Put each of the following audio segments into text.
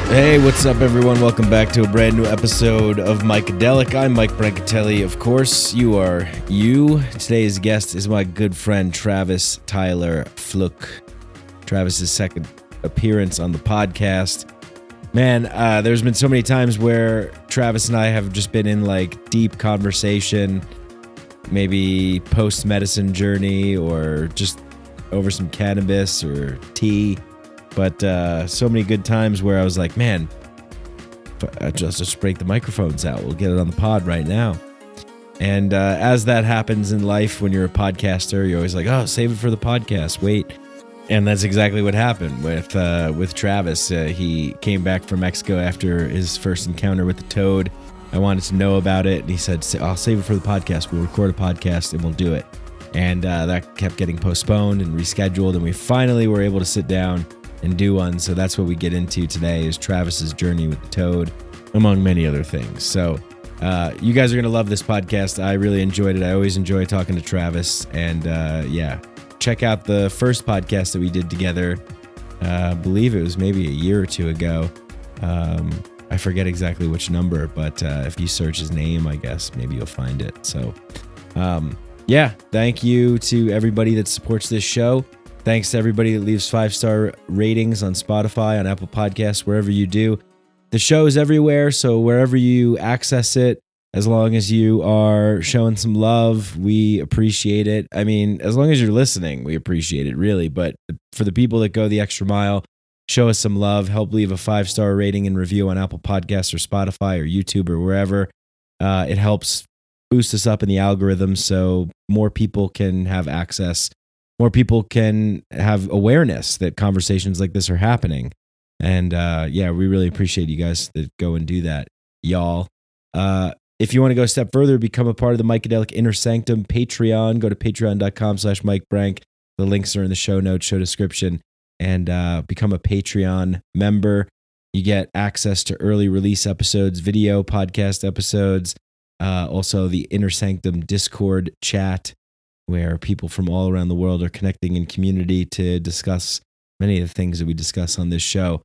Hey, what's up, everyone? Welcome back to a brand new episode of Mycadelic. I'm Mike Brancatelli. Of course, you are you. Today's guest is my good friend, Travis Tyler Fluke. Travis's second appearance on the podcast. Man, there's been so many times where Travis and I have just been in like deep conversation, maybe post-medicine journey or just over some cannabis or tea. But so many good times where I was like, man, just break the microphones out. We'll get it on the pod right now. And as that happens in life, when you're a podcaster, you're always like, oh, save it for the podcast. Wait. And that's exactly what happened with Travis. He came back from Mexico after his first encounter with the toad. I wanted to know about it. And he said, I'll save it for the podcast. We'll record a podcast and we'll do it. And that kept getting postponed and rescheduled. And we finally were able to sit down and do one. So that's what we get into today, is Travis's journey with the toad, among many other things. So you guys are going to love this podcast. I really enjoyed it. I always enjoy talking to Travis. And yeah, check out the first podcast that we did together. I believe it was maybe a year or two ago. I forget exactly which number, but if you search his name, I guess maybe you'll find it. So yeah, thank you to everybody that supports this show. Thanks to everybody that leaves 5-star ratings on Spotify, on Apple Podcasts, wherever you do. The show is everywhere, so wherever you access it, as long as you are showing some love, we appreciate it. I mean, as long as you're listening, we appreciate it, really. But for the people that go the extra mile, show us some love. Help leave a 5-star rating and review on Apple Podcasts or Spotify or YouTube or wherever. It helps boost us up in the algorithm so more people can have access. More people can have awareness that conversations like this are happening. And yeah, we really appreciate you guys that go and do that, y'all. If you want to go a step further, become a part of the Mycadelic Inner Sanctum Patreon. Go to patreon.com/MikeBrank. The links are in the show notes, show description. And become a Patreon member. You get access to early release episodes, video podcast episodes. Also the Inner Sanctum Discord chat, where people from all around the world are connecting in community to discuss many of the things that we discuss on this show.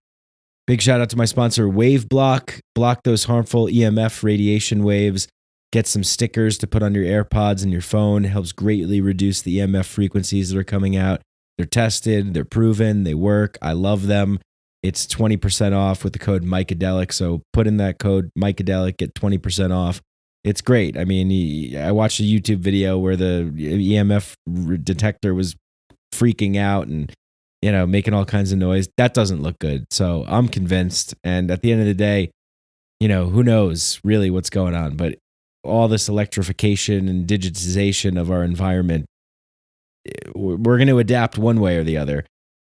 Big shout out to my sponsor, WaveBlock. Block those harmful EMF radiation waves. Get some stickers to put on your AirPods and your phone. It helps greatly reduce the EMF frequencies that are coming out. They're tested, they're proven, they work. I love them. It's 20% off with the code Mycadelic. So put in that code Mycadelic, get 20% off. It's great. I mean, I watched a YouTube video where the EMF detector was freaking out and, making all kinds of noise. That doesn't look good. So I'm convinced. And at the end of the day, who knows really what's going on. But all this electrification and digitization of our environment, we're going to adapt one way or the other.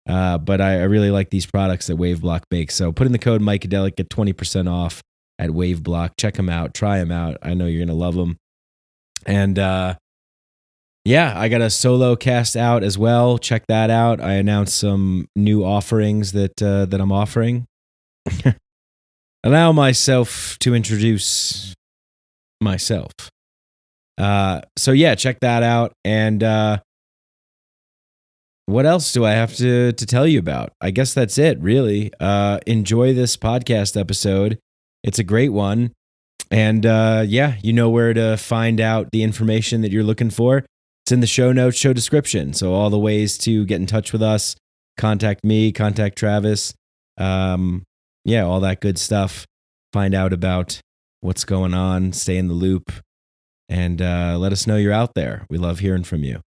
But I really like these products that WaveBlock makes. So put in the code Mycadelic, get 20% off at WaveBlock. Check them out. Try them out. I know you're going to love them. And yeah, I got a solo cast out as well. Check that out. I announced some new offerings that I'm offering. Allow myself to introduce myself. So yeah, check that out. And what else do I have to tell you about? I guess that's it, really. Enjoy this podcast episode. It's a great one. And yeah, you know where to find out the information that you're looking for. It's in the show notes, show description. So all the ways to get in touch with us, contact me, contact Travis. Yeah, all that good stuff. Find out about what's going on, stay in the loop, and let us know you're out there. We love hearing from you.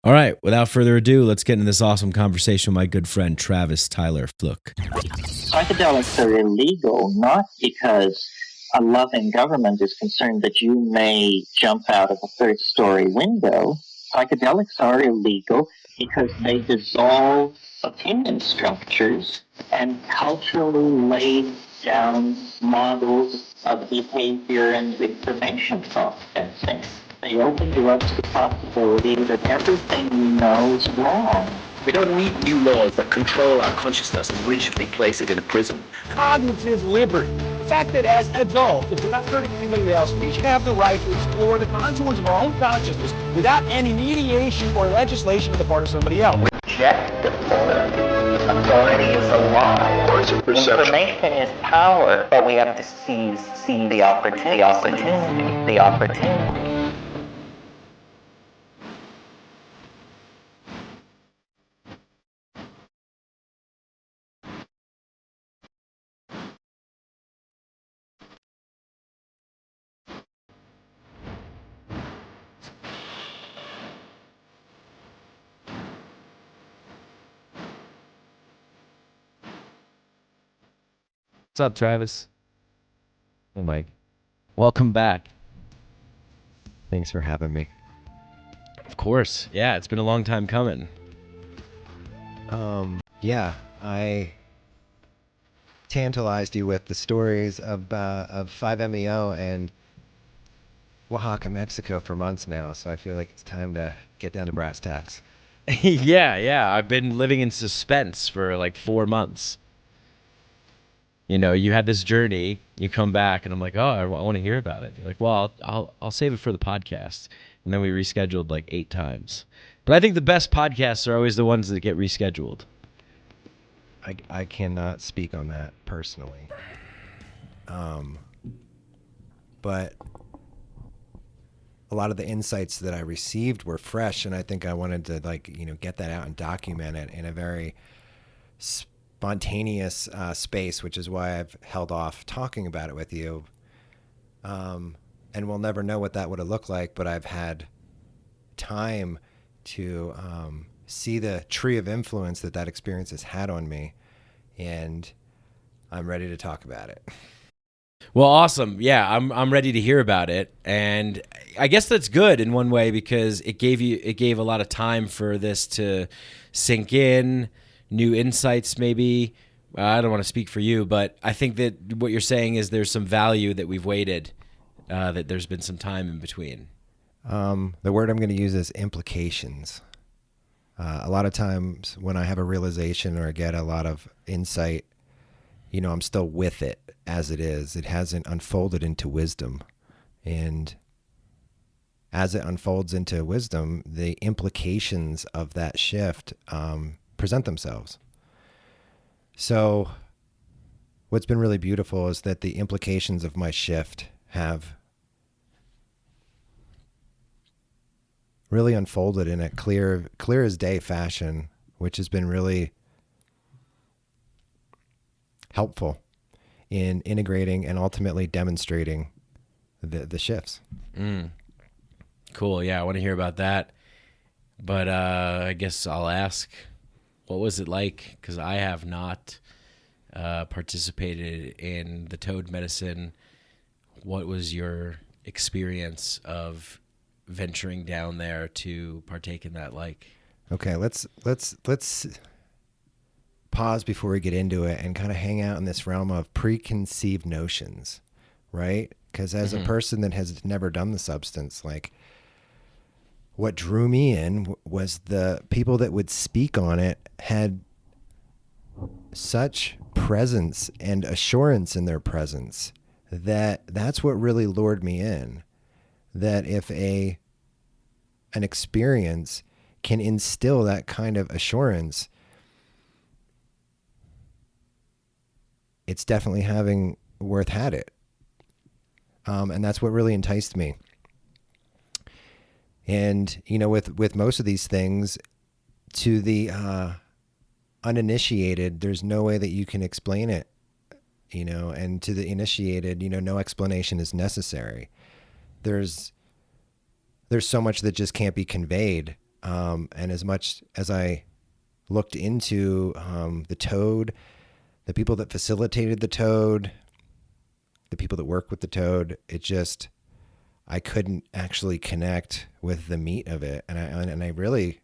All right, without further ado, let's get into this awesome conversation with my good friend, Travis Tyler Fluke. Psychedelics are illegal, not because a loving government is concerned that you may jump out of a third-story window. Psychedelics are illegal because they dissolve opinion structures and culturally lay down models of behavior and information processing. They open you up to the possibility that everything you know is wrong. We don't need new laws that control our consciousness and rigidly place it in a prison. Cognitive liberty. The fact that as adults, if we're not hurting anybody else, we should have the right to explore the contours of our own consciousness without any mediation or legislation on the part of somebody else. Reject the authority is a lie. points of perception. Information is power, but we have to seize the opportunity. What's up, Travis? Hey, Mike. Welcome back. Thanks for having me. Of course. Yeah, it's been a long time coming. Yeah, I tantalized you with the stories of 5-MeO and Oaxaca, Mexico for months now, so I feel like it's time to get down to brass tacks. Yeah. I've been living in suspense for like 4 months. You know, you had this journey, you come back, and I'm like, oh, I want to hear about it. You're like, well, I'll save it for the podcast. And then we rescheduled like 8 times. But I think the best podcasts are always the ones that get rescheduled. I cannot speak on that personally. But a lot of the insights that I received were fresh, and I think I wanted to get that out and document it in a very spontaneous space, which is why I've held off talking about it with you. And we'll never know what that would have looked like, but I've had time to see the tree of influence that experience has had on me, and I'm ready to talk about it. Well, awesome. Yeah, I'm ready to hear about it, and I guess that's good in one way because it gave a lot of time for this to sink in, new insights maybe. I don't want to speak for you, but I think that what you're saying is there's some value that we've waited, that there's been some time in between. The word I'm going to use is implications. A lot of times when I have a realization or I get a lot of insight, I'm still with it as it is. It hasn't unfolded into wisdom. And as it unfolds into wisdom, the implications of that shift present themselves. So what's been really beautiful is that the implications of my shift have really unfolded in a clear as day fashion, which has been really helpful in integrating and ultimately demonstrating the shifts. Cool. Yeah, I want to hear about that. But I guess I'll ask, what was it like? Because I have not participated in the toad medicine. What was your experience of venturing down there to partake in that like? Okay, let's pause before we get into it and kind of hang out in this realm of preconceived notions, right? Because as a person that has never done the substance, like what drew me in was the people that would speak on it had such presence and assurance in their presence that's what really lured me in. That if an experience can instill that kind of assurance, it's definitely having worth had it. And that's what really enticed me. And, with most of these things, to the uninitiated, there's no way that you can explain it, and to the initiated, no explanation is necessary. There's so much that just can't be conveyed. And as much as I looked into the toad, the people that facilitated the toad, the people that work with the toad, I couldn't actually connect with the meat of it. And I really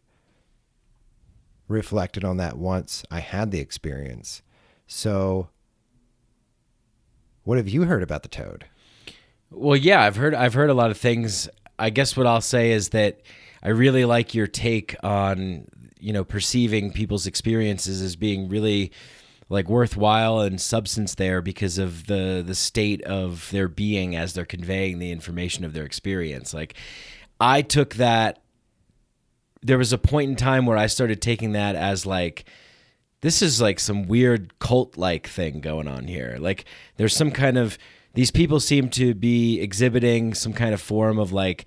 reflected on that once I had the experience. So what have you heard about the toad? Well, yeah, I've heard a lot of things. I guess what I'll say is that I really like your take on, perceiving people's experiences as being really like worthwhile and substance there because of the state of their being as they're conveying the information of their experience. Like I took that, there was a point in time where I started taking that as like this is like some weird cult-like thing going on here. Like there's some kind of, these people seem to be exhibiting some kind of form of like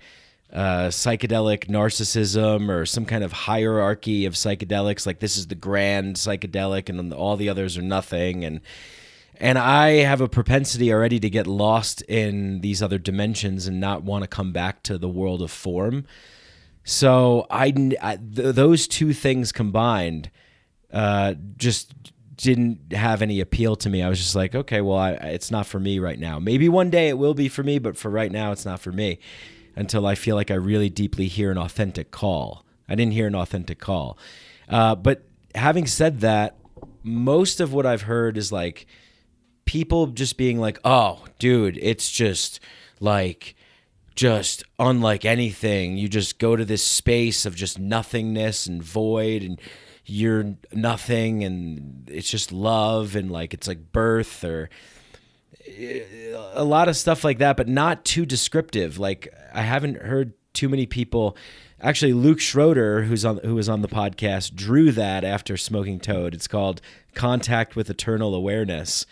psychedelic narcissism or some kind of hierarchy of psychedelics. Like this is the grand psychedelic and then all the others are nothing. And I have a propensity already to get lost in these other dimensions and not want to come back to the world of form. So those two things combined just didn't have any appeal to me. I was just like, okay, well, it's not for me right now. Maybe one day it will be for me, but for right now, it's not for me until I feel like I really deeply hear an authentic call. I didn't hear an authentic call. But having said that, most of what I've heard is like people just being like, oh, dude, it's just like, just unlike anything. You just go to this space of just nothingness and void and you're nothing and it's just love and like it's like birth or a lot of stuff like that, but not too descriptive. Like I haven't heard too many people. Actually, Luke Schroeder, who was on the podcast, drew that after smoking toad. It's called Contact with Eternal Awareness.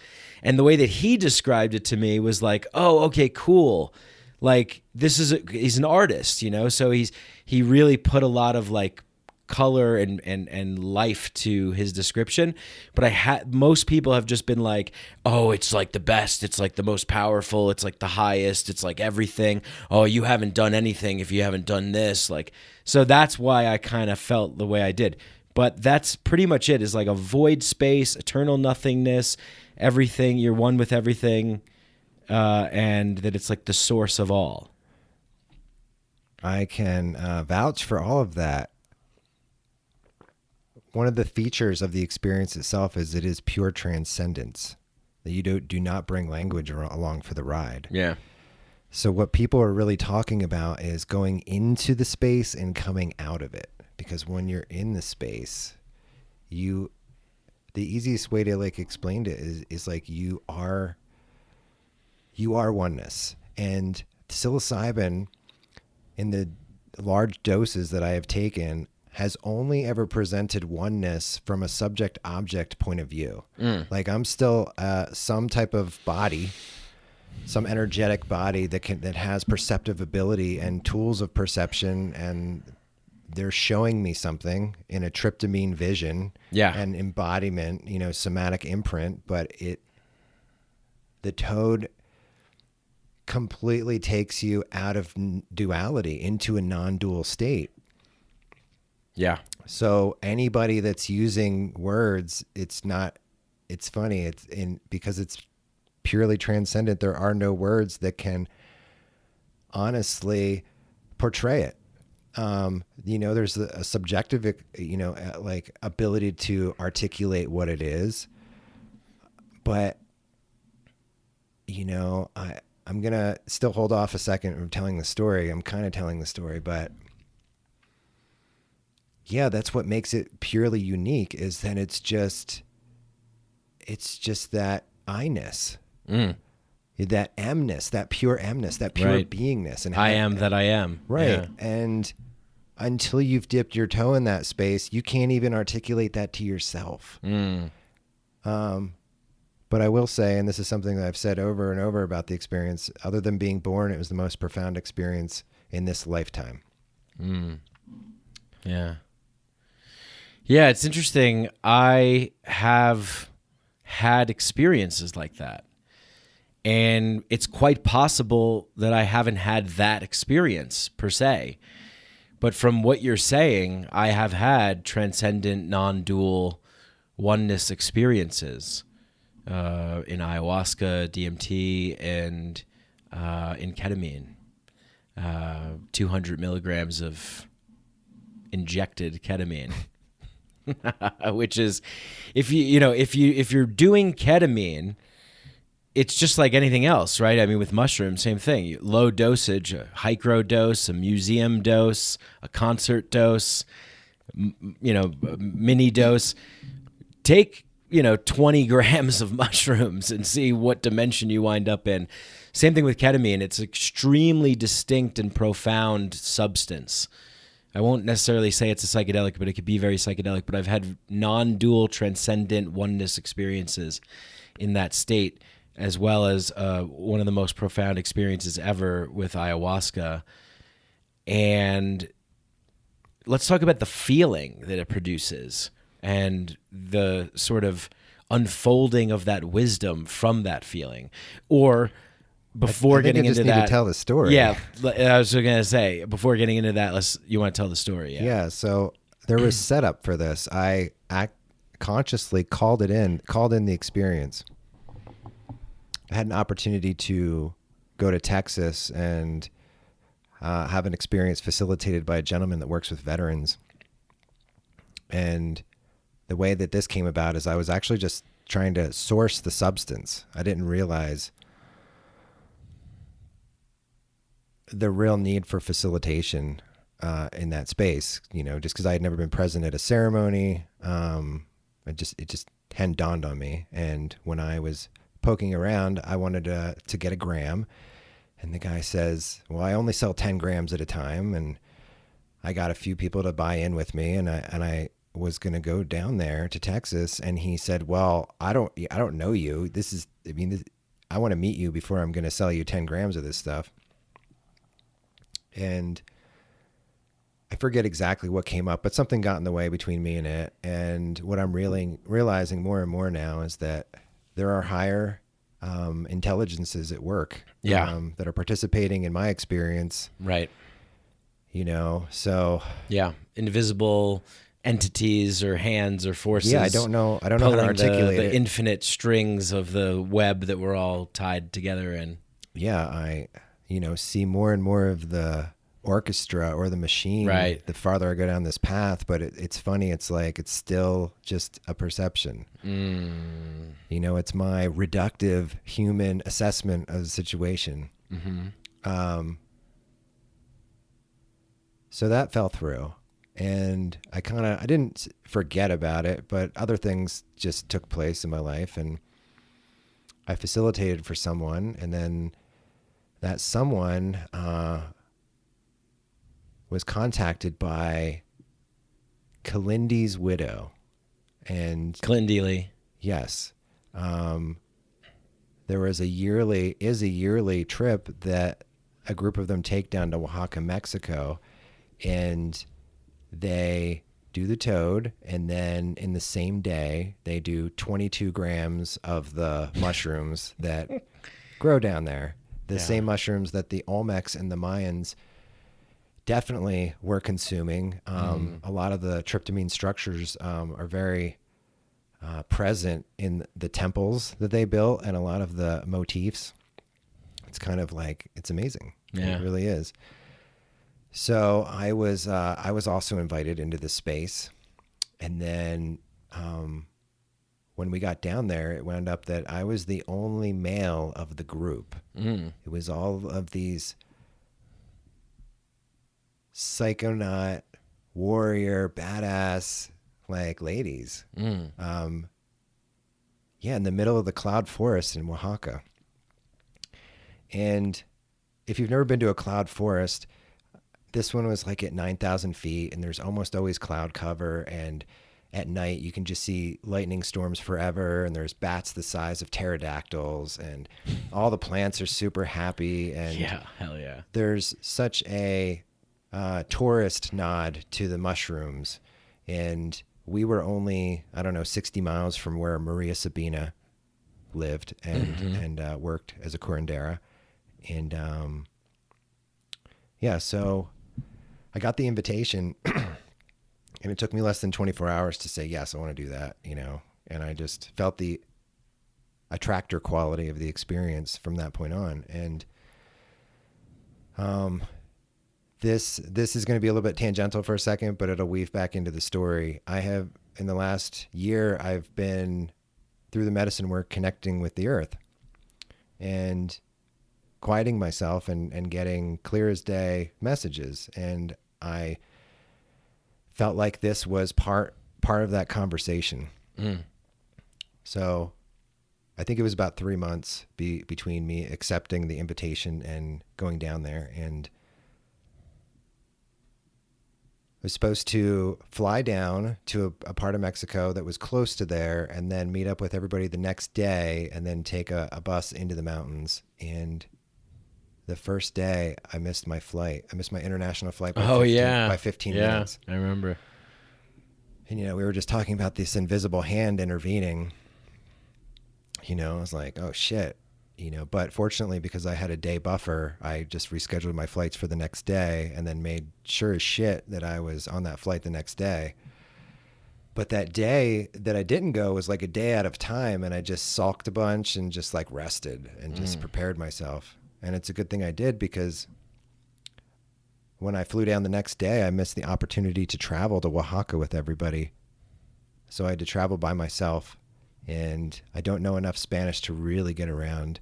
And the way that he described it to me was like, oh, okay, cool. Like he's an artist, you know? So he really put a lot of like color and life to his description. But most people have just been like, oh, it's like the best. It's like the most powerful. It's like the highest. It's like everything. Oh, you haven't done anything if you haven't done this. Like, so that's why I kind of felt the way I did. But that's pretty much it. Is like a void space, eternal nothingness, everything. You're one with everything. And that it's like the source of all. I can vouch for all of that. One of the features of the experience itself is it is pure transcendence. That you do not bring language along for the ride. Yeah. So what people are really talking about is going into the space and coming out of it. Because when you're in the space, the easiest way to like explain it is like you are oneness. And psilocybin in the large doses that I have taken has only ever presented oneness from a subject-object point of view. Like I'm still some type of body, some energetic body that has perceptive ability and tools of perception, and they're showing me something in a tryptamine vision and embodiment, somatic imprint, but the toad completely takes you out of duality into a non-dual state. Yeah. So anybody that's using words, it's funny. Because it's purely transcendent. There are no words that can honestly portray it. There's a subjective, like ability to articulate what it is, but I'm going to still hold off a second from telling the story. I'm kind of telling the story, but yeah, that's what makes it purely unique is that it's just that I-ness, that M-ness, that pure M-ness, that pure beingness. And I am that I am. Right. Yeah. And until you've dipped your toe in that space, you can't even articulate that to yourself. But I will say, and this is something that I've said over and over about the experience, other than being born, it was the most profound experience in this lifetime. Yeah. Yeah, it's interesting. I have had experiences like that. And it's quite possible that I haven't had that experience per se. But from what you're saying, I have had transcendent, non-dual oneness experiences in ayahuasca, DMT, and in ketamine. 200 milligrams of injected ketamine. Which is, if you're doing ketamine, it's just like anything else, right? I mean, with mushrooms, same thing. Low dosage, a micro dose, a museum dose, a concert dose, mini dose. Take 20 grams of mushrooms and see what dimension you wind up in. Same thing with ketamine. It's extremely distinct and profound substance. I won't necessarily say it's a psychedelic, but it could be very psychedelic. But I've had non-dual transcendent oneness experiences in that state, as well as one of the most profound experiences ever with ayahuasca. And let's talk about the feeling that it produces and the sort of unfolding of that wisdom from that feeling. Or before getting into that, to tell the story. Yeah, I was going to say, before getting into that, you want to tell the story. Yeah. So there was setup for this. I consciously called in the experience. I had an opportunity to go to Texas and have an experience facilitated by a gentleman that works with veterans. And the way that this came about is I was actually just trying to source the substance. I didn't realize the real need for facilitation in that space, just because I had never been present at a ceremony. It just hadn't dawned on me. And when I was poking around, I wanted to get a gram. And the guy says, well, I only sell 10 grams at a time. And I got a few people to buy in with me. And I was going to go down there to Texas. And he said, well, I don't know you. I want to meet you before I'm going to sell you 10 grams of this stuff. And I forget exactly what came up, but something got in the way between me and it. And what I'm realizing more and more now is that there are higher intelligences at work that are participating in my experience. Right. So. Yeah. Invisible entities or hands or forces. Yeah, I don't know how to articulate the infinite strings of the web that we're all tied together in. Yeah, I see more and more of the orchestra or the machine right. the farther I go down this path. But it's funny. It's like, it's still just a perception. It's my reductive human assessment of the situation. Mm-hmm. So that fell through, and I didn't forget about it, but other things just took place in my life, and I facilitated for someone, and then that someone was contacted by Kilindi's widow. And Kilindi. Yes. There was a yearly trip that a group of them take down to Oaxaca, Mexico, and they do the toad, and then in the same day they do 22 grams of the mushrooms that grow down there. The same mushrooms that the Olmecs and the Mayans definitely were consuming. A lot of the tryptamine structures are very present in the temples that they built, and a lot of the motifs. It's kind of like, it's amazing. Yeah. It really is. So I was also invited into this space, and then when we got down there, it wound up that I was the only male of the group. It was all of these psychonaut, warrior, badass, like ladies. In the middle of the cloud forest in Oaxaca. And if you've never been to a cloud forest, this one was like at 9,000 feet, and there's almost always cloud cover, and at night you can just see lightning storms forever, and there's bats the size of pterodactyls, and all the plants are super happy, and yeah, hell yeah. There's such a tourist nod to the mushrooms. And we were only, 60 miles from where Maria Sabina lived and worked as a curandera. And so I got the invitation, and it took me less than 24 hours to say, yes, I want to do that, and I just felt the attractor quality of the experience from that point on. And this is going to be a little bit tangential for a second, but it'll weave back into the story. In the last year, I've been, through the medicine work, connecting with the earth and quieting myself and getting clear as day messages. And I felt like this was part of that conversation. So I think it was about 3 months between me accepting the invitation and going down there. And was supposed to fly down to a part of Mexico that was close to there and then meet up with everybody the next day and then take a bus into the mountains. And the first day I missed my flight. I missed my international flight by 15 minutes. I remember. And, we were just talking about this invisible hand intervening. I was like, oh shit, but fortunately, because I had a day buffer, I just rescheduled my flights for the next day and then made sure as shit that I was on that flight the next day. But that day that I didn't go was like a day out of time, and I just sulked a bunch and just like rested and just prepared myself. And it's a good thing I did, because when I flew down the next day, I missed the opportunity to travel to Oaxaca with everybody. So I had to travel by myself, and I don't know enough Spanish to really get around.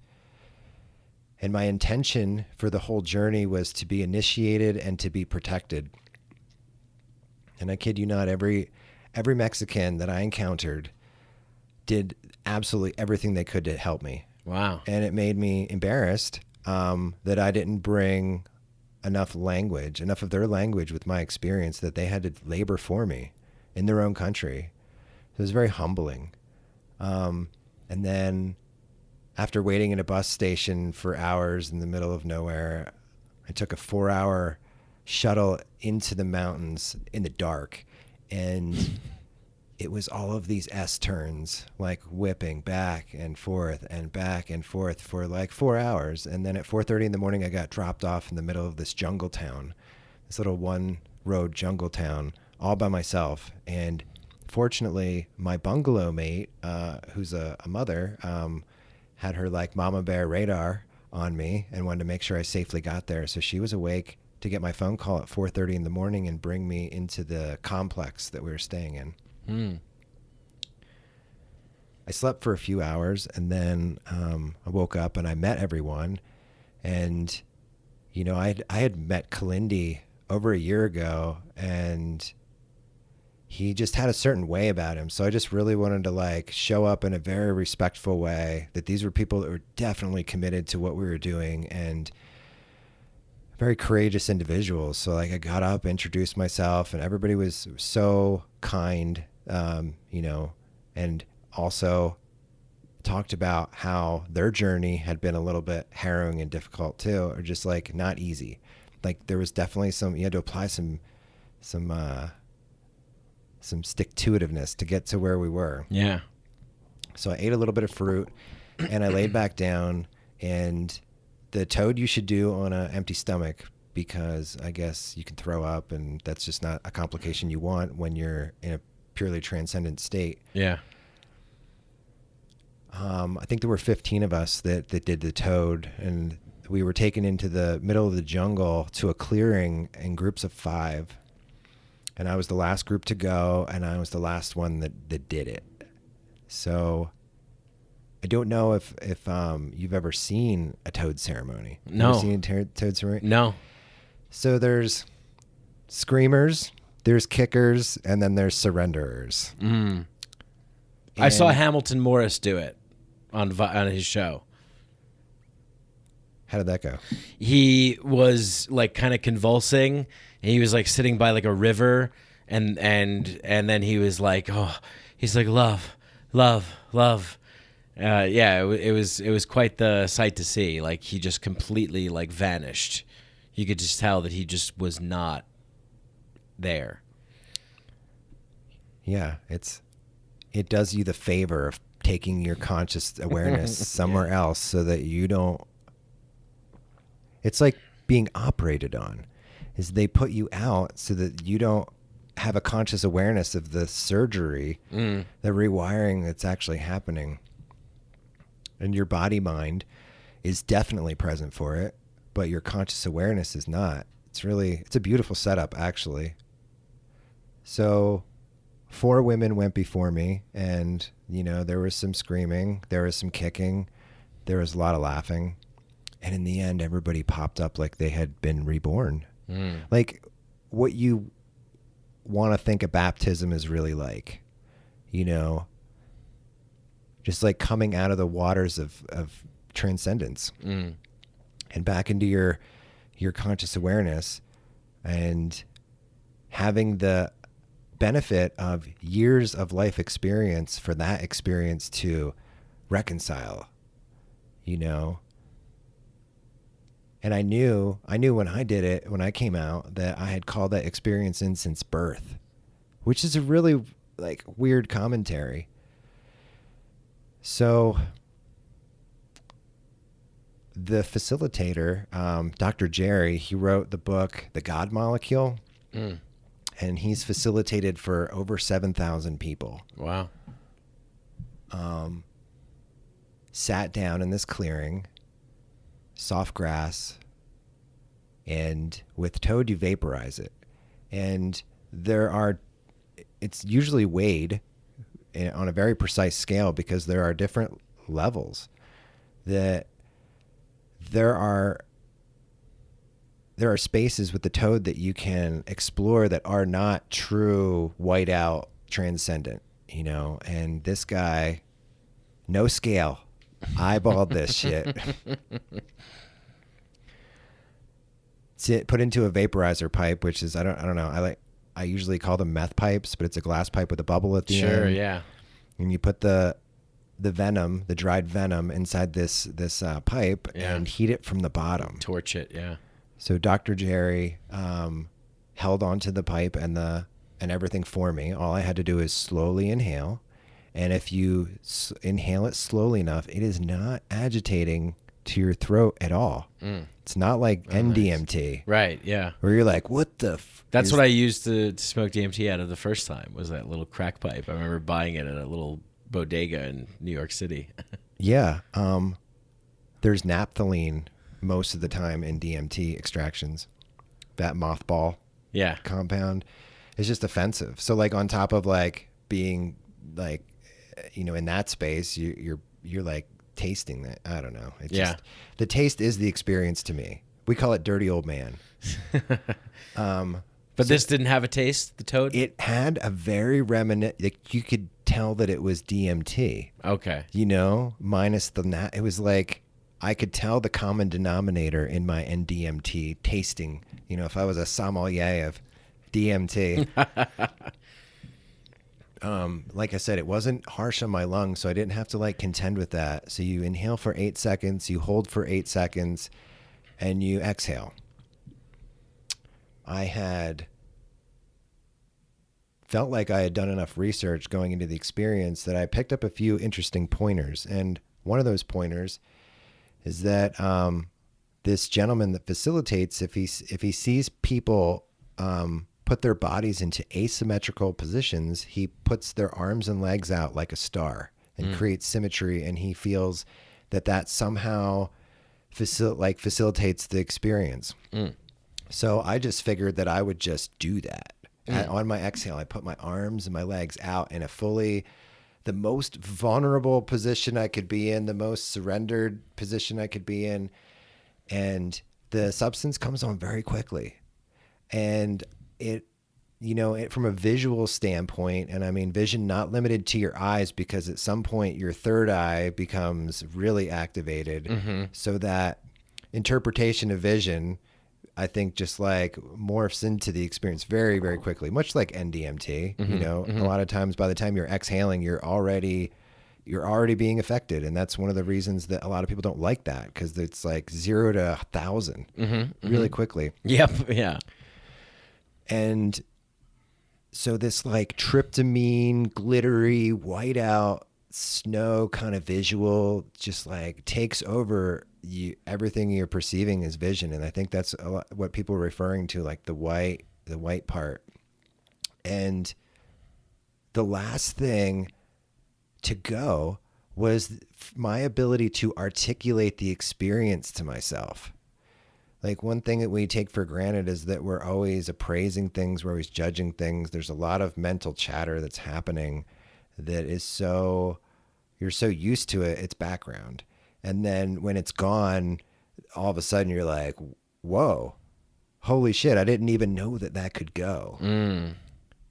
And my intention for the whole journey was to be initiated and to be protected. And I kid you not, every Mexican that I encountered did absolutely everything they could to help me. Wow. And it made me embarrassed that I didn't bring enough of their language with my experience, that they had to labor for me in their own country. It was very humbling. And then after waiting in a bus station for hours in the middle of nowhere, I took a 4-hour shuttle into the mountains in the dark. And it was all of these S-turns, like whipping back and forth for like 4 hours. And then at 4:30 in the morning, I got dropped off in the middle of this jungle town, this little one-road jungle town, all by myself. And fortunately, my bungalow mate, who's a mother, had her like mama bear radar on me and wanted to make sure I safely got there. So she was awake to get my phone call at 4:30 in the morning and bring me into the complex that we were staying in. I slept for a few hours, and then I woke up and I met everyone. And, I had met Kilindi over a year ago, and he just had a certain way about him. So I just really wanted to like show up in a very respectful way, that these were people that were definitely committed to what we were doing and very courageous individuals. So like I got up, introduced myself, and everybody was so kind, and also talked about how their journey had been a little bit harrowing and difficult too, or just like not easy. Like there was definitely you had to apply some stick-to-itiveness to get to where we were. Yeah. So I ate a little bit of fruit and I laid back down, and the toad you should do on an empty stomach, because I guess you can throw up, and that's just not a complication you want when you're in a purely transcendent state. Yeah. I think there were 15 of us that did the toad, and we were taken into the middle of the jungle to a clearing in groups of 5. And I was the last group to go, and I was the last one that did it. So I don't know if you've ever seen a toad ceremony. No. Ever seen a toad ceremony? No. So there's screamers, there's kickers, and then there's surrenderers. I saw Hamilton Morris do it on his show. How did that go? He was like kind of convulsing, and he was like sitting by like a river, and then he was like, he's like love. It was quite the sight to see. Like he just completely like vanished. You could just tell that he just was not there. Yeah, it does you the favor of taking your conscious awareness somewhere else, so that you don't. It's like being operated on, is they put you out so that you don't have a conscious awareness of the surgery, the rewiring that's actually happening. And your body mind is definitely present for it, but your conscious awareness is not. It's a beautiful setup, actually. So 4 women went before me, and, there was some screaming, there was some kicking, there was a lot of laughing. And in the end, everybody popped up like they had been reborn. Like what you want to think a baptism is really like, just like coming out of the waters of transcendence and back into your conscious awareness, and having the benefit of years of life experience for that experience to reconcile, you know? And I knew when I did it, when I came out, that I had called that experience in since birth, which is a really like weird commentary. So the facilitator, Dr. Jerry, he wrote the book, The God Molecule, and he's facilitated for over 7,000 people. Wow. Sat down in this clearing, soft grass, and with toad, you vaporize it. And it's usually weighed on a very precise scale because there are different levels. That there are spaces with the toad that you can explore that are not true whiteout transcendent, you know. And this guy, no scale, eyeballed this shit. Put into a vaporizer pipe, which is I don't know. I usually call them meth pipes, but it's a glass pipe with a bubble at the end. Sure, yeah. And you put the venom, the dried venom, inside this pipe and heat it from the bottom. Torch it, yeah. So Dr. Jerry held onto the pipe and everything for me. All I had to do is slowly inhale. And if you inhale it slowly enough, it is not agitating to your throat at all. It's not like NDMT. Nice. Right, yeah. Where you're like, what the That's what I used to smoke DMT out of the first time, was that little crack pipe. I remember buying it at a little bodega in New York City. Yeah. There's naphthalene most of the time in DMT extractions. That mothball compound is just offensive. So like on top of like being like, you know, in that space, you're like tasting that. I don't know. It's just, the taste is the experience to me. We call it dirty old man. But this didn't have a taste, the toad? It had a very like you could tell that it was DMT. Okay. You know, minus it was like, I could tell the common denominator in my NDMT tasting, you know, if I was a sommelier of DMT. Like I said, it wasn't harsh on my lungs, so I didn't have to like contend with that. So you inhale for 8 seconds, you hold for 8 seconds, and you exhale. I had felt like I had done enough research going into the experience that I picked up a few interesting pointers. And one of those pointers is that this gentleman that facilitates, if he sees people put their bodies into asymmetrical positions, he puts their arms and legs out like a star and creates symmetry, and he feels that somehow facilitates the experience. So I just figured that I would just do that. On my exhale, I put my arms and my legs out in the most vulnerable position I could be in, the most surrendered position I could be in. And the substance comes on very quickly. And from a visual standpoint, and I mean vision not limited to your eyes, because at some point your third eye becomes really activated, so that interpretation of vision, I think, just like morphs into the experience very, very quickly, much like NDMT. A lot of times by the time you're exhaling, you're already being affected. And that's one of the reasons that a lot of people don't like that, because it's like 0 to 1,000 really quickly. Yep. Yeah. And so this like tryptamine, glittery, whiteout, snow kind of visual just like takes over everything you're perceiving as vision. And I think that's a lot what people are referring to, like the white part. And the last thing to go was my ability to articulate the experience to myself. Like, one thing that we take for granted is that we're always appraising things, we're always judging things. There's a lot of mental chatter that's happening that is you're so used to it, it's background. And then when it's gone, all of a sudden you're like, whoa, holy shit, I didn't even know that could go.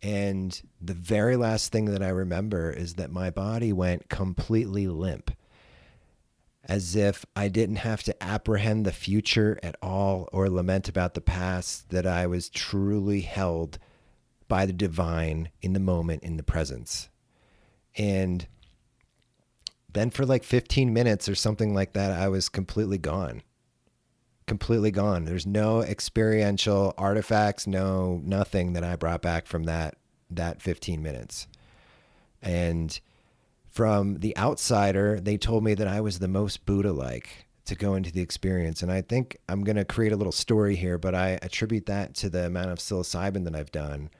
And the very last thing that I remember is that my body went completely limp, as if I didn't have to apprehend the future at all or lament about the past, that I was truly held by the divine in the moment, in the presence. And then for like 15 minutes or something like that, I was completely gone. Completely gone. There's no experiential artifacts, nothing that I brought back from that 15 minutes. And from the outsider, they told me that I was the most Buddha-like to go into the experience. And I think I'm going to create a little story here, but I attribute that to the amount of psilocybin that I've done.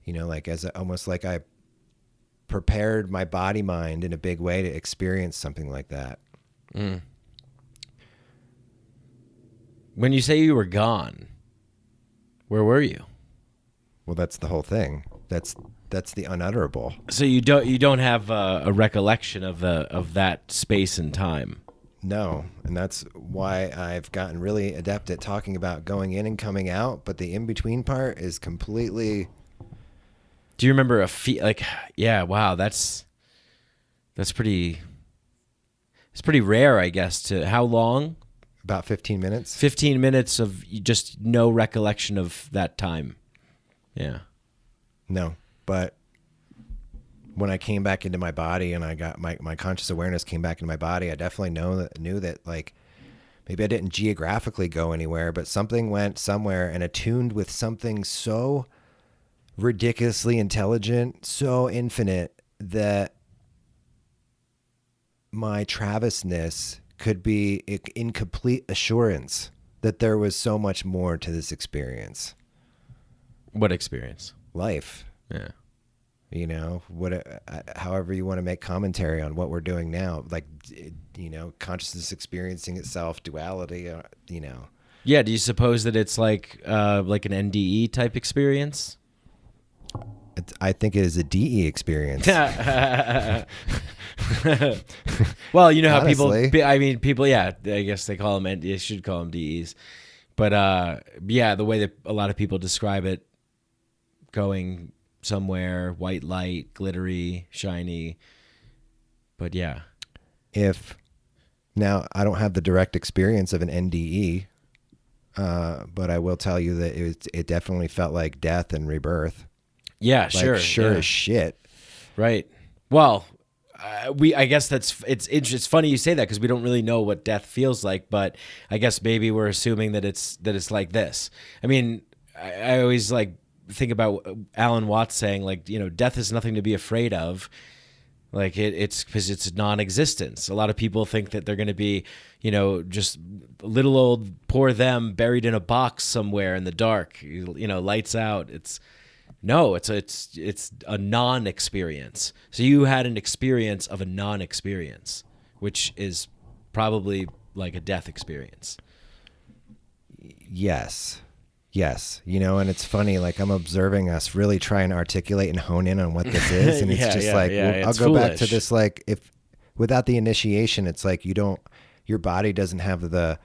You know, like almost like I prepared my body mind in a big way to experience something like that. Mm. When you say you were gone, where were you? Well, that's the whole thing. That's the unutterable. So you don't have a recollection of that space and time. No, and that's why I've gotten really adept at talking about going in and coming out, but the in-between part is completely... Do you remember yeah, wow, that's pretty... It's pretty rare, I guess, to... How long? About 15 minutes. 15 minutes of just no recollection of that time. Yeah. No, but when I came back into my body and I got my conscious awareness came back into my body, I definitely knew that like maybe I didn't geographically go anywhere, but something went somewhere and attuned with something so ridiculously intelligent, so infinite that my Travisness could be in complete assurance that there was so much more to this experience. What experience? Life. Yeah. You know, however you want to make commentary on what we're doing now, like, you know, consciousness experiencing itself, duality, you know. Yeah. Do you suppose that it's like an NDE type experience? I think it is a DE experience. Well, you know how Honestly. people, yeah, I guess they call them, you should call them DEs. But yeah, the way that a lot of people describe it, going somewhere, white light, glittery, shiny. But yeah. Now I don't have the direct experience of an NDE, but I will tell you that it definitely felt like death and rebirth. Yeah, Like, sure. Sure yeah. as shit. Right. Well, I guess it's funny you say that because we don't really know what death feels like, but I guess maybe we're assuming that it's like this. I mean, I always like think about Alan Watts saying, like, you know, death is nothing to be afraid of. Like it's because it's non-existence. A lot of people think that they're going to be, you know, just little old poor them buried in a box somewhere in the dark, you know, lights out. It's a non-experience. So you had an experience of a non-experience, which is probably like a death experience. Yes. You know, and it's funny, like I'm observing us really try and articulate and hone in on what this is. And it's I'll go back to this, like, if without the initiation, it's like your body doesn't have the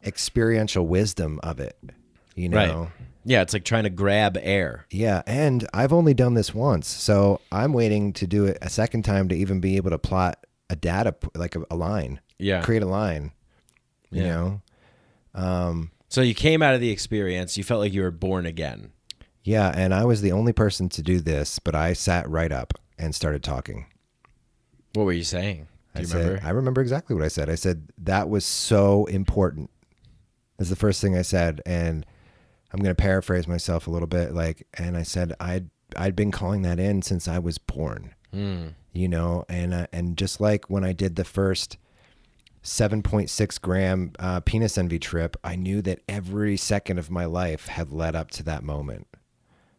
experiential wisdom of it, you know? Right. Yeah, it's like trying to grab air. Yeah, and I've only done this once, so I'm waiting to do it a second time to even be able to plot a data, like a line. Yeah. Create a line, you know? So you came out of the experience, you felt like you were born again. Yeah, and I was the only person to do this, but I sat right up and started talking. What were you saying? Do you remember? I remember exactly what I said. I said, that was so important. That's the first thing I said, and I'm going to paraphrase myself a little bit, and I said I'd been calling that in since I was born, you know, and just like when I did the first 7.6 gram penis envy trip, I knew that every second of my life had led up to that moment,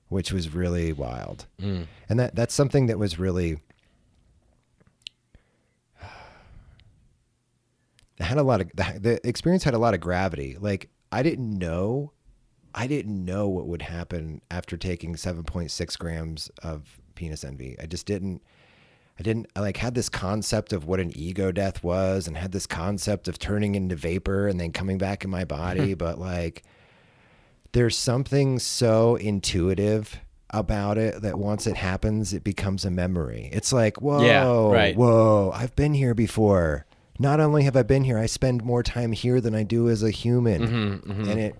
which was really wild. And that's something that was really the experience had a lot of gravity. Like I didn't know what would happen after taking 7.6 grams of penis envy. I had this concept of what an ego death was and had this concept of turning into vapor and then coming back in my body. But like, there's something so intuitive about it that once it happens, it becomes a memory. It's like, whoa, I've been here before. Not only have I been here, I spend more time here than I do as a human. And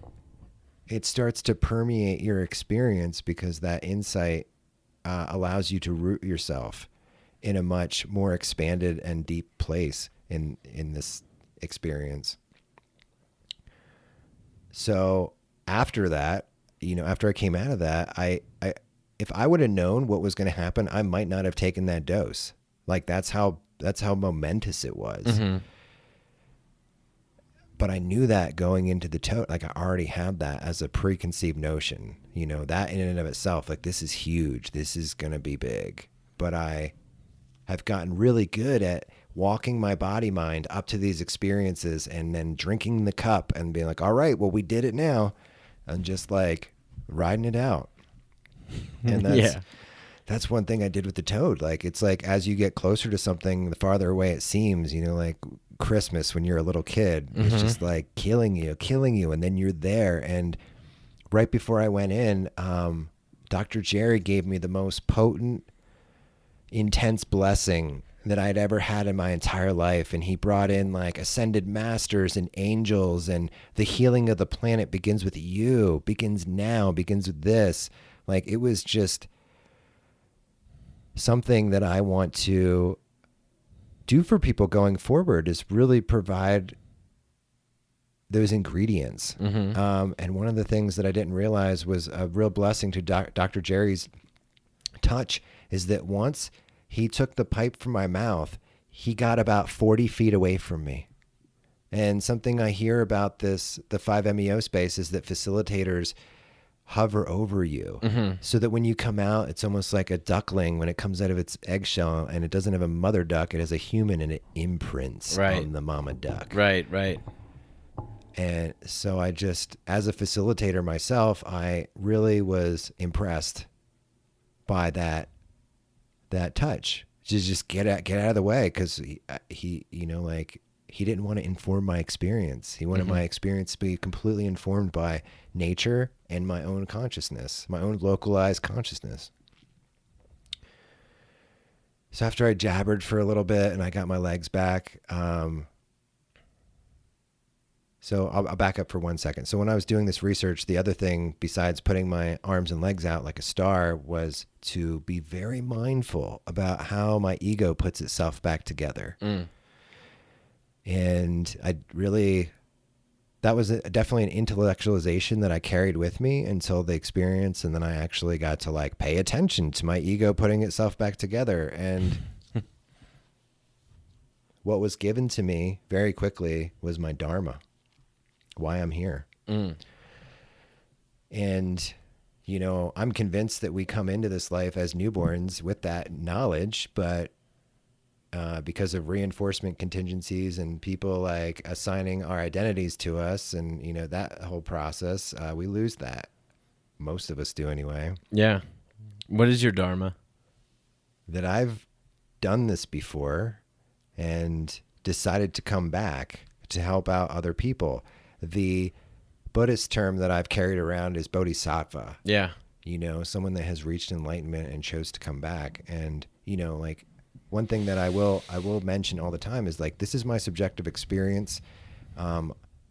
it starts to permeate your experience because that insight allows you to root yourself in a much more expanded and deep place in this experience. So after that, after I came out of that, I if I would have known what was going to happen, I might not have taken that dose. Like that's how momentous it was. Mm-hmm. But I knew that going into the tote, like I already had that as a preconceived notion, that in and of itself, like this is huge. This is going to be big. But I have gotten really good at walking my body mind up to these experiences and then drinking the cup and being like, all right, well, we did it now. And just like riding it out. And that's one thing I did with the toad. Like, it's like, as you get closer to something, the farther away it seems, like Christmas when you're a little kid, it's just like killing you. And then you're there. And right before I went in, Dr. Jerry gave me the most potent, intense blessing that I'd ever had in my entire life. And he brought in like ascended masters and angels, and the healing of the planet begins with you, begins now, begins with this. Like, it was just something that I want to do for people going forward, is really provide those ingredients. And one of the things that I didn't realize was a real blessing to Dr. Jerry's touch is that once he took the pipe from my mouth, he got about 40 feet away from me. And something I hear about the 5-MeO space is that facilitators hover over you so that when you come out, it's almost like a duckling when it comes out of its eggshell, and it doesn't have a mother duck, it has a human, and it imprints on the mama duck. Right. And so I just, as a facilitator myself, I really was impressed by that touch. Just get out of the way, because he he didn't want to inform my experience. He wanted my experience to be completely informed by nature and my own consciousness, my own localized consciousness. So after I jabbered for a little bit and I got my legs back, so I'll back up for 1 second. So when I was doing this research, the other thing besides putting my arms and legs out like a star was to be very mindful about how my ego puts itself back together. And that was definitely an intellectualization that I carried with me until the experience. And then I actually got to like pay attention to my ego putting itself back together. And what was given to me very quickly was my dharma, why I'm here. And, I'm convinced that we come into this life as newborns with that knowledge, but because of reinforcement contingencies and people like assigning our identities to us and, that whole process, we lose that. Most of us do anyway. Yeah. What is your dharma? That I've done this before and decided to come back to help out other people. The Buddhist term that I've carried around is bodhisattva. Yeah. Someone that has reached enlightenment and chose to come back. And, like, one thing that I will mention all the time is like, this is my subjective experience.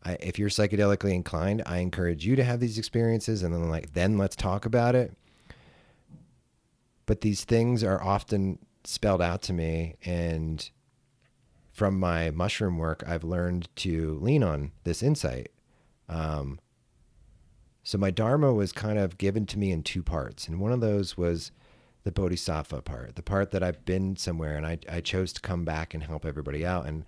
If you're psychedelically inclined, I encourage you to have these experiences, and then let's talk about it. But these things are often spelled out to me, and from my mushroom work, I've learned to lean on this insight. So my dharma was kind of given to me in two parts, and one of those was the bodhisattva part, the part that I've been somewhere and I chose to come back and help everybody out. And,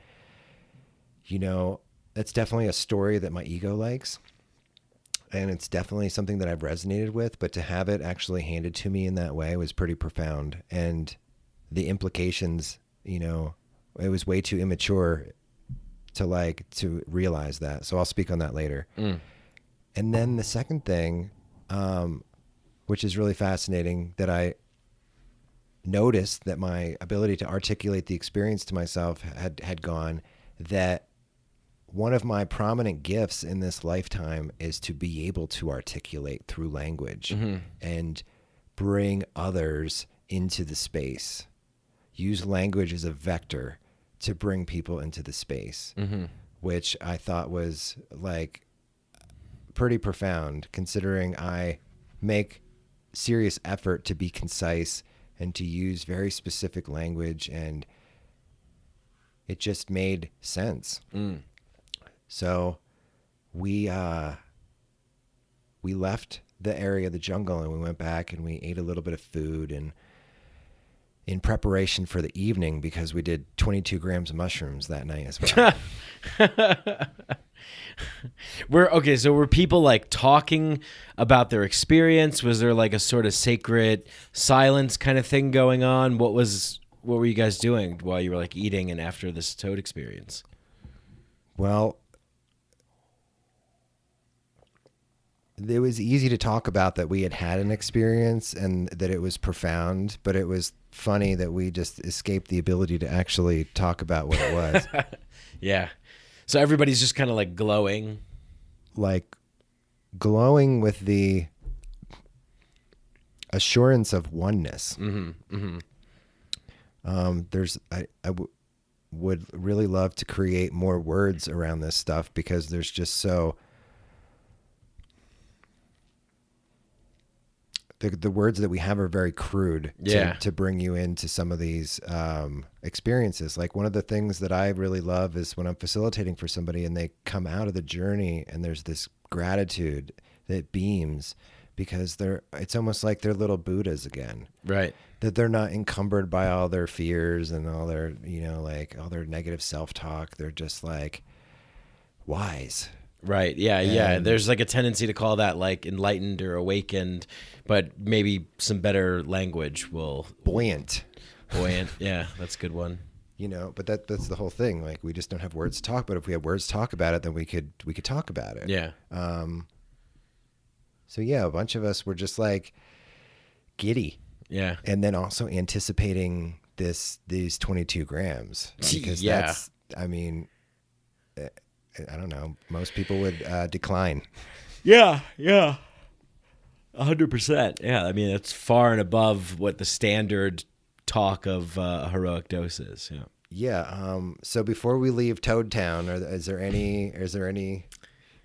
that's definitely a story that my ego likes. And it's definitely something that I've resonated with, but to have it actually handed to me in that way was pretty profound. And the implications, it was way too immature to realize that. So I'll speak on that later. And then the second thing, which is really fascinating, that I noticed that my ability to articulate the experience to myself had gone, that one of my prominent gifts in this lifetime is to be able to articulate through language and bring others into the space. Use language as a vector to bring people into the space, which I thought was like pretty profound, considering I make serious effort to be concise and to use very specific language, and it just made sense. So we left the area of the jungle and we went back and we ate a little bit of food, and in preparation for the evening, because we did 22 grams of mushrooms that night as well. So were people like talking about their experience? Was there like a sort of sacred silence kind of thing going on? What were you guys doing while you were like eating and after this toad experience? Well, it was easy to talk about that we had an experience and that it was profound, but it was funny that we just escaped the ability to actually talk about what it was. Yeah. So everybody's just kind of like glowing. Like glowing with the assurance of oneness. Would really love to create more words around this stuff, because there's just so... The words that we have are very crude to bring you into some of these experiences. Like one of the things that I really love is when I'm facilitating for somebody and they come out of the journey and there's this gratitude that beams, because it's almost like they're little Buddhas again. Right. That they're not encumbered by all their fears and all their, like all their negative self-talk. They're just like wise. Right. Yeah. Yeah. There's like a tendency to call that like enlightened or awakened, but maybe some better language will... Buoyant. Yeah. That's a good one. But that's the whole thing. Like we just don't have words to talk, but if we had words to talk about it, then we could talk about it. Yeah. So yeah, a bunch of us were just like giddy. Yeah. And then also anticipating these 22 grams, because that's, I mean, I don't know. Most people would decline. Yeah, 100%. Yeah, I mean, it's far and above what the standard talk of a heroic dose is. Yeah. Yeah. So before we leave Toad Town, is there any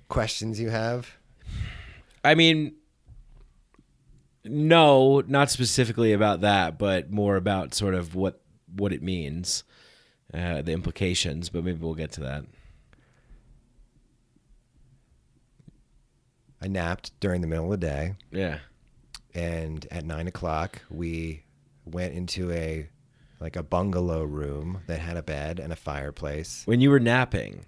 questions you have? I mean, no, not specifically about that, but more about sort of what it means, the implications. But maybe we'll get to that. I napped during the middle of the day. Yeah. And at 9:00, we went into a bungalow room that had a bed and a fireplace. When you were napping,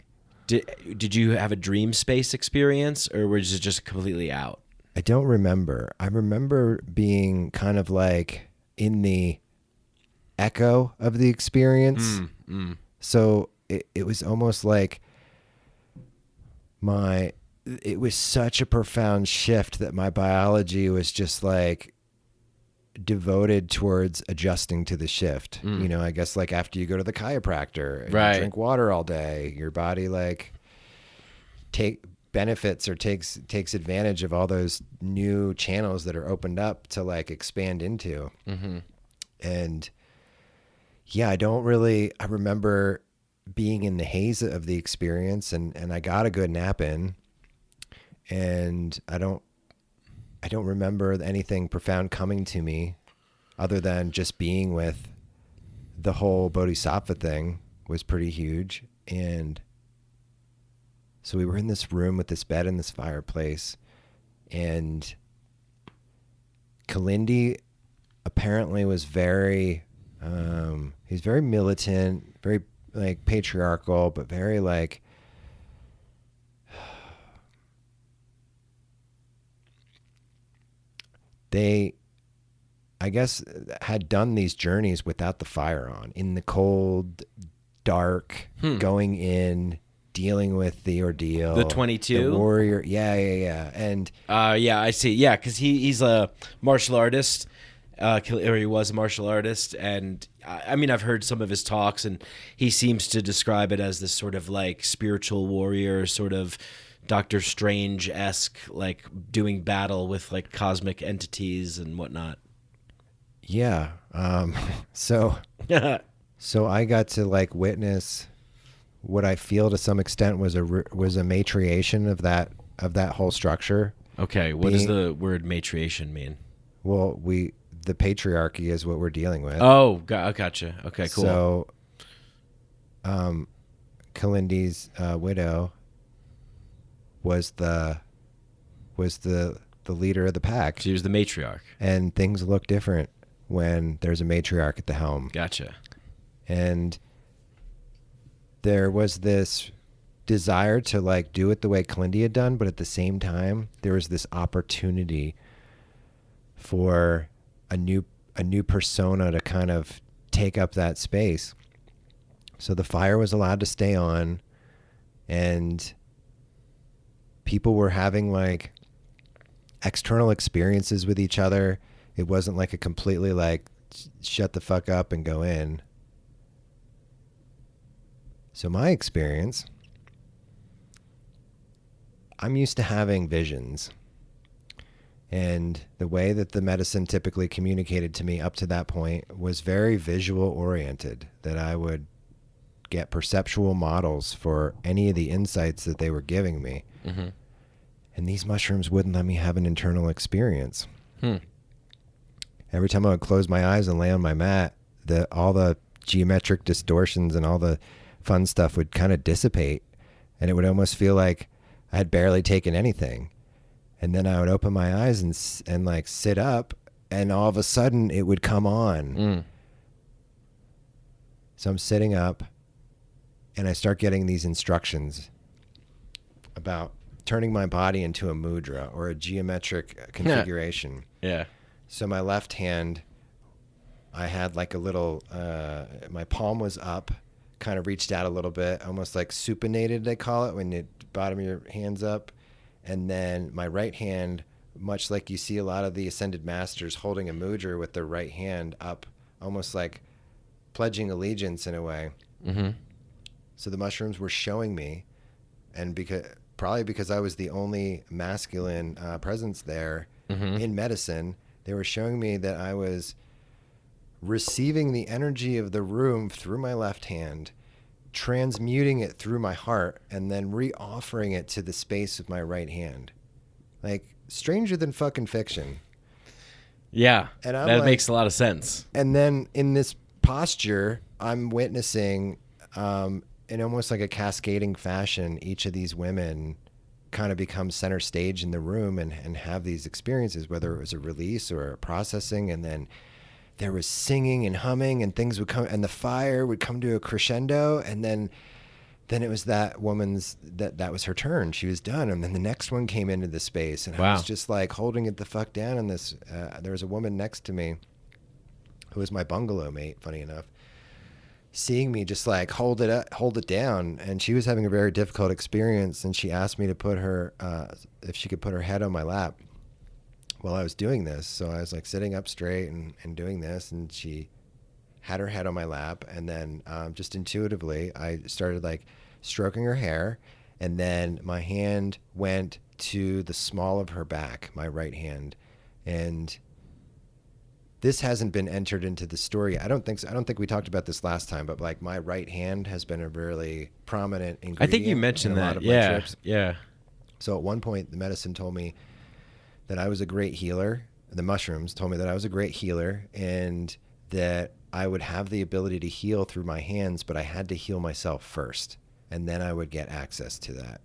did you have a dream space experience, or was it just completely out? I don't remember. I remember being kind of like in the echo of the experience. So it was almost like it was such a profound shift that my biology was just like devoted towards adjusting to the shift. I guess like after you go to the chiropractor and you drink water all day, your body like benefits or takes advantage of all those new channels that are opened up to like expand into. And yeah, I remember being in the haze of the experience, and I got a good nap in. And I don't remember anything profound coming to me other than just being with the whole bodhisattva thing was pretty huge. And so we were in this room with this bed and this fireplace, and Kilindi apparently was he's very militant, very like patriarchal, but very like, they, I guess, had done these journeys without the fire on, in the cold, dark, going in, dealing with the ordeal. The 22? The warrior. Yeah. And yeah, I see. Yeah, because he's a martial artist, or he was a martial artist. And I mean, I've heard some of his talks, and he seems to describe it as this sort of like spiritual warrior, sort of Doctor Strange-esque, like doing battle with like cosmic entities and whatnot. Yeah. So I got to like witness what I feel to some extent was a matriation of that of that whole structure. Okay, what does the word matriation mean? Well, the patriarchy is what we're dealing with. Oh, gotcha. Okay, cool. So, Kilindi's widow was the leader of the pack. She was the matriarch. And things look different when there's a matriarch at the helm. Gotcha. And there was this desire to like do it the way Kilindi had done, but at the same time, there was this opportunity for a new persona to kind of take up that space. So the fire was allowed to stay on, and people were having like external experiences with each other. It wasn't like a completely like shut the fuck up and go in. So my experience, I'm used to having visions. And the way that the medicine typically communicated to me up to that point was very visual oriented, that I would get perceptual models for any of the insights that they were giving me. Mm-hmm. And these mushrooms wouldn't let me have an internal experience. Every time I would close my eyes and lay on my mat, all the geometric distortions and all the fun stuff would kind of dissipate, and it would almost feel like I had barely taken anything. And then I would open my eyes and like sit up, and all of a sudden it would come on. So I'm sitting up, and I start getting these instructions about turning my body into a mudra, or a geometric configuration. Yeah. So my left hand, I had like a little, my palm was up, kind of reached out a little bit, almost like supinated, they call it, when the bottom of your hand's up. And then my right hand, much like you see a lot of the ascended masters holding a mudra with their right hand up, almost like pledging allegiance in a way. Mm-hmm. So the mushrooms were showing me, and probably because I was the only masculine presence there in medicine, they were showing me that I was receiving the energy of the room through my left hand, transmuting it through my heart, and then re-offering it to the space of my right hand. Like, stranger than fucking fiction. Yeah, and that like, makes a lot of sense. And then in this posture, I'm witnessing, in almost like a cascading fashion, each of these women kind of become center stage in the room and have these experiences, whether it was a release or a processing, and then there was singing and humming, and things would come, and the fire would come to a crescendo, and then it was that woman's, that was her turn. She was done, and then the next one came into the space, and I was just like holding it the fuck down. And this, there was a woman next to me who was my bungalow mate, funny enough, seeing me just like hold it down, and she was having a very difficult experience, and she asked me to put her, if she could put her head on my lap while I was doing this. So I was like sitting up straight and doing this, and she had her head on my lap, and then just intuitively I started like stroking her hair, and then my hand went to the small of her back, my right hand. And this hasn't been entered into the story. I don't think so. I don't think we talked about this last time, but like my right hand has been a really prominent ingredient. I think you mentioned in a that. lot of my trips. Yeah. So at one point, the medicine told me that I was a great healer. The mushrooms told me that I was a great healer, and that I would have the ability to heal through my hands, but I had to heal myself first, and then I would get access to that.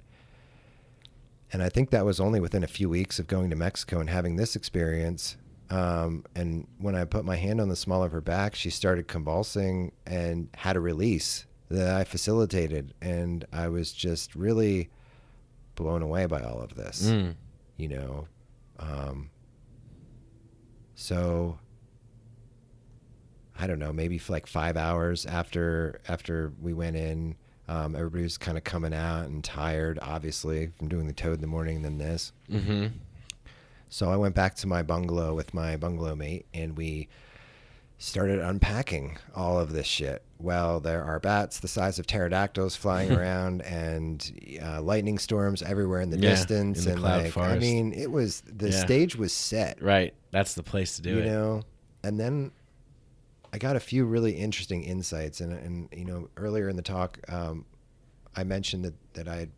And I think that was only within a few weeks of going to Mexico and having this experience. And when I put my hand on the small of her back, she started convulsing and had a release that I facilitated. And I was just really blown away by all of this, you know? So I don't know, maybe for like 5 hours after we went in, everybody was kind of coming out and tired, obviously, from doing the toad in the morning and then this. Mm-hmm. So I went back to my bungalow with my bungalow mate, and we started unpacking all of this shit. Well, there are bats the size of pterodactyls flying around, and lightning storms everywhere in the distance. In the and cloud like, forest. I mean, it was, the stage was set. Right. That's the place to do it. You know? And then I got a few really interesting insights. And you know, earlier in the talk, I mentioned that I had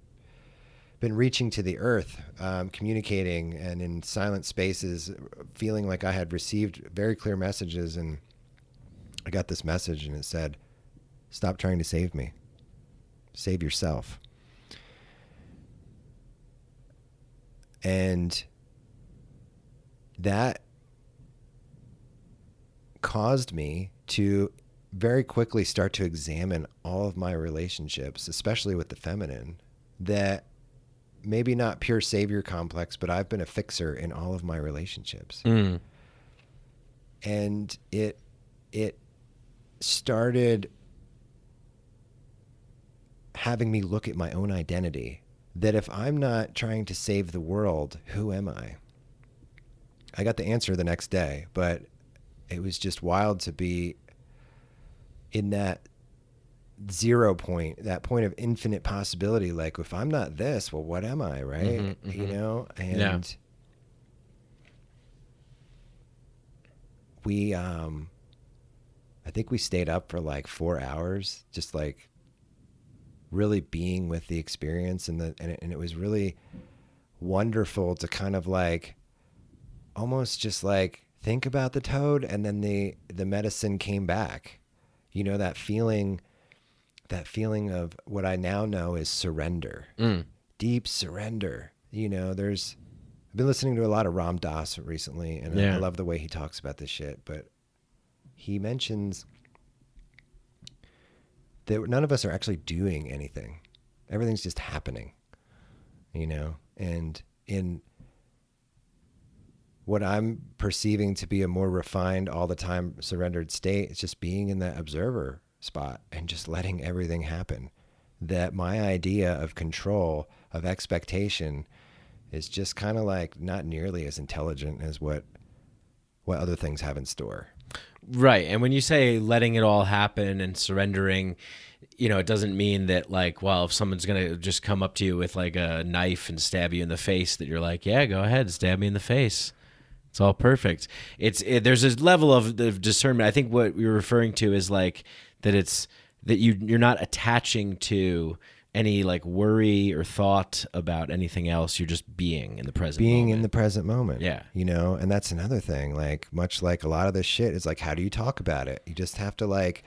been reaching to the earth, communicating, and in silent spaces, feeling like I had received very clear messages. And I got this message, and it said, "Stop trying to save me. Save yourself." And that caused me to very quickly start to examine all of my relationships, especially with the feminine, that maybe not pure savior complex, but I've been a fixer in all of my relationships. And it started having me look at my own identity, that if I'm not trying to save the world, who am I? I got the answer the next day, but it was just wild to be in that 0 point, that point of infinite possibility. Like, if I'm not this, well, what am I? Right. You know? And we, I think we stayed up for like 4 hours, just like really being with the experience. And it was really wonderful to kind of like, almost just like think about the toad. And then the medicine came back, you know, that feeling of what I now know is surrender, deep surrender. You know, I've been listening to a lot of Ram Dass recently, and I love the way he talks about this shit, but he mentions that none of us are actually doing anything. Everything's just happening, you know, and in what I'm perceiving to be a more refined, all the time surrendered state, it's just being in that observer spot and just letting everything happen. That my idea of control, of expectation, is just kind of like not nearly as intelligent as what other things have in store. Right. And when you say letting it all happen and surrendering, you know, it doesn't mean that like, well, if someone's going to just come up to you with like a knife and stab you in the face, that you're like, yeah, go ahead, stab me in the face. It's all perfect. There's a level of discernment. I think what you're referring to is like that you're not attaching to any like worry or thought about anything else. You're just being in the present moment. Being in the present moment. Yeah. You know, and that's another thing, like much like a lot of this shit is like, how do you talk about it? You just have to like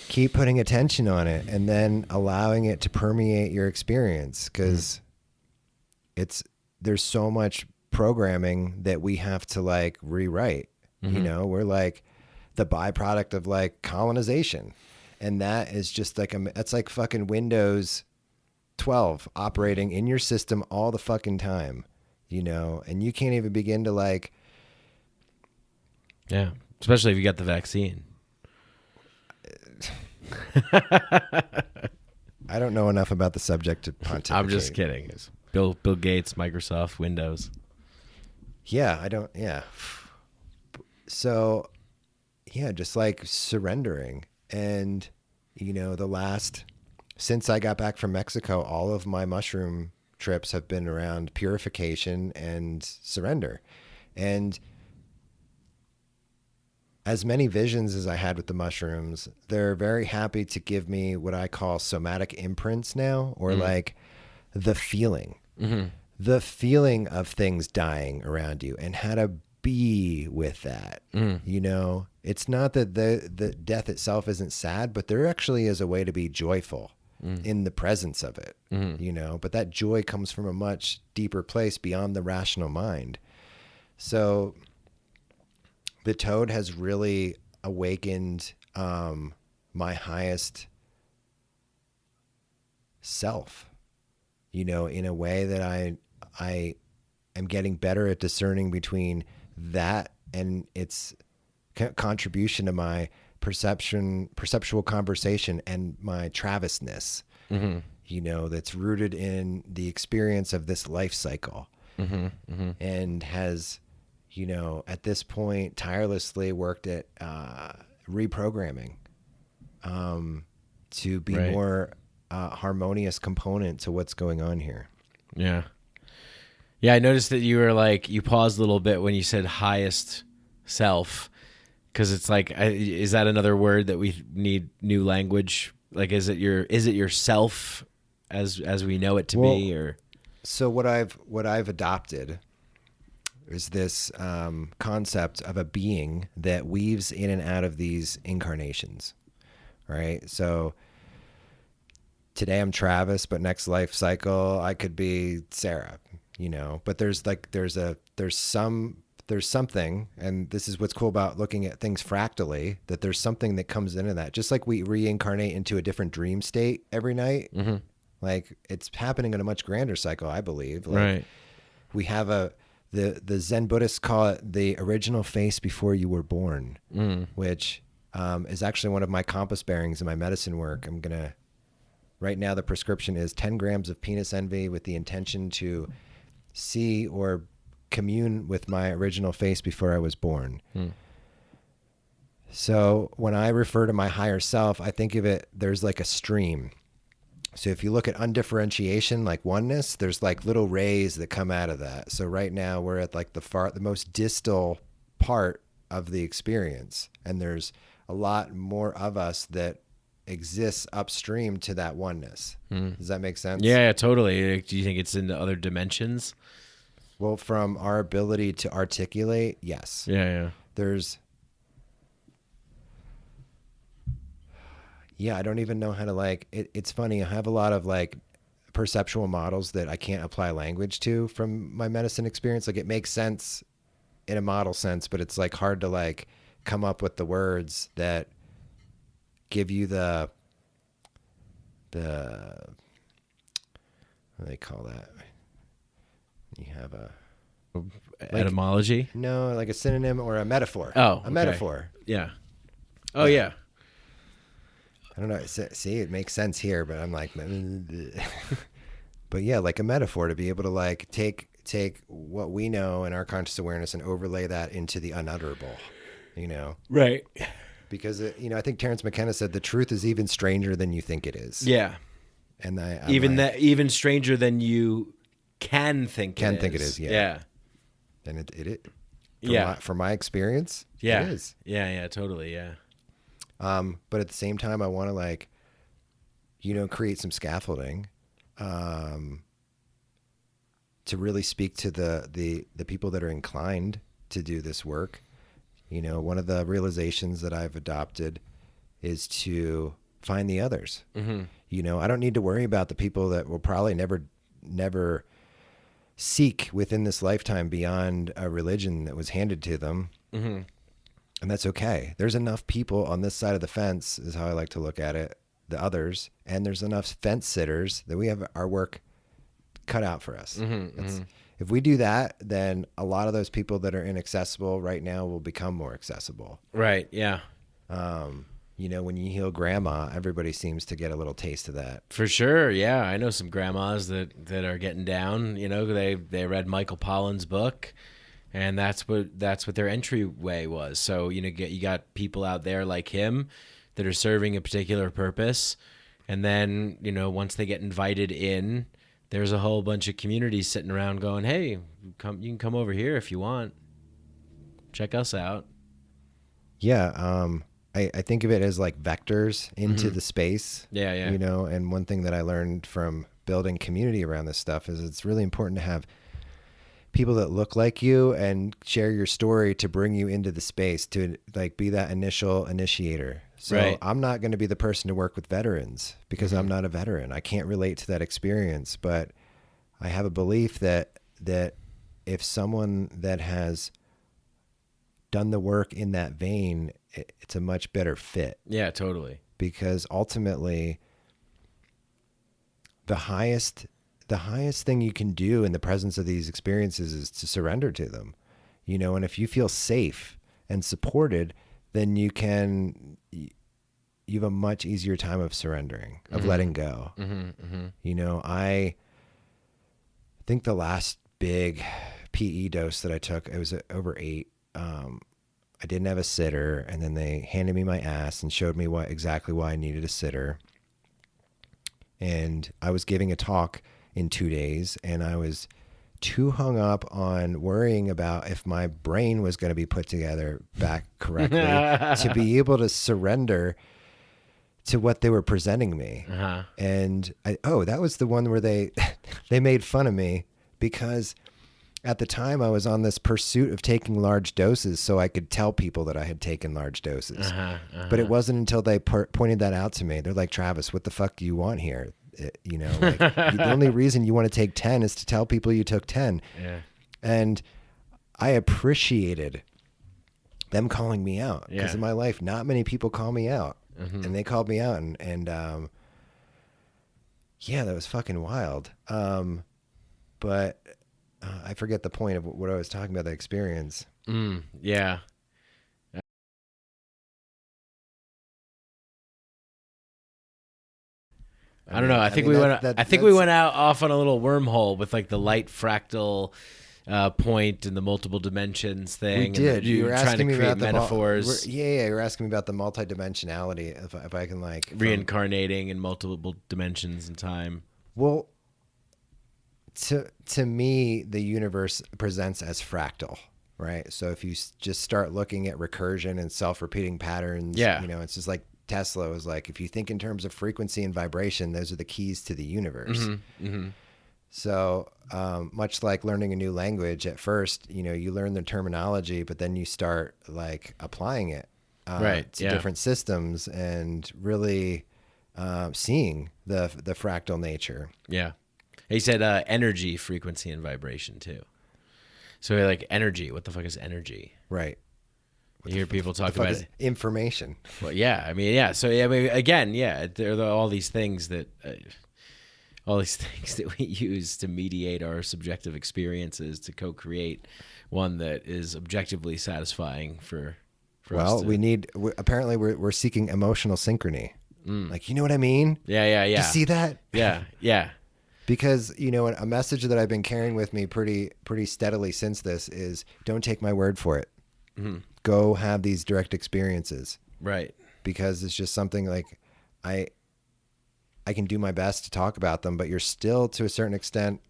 keep putting attention on it and then allowing it to permeate your experience. 'Cause there's so much programming that we have to like rewrite. You know, we're like the byproduct of like colonization, and that is just like that's like fucking Windows 12 operating in your system all the fucking time, you know, and you can't even begin to like, especially if you got the vaccine. I don't know enough about the subject to pontificate. I'm just kidding. It's Bill Gates, Microsoft, Windows. Yeah, I don't. Yeah. So, yeah, just like surrendering. And, you know, since I got back from Mexico, all of my mushroom trips have been around purification and surrender. And as many visions as I had with the mushrooms, they're very happy to give me what I call somatic imprints now, or like the feeling. The feeling of things dying around you and how to be with that. You know, it's not that the death itself isn't sad, but there actually is a way to be joyful in the presence of it, you know, but that joy comes from a much deeper place beyond the rational mind. So the toad has really awakened my highest self, you know, in a way that I am getting better at discerning between that and its contribution to my perceptual conversation and my Travisness, you know, that's rooted in the experience of this life cycle, and has, you know, at this point tirelessly worked at reprogramming to be more harmonious component to what's going on here. Yeah. Yeah, I noticed that you were like, you paused a little bit when you said highest self, because it's like, is that another word that we need new language? Like, is it your self as we know it to be, or? So what I've adopted is this concept of a being that weaves in and out of these incarnations, right? So today I'm Travis, but next life cycle I could be Sarah, But there's something, and this is what's cool about looking at things fractally, that there's something that comes into that. Just like we reincarnate into a different dream state every night, like it's happening in a much grander cycle, I believe. Like, Right. We have the Zen Buddhists call it the original face before you were born, which is actually one of my compass bearings in my medicine work. Right now the prescription is 10 grams of penis envy with the intention to see or commune with my original face before I was born. So when I refer to my higher self, I think of it, there's like a stream. So if you look at undifferentiation, like oneness, there's like little rays that come out of that. So right now we're at like the most distal part of the experience. And there's a lot more of us that exists upstream to that oneness. Does that make sense? Yeah, totally. Do you think it's into other dimensions? Well, from our ability to articulate, yes. Yeah. I don't even know how to it's funny. I have a lot of like perceptual models that I can't apply language to from my medicine experience. Like it makes sense in a model sense, but it's like hard to like come up with the words that give you the what do they call that? You have a etymology? No, like a synonym or a metaphor. Oh, a metaphor. Yeah. Oh, yeah. I don't know. See, it makes sense here, but I'm like, but yeah, like a metaphor to be able to like take what we know in our conscious awareness and overlay that into the unutterable, Right. Because I think Terrence McKenna said the truth is even stranger than you think it is. Yeah. And even stranger than you can think it is. Yeah. Yeah. And it from my experience, yeah. it is. Yeah, totally. Yeah. But at the same time, I want to like, create some scaffolding, to really speak to the people that are inclined to do this work. One of the realizations that I've adopted is to find the others. I don't need to worry about the people that will probably never seek within this lifetime beyond a religion that was handed to them. And that's okay. There's enough people on this side of the fence, is how I like to look at it, the others, and there's enough fence sitters that we have our work cut out for us. If we do that, then a lot of those people that are inaccessible right now will become more accessible. Right. Yeah. When you heal grandma, everybody seems to get a little taste of that. For sure. Yeah. I know some grandmas that are getting down, they read Michael Pollan's book, and that's what their entryway was. So, you got people out there like him that are serving a particular purpose. And then, once they get invited in, there's a whole bunch of communities sitting around going, hey, you can come over here if you want. Check us out. Yeah. I think of it as like vectors into the space. Yeah. And one thing that I learned from building community around this stuff is it's really important to have people that look like you and share your story to bring you into the space, to like be that initial initiator. So right. I'm not going to be the person to work with veterans because I'm not a veteran. I can't relate to that experience, but I have a belief that if someone that has done the work in that vein, it's a much better fit. Yeah, totally. Because ultimately the highest thing you can do in the presence of these experiences is to surrender to them, and if you feel safe and supported, then you have a much easier time of surrendering, of letting go. I think the last big PE dose that I took, it was over 8. I didn't have a sitter, and then they handed me my ass and showed me exactly why I needed a sitter. And I was giving a talk in 2 days, and I was too hung up on worrying about if my brain was going to be put together back correctly to be able to surrender to what they were presenting me. And that was the one where they they made fun of me because at the time I was on this pursuit of taking large doses so I could tell people that I had taken large doses. But it wasn't until they pointed that out to me. They're like, Travis, what the fuck do you want here? Like the only reason you want to take 10 is to tell people you took 10. Yeah. And I appreciated them calling me out because in my life, not many people call me out. And they called me out and that was fucking wild. But I forget the point of what I was talking about, the experience. Yeah. I don't know. I think we went out off on a little wormhole with like the light fractal point and the multiple dimensions thing. We did. You were trying to create metaphors. You were asking me about the multidimensionality. If I can like reincarnating in multiple dimensions in time. Well, to me, the universe presents as fractal, right? So if you just start looking at recursion and self-repeating patterns, it's just like Tesla was like, if you think in terms of frequency and vibration, those are the keys to the universe. So much like learning a new language, at first, you learn the terminology, but then you start like applying it to different systems and really seeing the fractal nature. Yeah. He said energy, frequency, and vibration too. So like energy, what the fuck is energy? Right. You hear people talk about it. Information. Well, yeah. I mean, yeah. So again, there are all these things that we use to mediate our subjective experiences to co-create one that is objectively satisfying for us. Well, apparently we're seeking emotional synchrony. Like, you know what I mean? Yeah. You see that? Yeah. Because, a message that I've been carrying with me pretty steadily since this is don't take my word for it. Go have these direct experiences. Right. Because it's just something like I can do my best to talk about them, but you're still to a certain extent,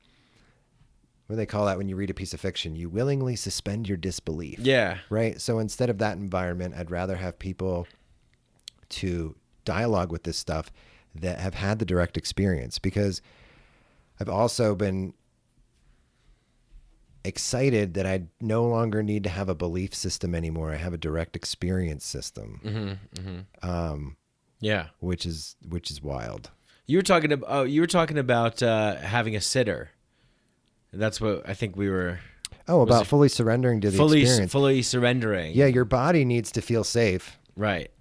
what do they call that when you read a piece of fiction? You willingly suspend your disbelief. Yeah. Right. So instead of that environment, I'd rather have people to dialogue with this stuff that have had the direct experience, because I've also been excited that I no longer need to have a belief system anymore. I have a direct experience system. Which is wild. You were talking about having a sitter. That's what I think we were. Oh, about fully surrendering to the experience. Fully surrendering. Yeah, your body needs to feel safe. Right.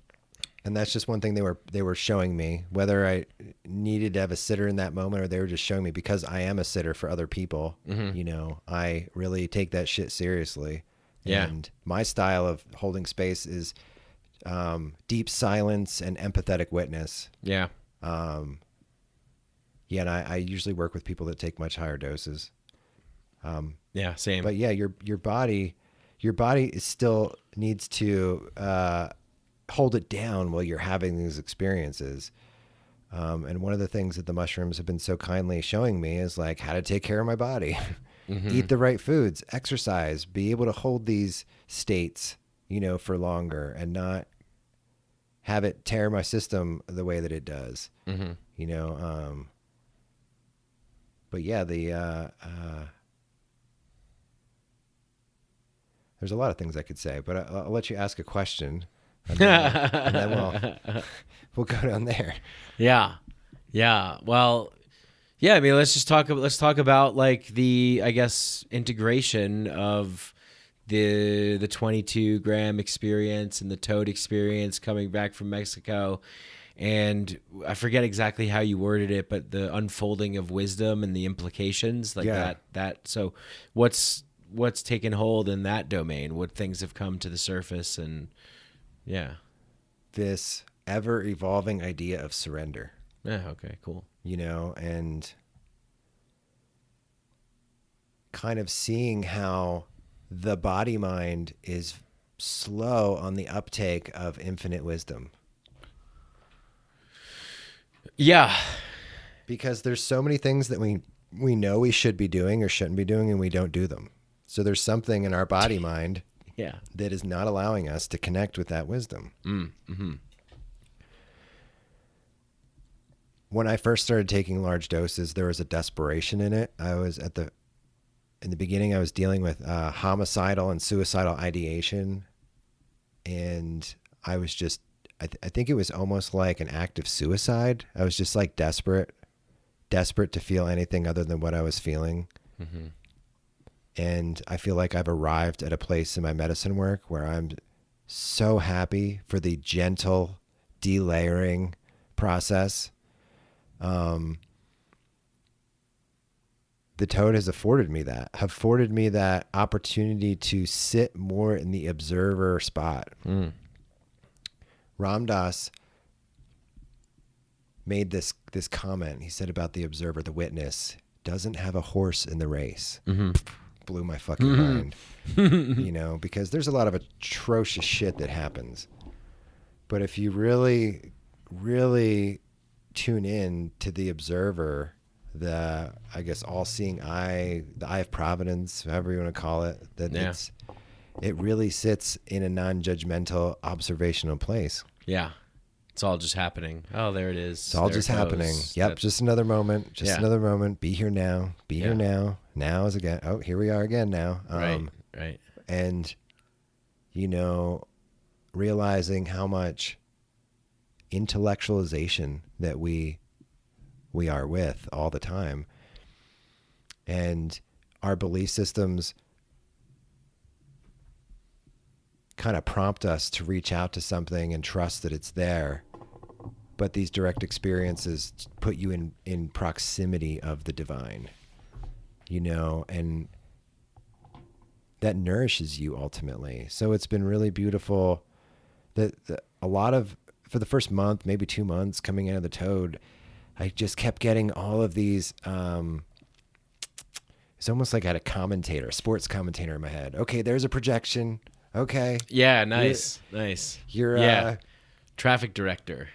And that's just one thing they were showing me, whether I needed to have a sitter in that moment or they were just showing me, because I am a sitter for other people. I really take that shit seriously. Yeah. And my style of holding space is deep silence and empathetic witness. Yeah. And I usually work with people that take much higher doses. Yeah, same. But yeah, your body is still needs to hold it down while you're having these experiences. And one of the things that the mushrooms have been so kindly showing me is like how to take care of my body, eat the right foods, exercise, be able to hold these states, for longer and not have it tear my system the way that it does, but yeah, there's a lot of things I could say, but I'll let you ask a question. And then we'll go down there. Yeah. Well, yeah. I mean, let's talk about like the, I guess, integration of the 22 gram experience and the toad experience coming back from Mexico, and I forget exactly how you worded it, but the unfolding of wisdom and the implications like that. So, what's taken hold in that domain? What things have come to the surface and. Yeah. This ever evolving idea of surrender. Yeah. Okay, cool. And kind of seeing how the body mind is slow on the uptake of infinite wisdom. Yeah. Because there's so many things that we know we should be doing or shouldn't be doing, and we don't do them. So there's something in our body mind that is not allowing us to connect with that wisdom. when I first started taking large doses, there was a desperation in it. In the beginning, I was dealing with homicidal and suicidal ideation. And I was just, I think it was almost like an act of suicide. I was just like desperate to feel anything other than what I was feeling. Mm-hmm. And I feel like I've arrived at a place in my medicine work where I'm so happy for the gentle delayering process. The toad has afforded me that opportunity to sit more in the observer spot. Ram Dass made this comment. He said about the observer, the witness doesn't have a horse in the race. Mm-hmm. Blew my fucking mind. Because there's a lot of atrocious shit that happens. But if you really, really tune in to the observer, the, I guess, all-seeing eye, the eye of providence, however you want to call it, it really sits in a non-judgmental observational place. Yeah. It's all just happening. Oh, there it is. It's all just happening. Yep. Just another moment. Another moment. Be here now. Be here now. Now is again. Oh, here we are again now. Right. And, realizing how much intellectualization that we are with all the time. And our belief systems kind of prompt us to reach out to something and trust that it's there. But these direct experiences put you in proximity of the divine, and that nourishes you ultimately. So it's been really beautiful that for the first month, maybe 2 months coming out of the toad, I just kept getting all of these, it's almost like I had a sports commentator in my head. Okay, there's a projection. Okay. Yeah, nice. You're traffic director.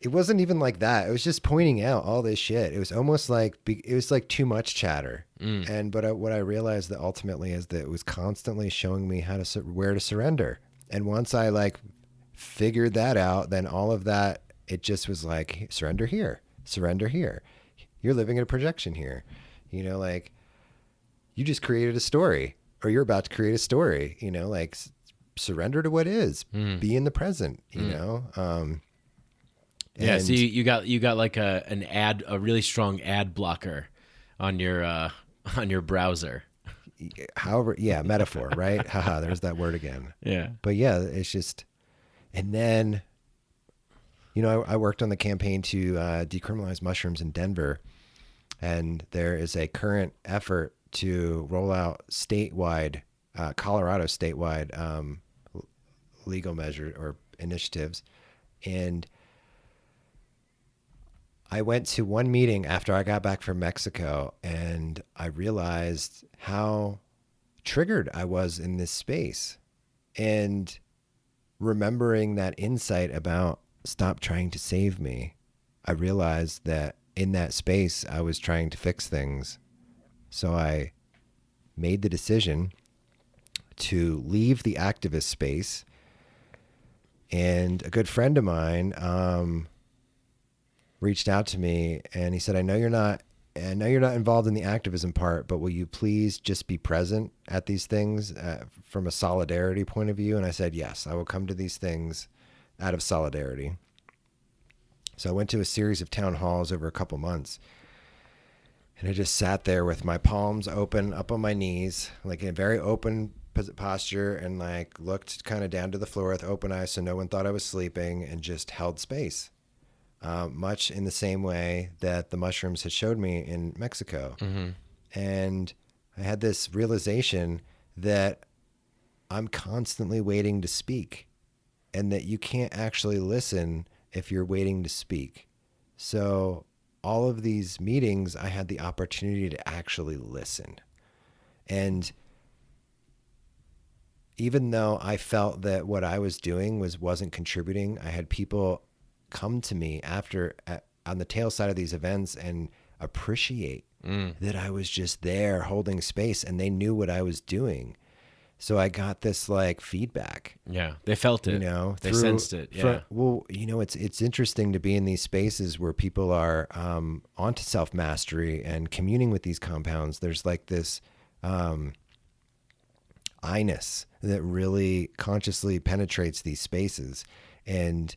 It wasn't even like that. It was just pointing out all this shit. It was almost like, it was like too much chatter. But what I realized that ultimately is that it was constantly showing me where to surrender. And once I figured that out, then all of that, it just was like, surrender here. You're living in a projection here. You just created a story, or you're about to create a story, surrender to what is, be in the present, Yeah, so you got like a really strong ad blocker on your browser. However, metaphor, right? Haha, there's that word again. Yeah. But yeah, it's just, and then, I worked on the campaign to decriminalize mushrooms in Denver, and there is a current effort to roll out Colorado statewide legal measure or initiatives, and I went to one meeting after I got back from Mexico, and I realized how triggered I was in this space. And remembering that insight about stop trying to save me, I realized that in that space, I was trying to fix things. So I made the decision to leave the activist space. And a good friend of mine, reached out to me, and he said, I know you're not involved in the activism part, but will you please just be present at these things from a solidarity point of view? And I said, yes, I will come to these things out of solidarity. So I went to a series of town halls over a couple months, and I just sat there with my palms open up on my knees, like in a very open posture, and looked kind of down to the floor with open eyes so no one thought I was sleeping, and just held space. Much in the same way that the mushrooms had showed me in Mexico. Mm-hmm. And I had this realization that I'm constantly waiting to speak, and that you can't actually listen if you're waiting to speak. So all of these meetings, I had the opportunity to actually listen. And even though I felt that what I was doing wasn't contributing, I had people come to me on the tail side of these events and appreciate that I was just there holding space, and they knew what I was doing. So I got this like feedback. Yeah, they felt it. You know, they sensed it. Yeah. Well, you know, it's interesting to be in these spaces where people are onto self mastery and communing with these compounds. There's like this I-ness that really consciously penetrates these spaces, and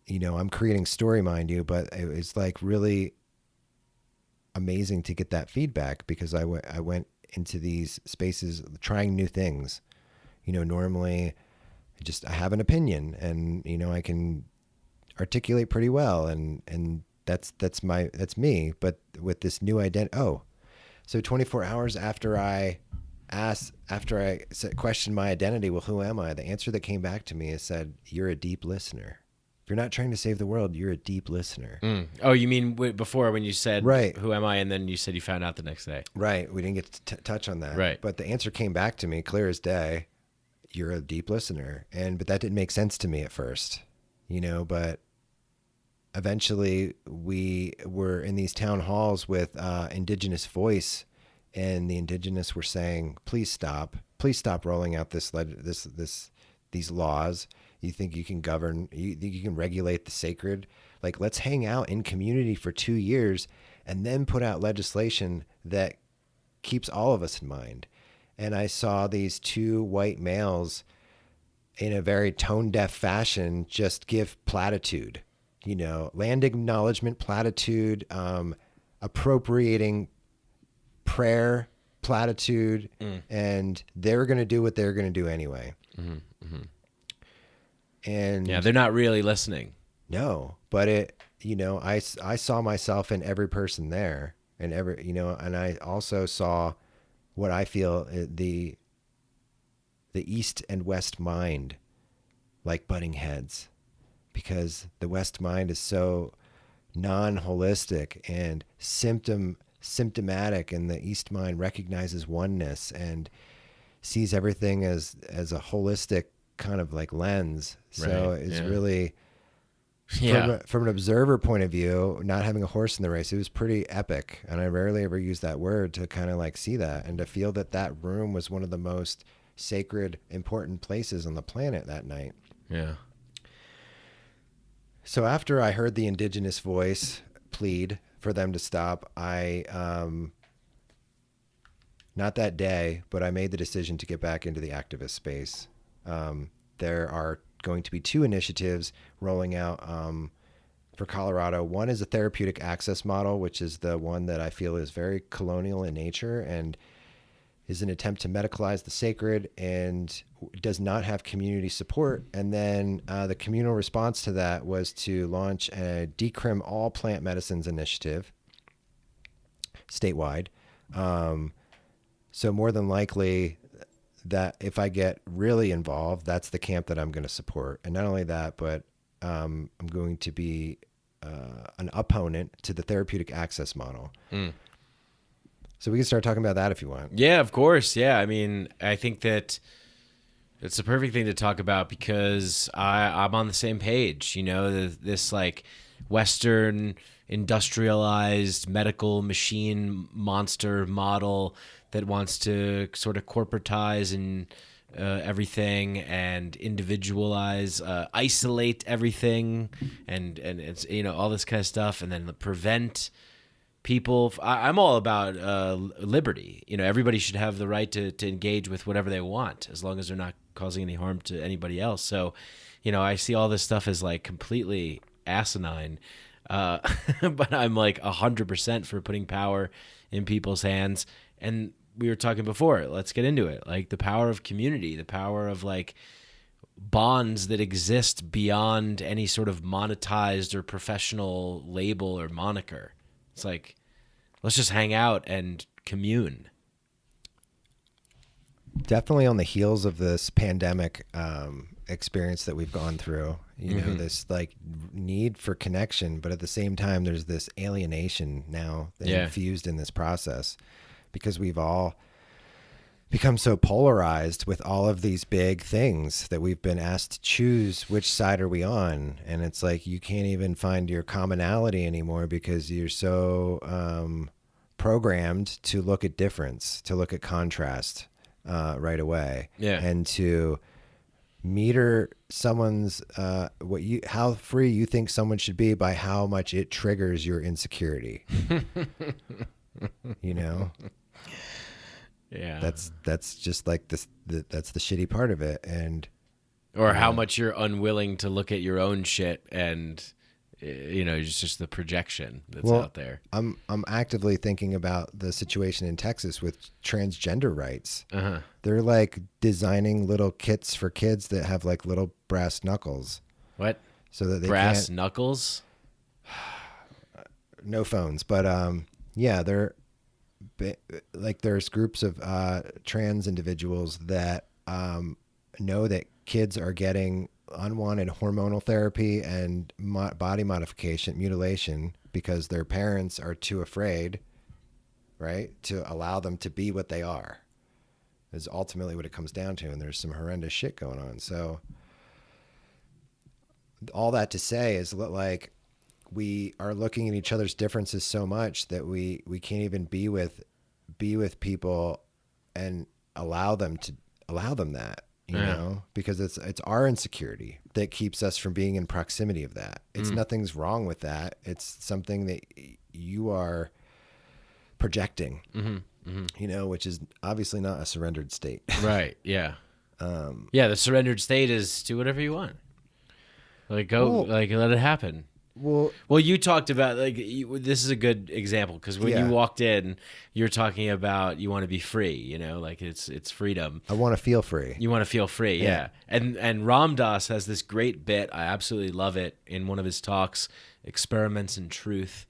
you know, I'm creating story, mind you, but it's like really amazing to get that feedback because I went into these spaces trying new things. You know, normally I have an opinion and, you know, I can articulate pretty well and that's me. But with this new identity, so 24 hours after I questioned my identity, well, who am I? The answer that came back to me is said, you're a deep listener. If you're not trying to save the world, you're a deep listener. Oh, you mean before when you said, right, who am I? And then you said you found out the next day. Right. We didn't get to touch on that. Right. But the answer came back to me clear as day. You're a deep listener. But that didn't make sense to me at first, you know, but eventually we were in these town halls with indigenous voice, and the indigenous were saying, please stop rolling out these laws. You think you can govern, you think you can regulate the sacred? Like, let's hang out in community for 2 years and then put out legislation that keeps all of us in mind. And I saw these two white males in a very tone deaf fashion just give platitude, you know, land acknowledgement platitude, appropriating prayer platitude, and they were going to do what they were going to do anyway. And yeah, they're not really listening. No, but I saw myself in every person there, and and I also saw what I feel the East and West mind like butting heads, because the West mind is so non-holistic and symptomatic, and the East mind recognizes oneness and sees everything as a holistic kind of like lens. So it's really, from an observer point of view, not having a horse in the race, it was pretty epic. And I rarely ever use that word to kind of like see that, and to feel that room was one of the most sacred, important places on the planet that night. Yeah. So after I heard the indigenous voice plead for them to stop, not that day, but I made the decision to get back into the activist space. There are going to be 2 initiatives rolling out for Colorado. One is a therapeutic access model, which is the one that I feel is very colonial in nature and is an attempt to medicalize the sacred and does not have community support. And then the communal response to that was to launch a Decrim All Plant Medicines initiative statewide. So more than likely that if I get really involved, that's the camp that I'm going to support. And not only that, but I'm going to be an opponent to the therapeutic access model. So we can start talking about that if you want. Yeah, of course. Yeah. I mean, I think that it's the perfect thing to talk about because I'm on the same page, you know, this like Western industrialized medical machine monster model that wants to sort of corporatize and everything and individualize, isolate everything, and it's, you know, all this kind of stuff, and then prevent people. I'm all about liberty. You know, everybody should have the right to engage with whatever they want as long as they're not causing any harm to anybody else. So, you know, I see all this stuff as like completely asinine, but I'm like 100% for putting power in people's hands. And we were talking before, let's get into it. Like the power of community, the power of like bonds that exist beyond any sort of monetized or professional label or moniker. It's like, let's just hang out and commune. Definitely on the heels of this pandemic experience that we've gone through, you know, this like need for connection, but at the same time, there's this alienation now infused in this process because we've all become so polarized with all of these big things that we've been asked to choose which side are we on. And it's like, you can't even find your commonality anymore because you're so programmed to look at difference, to look at contrast. right away. Yeah. And to meter someone's how free you think someone should be by how much it triggers your insecurity. You know? Yeah. That's just like this. That's the shitty part of it, and or how much you're unwilling to look at your own shit, and it's just the projection that's out there. I'm actively thinking about the situation in Texas with transgender rights. Uh-huh. They're like designing little kits for kids that have like little brass knuckles. What? So that they brass can't, knuckles? No phones, but yeah, they're like there's groups of trans individuals that know that kids are getting unwanted hormonal therapy and body modification, mutilation, because their parents are too afraid, right, to allow them to be what they are. Is ultimately what it comes down to, and there's some horrendous shit going on. So all that to say is like we are looking at each other's differences so much that we can't even be with people and allow them that. You know, because it's our insecurity that keeps us from being in proximity of that. It's nothing's wrong with that. It's something that you are projecting, which is obviously not a surrendered state. Right. Yeah. The surrendered state is do whatever you want. Like let it happen. Well, you talked about this is a good example because when you walked in, you're talking about you want to be free. Like it's freedom. I want to feel free. You want to feel free, yeah. And Ram Dass has this great bit. I absolutely love it in one of his talks, Experiments in Truth.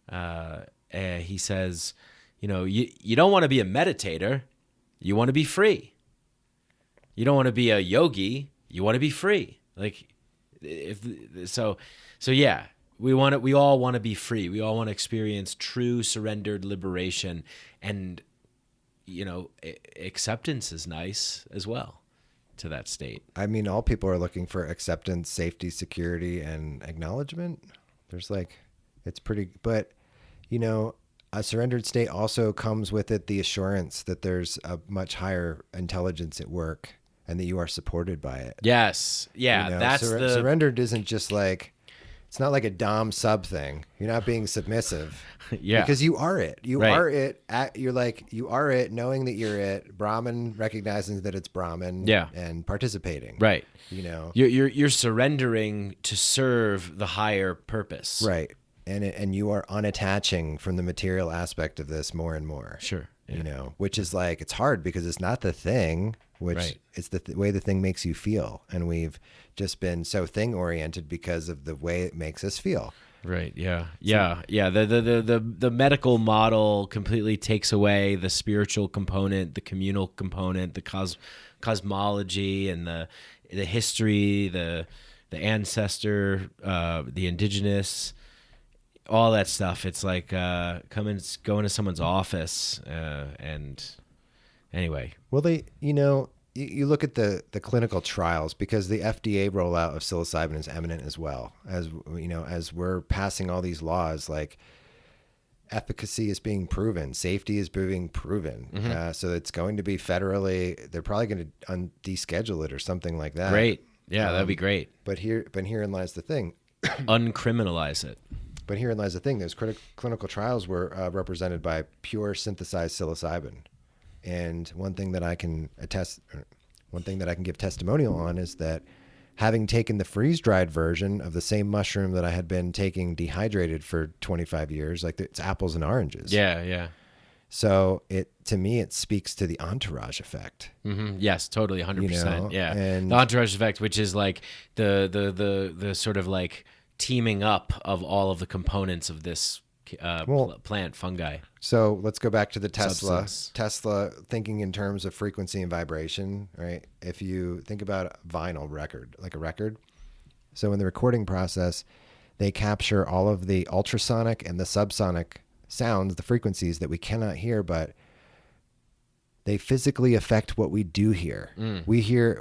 He says, you don't want to be a meditator, you want to be free. You don't want to be a yogi, you want to be free. So yeah, we all want to be free. We all want to experience true surrendered liberation, and acceptance is nice as well to that state. I mean, all people are looking for acceptance, safety, security, and acknowledgement. There's it's pretty, but a surrendered state also comes with it the assurance that there's a much higher intelligence at work and that you are supported by it. Yes. Yeah. That's surrendered isn't just it's not like a dom sub thing. You're not being submissive. Yeah. Because you are it. You are it. You are it, knowing that you're it. Brahman recognizing that it's Brahman. Yeah. And participating. Right. You're surrendering to serve the higher purpose. Right. And you are unattaching from the material aspect of this more and more. Sure. Yeah. Which is it's hard because it's not the thing, which it's the way the thing makes you feel. And we've just been so thing oriented because of the way it makes us feel. Right. Yeah. Yeah. Yeah. The medical model completely takes away the spiritual component, the communal component, the cosmology, and the history, the ancestor, the indigenous. All that stuff. It's like going to someone's office and anyway. Well, you look at the clinical trials, because the FDA rollout of psilocybin is imminent as well. As we're passing all these laws, efficacy is being proven, safety is being proven. So it's going to be federally. They're probably going to deschedule it or something like that. Great. Yeah, that'd be great. But herein lies the thing. Uncriminalize it. But herein lies the thing. Those clinical trials were represented by pure synthesized psilocybin. And one thing that I can give testimonial on is that having taken the freeze-dried version of the same mushroom that I had been taking dehydrated for 25 years, it's apples and oranges. Yeah, yeah. So to me, it speaks to the entourage effect. Mm-hmm. Yes, totally, 100%. Yeah, and the entourage effect, which is the sort of teaming up of all of the components of this plant, fungi. So let's go back to the Substance. Tesla thinking in terms of frequency and vibration, right? If you think about a vinyl record, like a record. So in the recording process, they capture all of the ultrasonic and the subsonic sounds, the frequencies that we cannot hear, but they physically affect what we do hear. We hear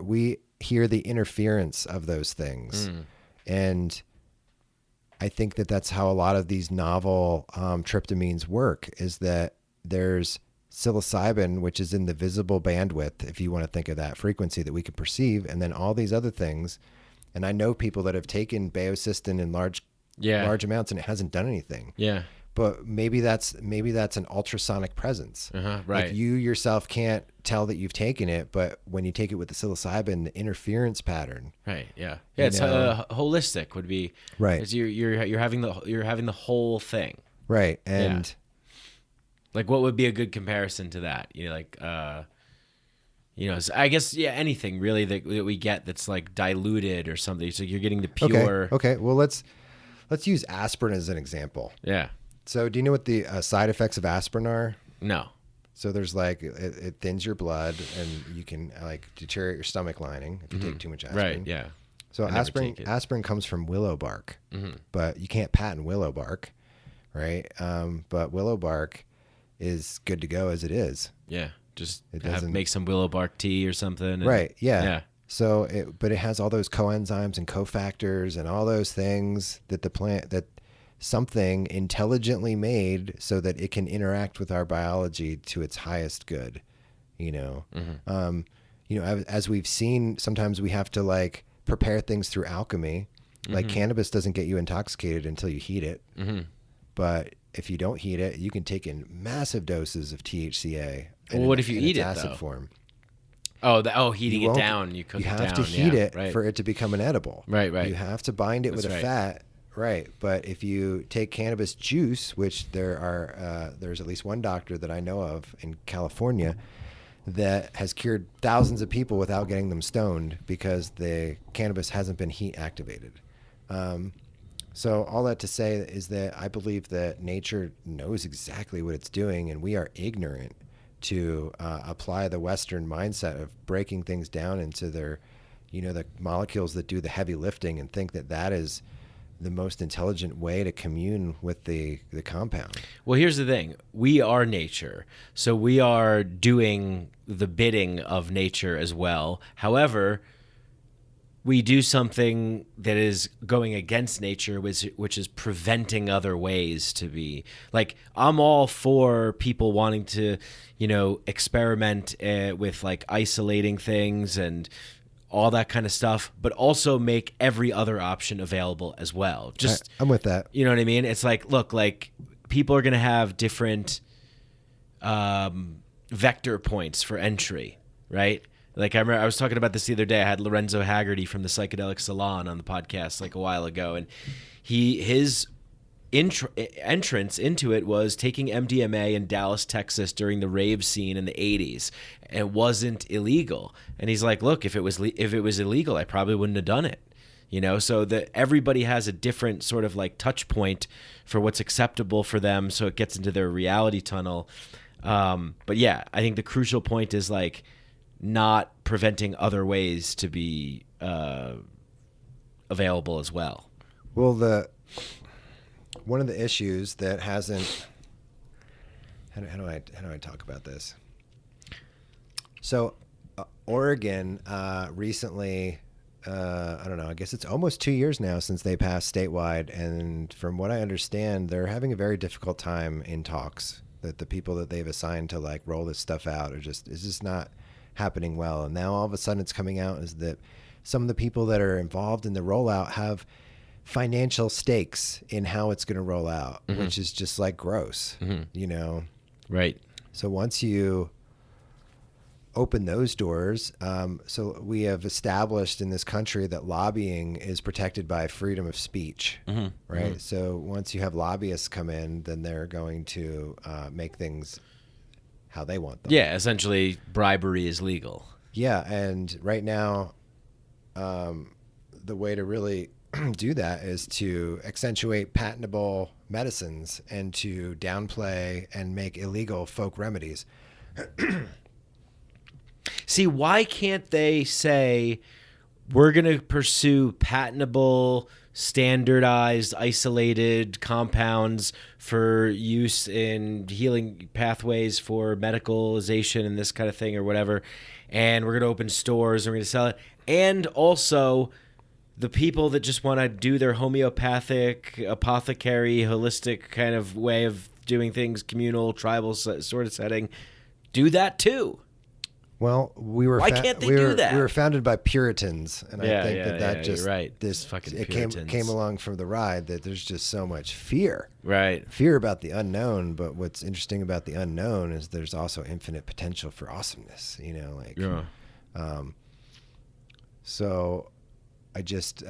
the interference of those things. And I think that that's how a lot of these novel tryptamines work, is that there's psilocybin, which is in the visible bandwidth, if you want to think of that frequency that we can perceive, and then all these other things. And I know people that have taken baeocystin in large amounts and it hasn't done anything. Yeah. But maybe that's an ultrasonic presence. Right. Like you yourself can't tell that you've taken it, but when you take it with the psilocybin, the interference pattern. Right. Yeah. Yeah. It's holistic would be right. It's you're having the whole thing. Right. And like, what would be a good comparison to that? I guess anything really that we get that's like diluted or something. So you're getting the pure. Okay. Well, let's use aspirin as an example. Yeah. So do you know what the side effects of aspirin are? No. So there's like, it thins your blood and you can like deteriorate your stomach lining if you take too much aspirin. Right, yeah. So aspirin comes from willow bark, but you can't patent willow bark, right? But willow bark is good to go as it is. Yeah, just make some willow bark tea or something. Right, yeah. So, but it has all those coenzymes and cofactors and all those things that the plant, that something intelligently made so that it can interact with our biology to its highest good, as we've seen, sometimes we have to like prepare things through alchemy. Like cannabis doesn't get you intoxicated until you heat it. But if you don't heat it, you can take in massive doses of THCA. Well, what if you eat it acid though? Form. Heating it down. You cook it down. You have to heat it for it to become an edible. Right. You have to bind it with a fat. Right, but if you take cannabis juice, which there's at least one doctor that I know of in California that has cured thousands of people without getting them stoned because the cannabis hasn't been heat activated. So all that to say is that I believe that nature knows exactly what it's doing, and we are ignorant to apply the Western mindset of breaking things down into their, the molecules that do the heavy lifting, and think that is the most intelligent way to commune with the compound. Well, here's the thing. We are nature. So we are doing the bidding of nature as well. However, we do something that is going against nature, which is preventing other ways to be. Like, I'm all for people wanting to, experiment with like isolating things and all that kind of stuff, but also make every other option available as well. I'm with that. You know what I mean? It's like, look, like people are going to have different vector points for entry, right? Like I remember I was talking about this the other day. I had Lorenzo Haggerty from the Psychedelic Salon on the podcast like a while ago, and his entrance into it was taking MDMA in Dallas, Texas during the rave scene in the 80s. It wasn't illegal. And he's like, look, if it was illegal, I probably wouldn't have done it. So that everybody has a different sort of like touch point for what's acceptable for them. So it gets into their reality tunnel. But yeah, I think the crucial point is like not preventing other ways to be available as well. Well, one of the issues that hasn't, how do I talk about this? So Oregon recently, I don't know, I guess it's almost 2 years now since they passed statewide. And from what I understand, they're having a very difficult time in talks, that the people that they've assigned to like roll this stuff out it's just not happening well. And now all of a sudden it's coming out is that some of the people that are involved in the rollout have financial stakes in how it's going to roll out, which is just like gross, Right. So once you open those doors, so we have established in this country that lobbying is protected by freedom of speech, right? So once you have lobbyists come in, then they're going to make things how they want them. Yeah, essentially bribery is legal. Yeah, and right now, the way to really do that is to accentuate patentable medicines and to downplay and make illegal folk remedies. See, why can't they say we're going to pursue patentable, standardized, isolated compounds for use in healing pathways for medicalization and this kind of thing or whatever, and we're going to open stores and we're going to sell it, and also the people that just want to do their homeopathic, apothecary, holistic kind of way of doing things, communal, tribal sort of setting, do that too. Well, we were. Why can't they do that? We were founded by Puritans, and Yeah, I think yeah, that yeah, just you're right. this Fucking it Puritans. came along from the ride that there's just so much fear. Right. Fear about the unknown, but what's interesting about the unknown is there's also infinite potential for awesomeness. You know, like. Yeah. So, I just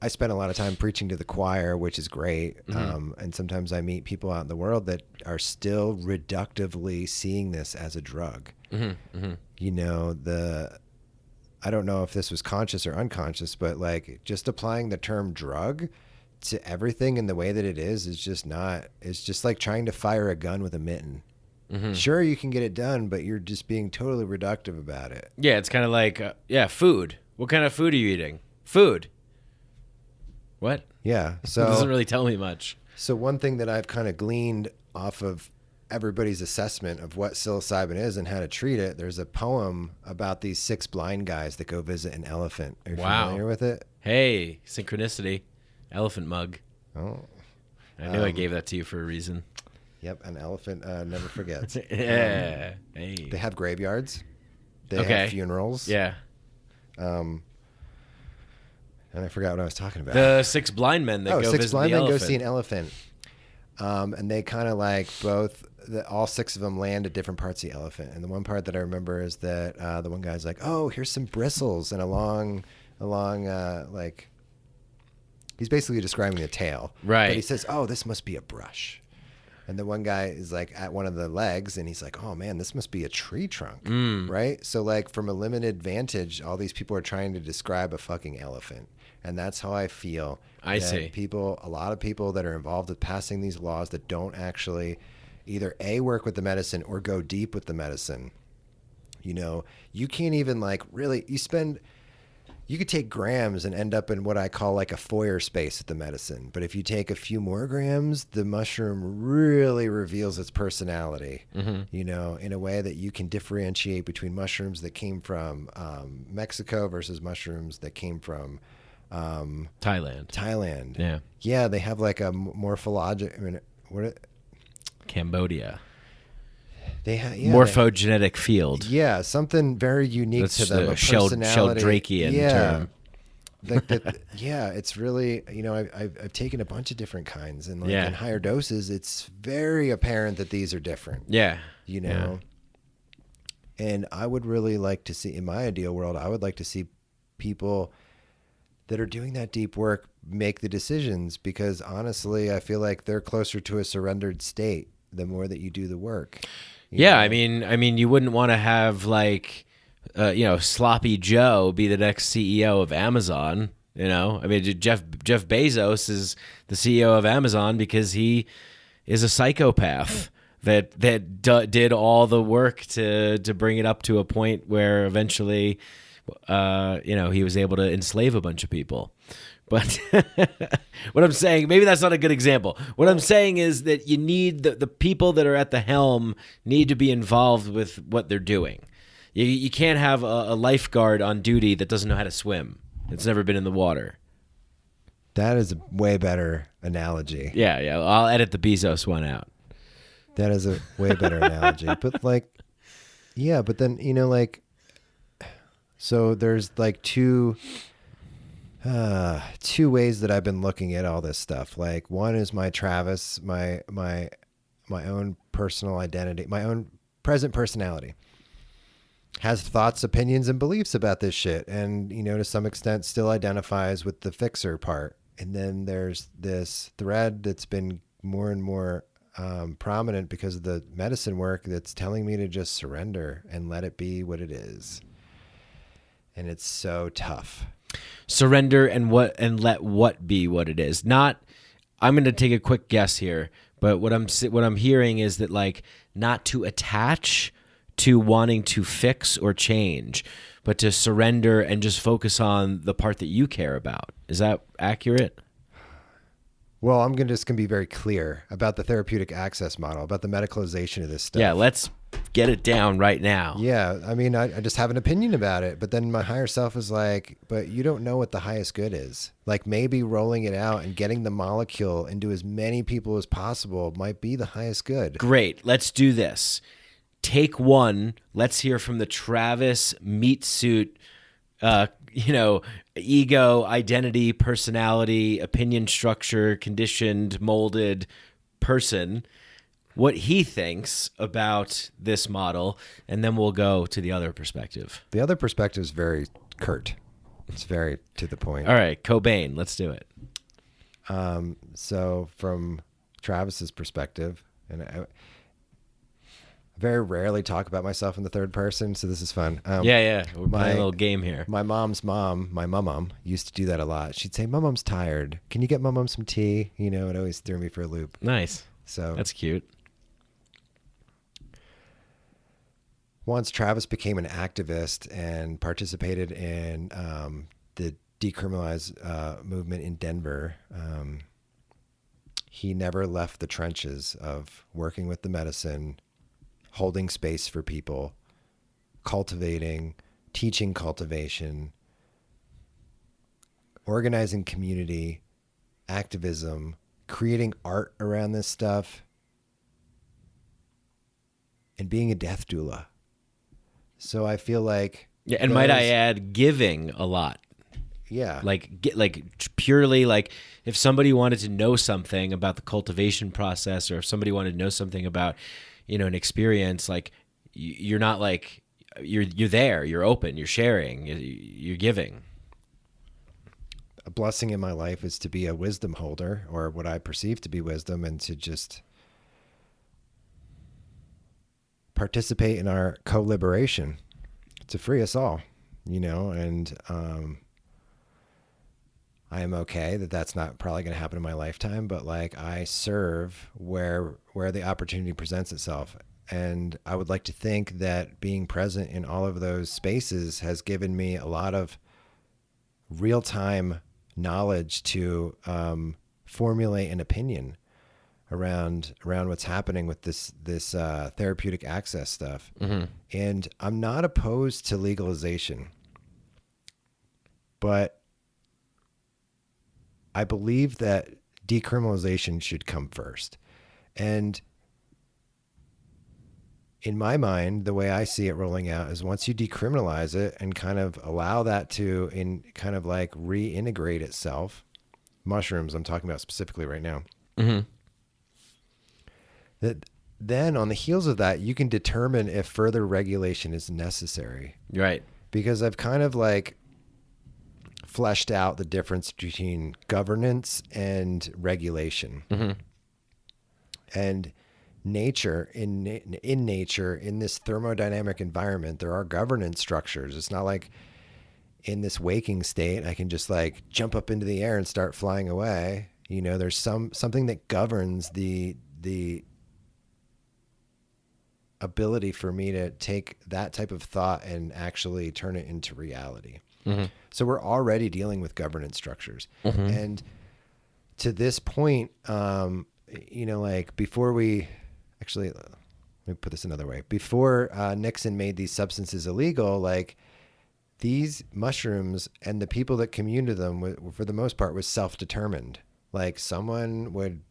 I spend a lot of time preaching to the choir, which is great. And sometimes I meet people out in the world that are still reductively seeing this as a drug. You know, I don't know if this was conscious or unconscious, but like just applying the term drug to everything in the way that it is just not, it's just like trying to fire a gun with a mitten. Sure, you can get it done, but you're just being totally reductive about it. Yeah, it's kind of like, food. What kind of food are you eating? Food. What? Yeah. So It doesn't really tell me much. So one thing that I've kind of gleaned off of everybody's assessment of what psilocybin is and how to treat it, there's a poem about these 6 blind guys that go visit an elephant. Are you familiar with it? Hey, synchronicity. Elephant mug. Oh. I knew I gave that to you for a reason. Yep, an elephant never forgets. Yeah. Hey. They have graveyards. They Okay. have funerals. Yeah. And I forgot what I was talking about. The 6 blind men that go 6 visit blind the men go elephant. see an elephant. And they kind of like all 6 of them land at different parts of the elephant. And the one part that I remember is that the one guy's like, oh, here's some bristles and a long like, he's basically describing the tail. Right. But he says, oh, this must be a brush. And the one guy is like at one of the legs and he's like, oh man, this must be a tree trunk. Right. So like from a limited vantage, all these people are trying to describe a fucking elephant. And that's how I feel. I see. A lot of people that are involved with passing these laws that don't actually either A, work with the medicine or go deep with the medicine. You know, you can't even like really, you could take grams and end up in what I call like a foyer space with the medicine. But if you take a few more grams, the mushroom really reveals its personality, you know, in a way that you can differentiate between mushrooms that came from Mexico versus mushrooms that came from Thailand. Yeah. Yeah, they have like a morphologic. I mean, Cambodia. They have Morphogenetic field. Yeah, something very unique That's to them. A Sheldrakean term. Yeah, it's really, you know, I've taken a bunch of different kinds, and like in higher doses, it's very apparent that these are different. Yeah. You know, and I would really like to see, in my ideal world, I would like to see people that are doing that deep work make the decisions, because honestly, I feel like they're closer to a surrendered state the more that you do the work. You know? I mean, you wouldn't want to have like, Sloppy Joe be the next CEO of Amazon. You know, I mean, Jeff Bezos is the CEO of Amazon because he is a psychopath that did all the work to bring it up to a point where eventually, he was able to enslave a bunch of people. But what I'm saying, maybe that's not a good example. What I'm saying is that you need the people that are at the helm need to be involved with what they're doing. You can't have a lifeguard on duty that doesn't know how to swim. It's never been in the water. That is a way better analogy. Yeah. I'll edit the Bezos one out. That is a way better analogy. But like, yeah, but then, so there's like two ways that I've been looking at all this stuff. Like, one is my Travis, my own personal identity, my own present personality has thoughts, opinions, and beliefs about this shit. And, to some extent still identifies with the fixer part. And then there's this thread that's been more and more prominent because of the medicine work that's telling me to just surrender and let it be what it is. And it's so tough. Surrender and let what be what it is. Not, I'm going to take a quick guess here, but what I'm hearing is that like not to attach to wanting to fix or change, but to surrender and just focus on the part that you care about. Is that accurate? Well, I'm just going to be very clear about the therapeutic access model, about the medicalization of this stuff. Yeah, let's get it down right now. Yeah, I mean, I just have an opinion about it, but then my higher self is like, but you don't know what the highest good is. Like maybe rolling it out and getting the molecule into as many people as possible might be the highest good. Great. Let's do this. Take one. Let's hear from the Travis meat suit, ego, identity, personality, opinion structure, conditioned, molded person, what he thinks about this model, and then we'll go to the other perspective. The other perspective is very curt. It's very to the point. All right, Cobain, let's do it. So from Travis's perspective, and I very rarely talk about myself in the third person, so this is fun. We're playing a little game here. My mom's mom, my mum, used to do that a lot. She'd say, "Mum's tired. Can you get Mum some tea?" It always threw me for a loop. Nice. So that's cute. Once Travis became an activist and participated in the Decriminalize movement in Denver, he never left the trenches of working with the medicine, holding space for people, cultivating, teaching cultivation, organizing community, activism, creating art around this stuff, and being a death doula. So I feel like... Yeah, and might I add, giving a lot. Yeah. Like purely like if somebody wanted to know something about the cultivation process, or if somebody wanted to know something about, an experience, like you're not like, you're there, you're open, you're sharing, you're giving. A blessing in my life is to be a wisdom holder, or what I perceive to be wisdom, and to just participate in our co-liberation to free us all, and I am okay that that's not probably going to happen in my lifetime, but like I serve where the opportunity presents itself. And I would like to think that being present in all of those spaces has given me a lot of real-time knowledge to formulate an opinion around what's happening with this therapeutic access stuff. Mm-hmm. And I'm not opposed to legalization, but I believe that decriminalization should come first. And in my mind, the way I see it rolling out is once you decriminalize it and kind of allow that to kind of like reintegrate itself, mushrooms I'm talking about specifically right now, mm-hmm. that then on the heels of that, you can determine if further regulation is necessary. Right. Because I've kind of like fleshed out the difference between governance and regulation. Mm-hmm. And nature, in nature, in this thermodynamic environment, there are governance structures. It's not like in this waking state, I can just like jump up into the air and start flying away. There's something that governs the ability for me to take that type of thought and actually turn it into reality. Mm-hmm. So we're already dealing with governance structures. Mm-hmm. And to this point, like before we actually, let me put this another way. Before Nixon made these substances illegal, like these mushrooms and the people that communed to them, for the most part, was self-determined. Like someone would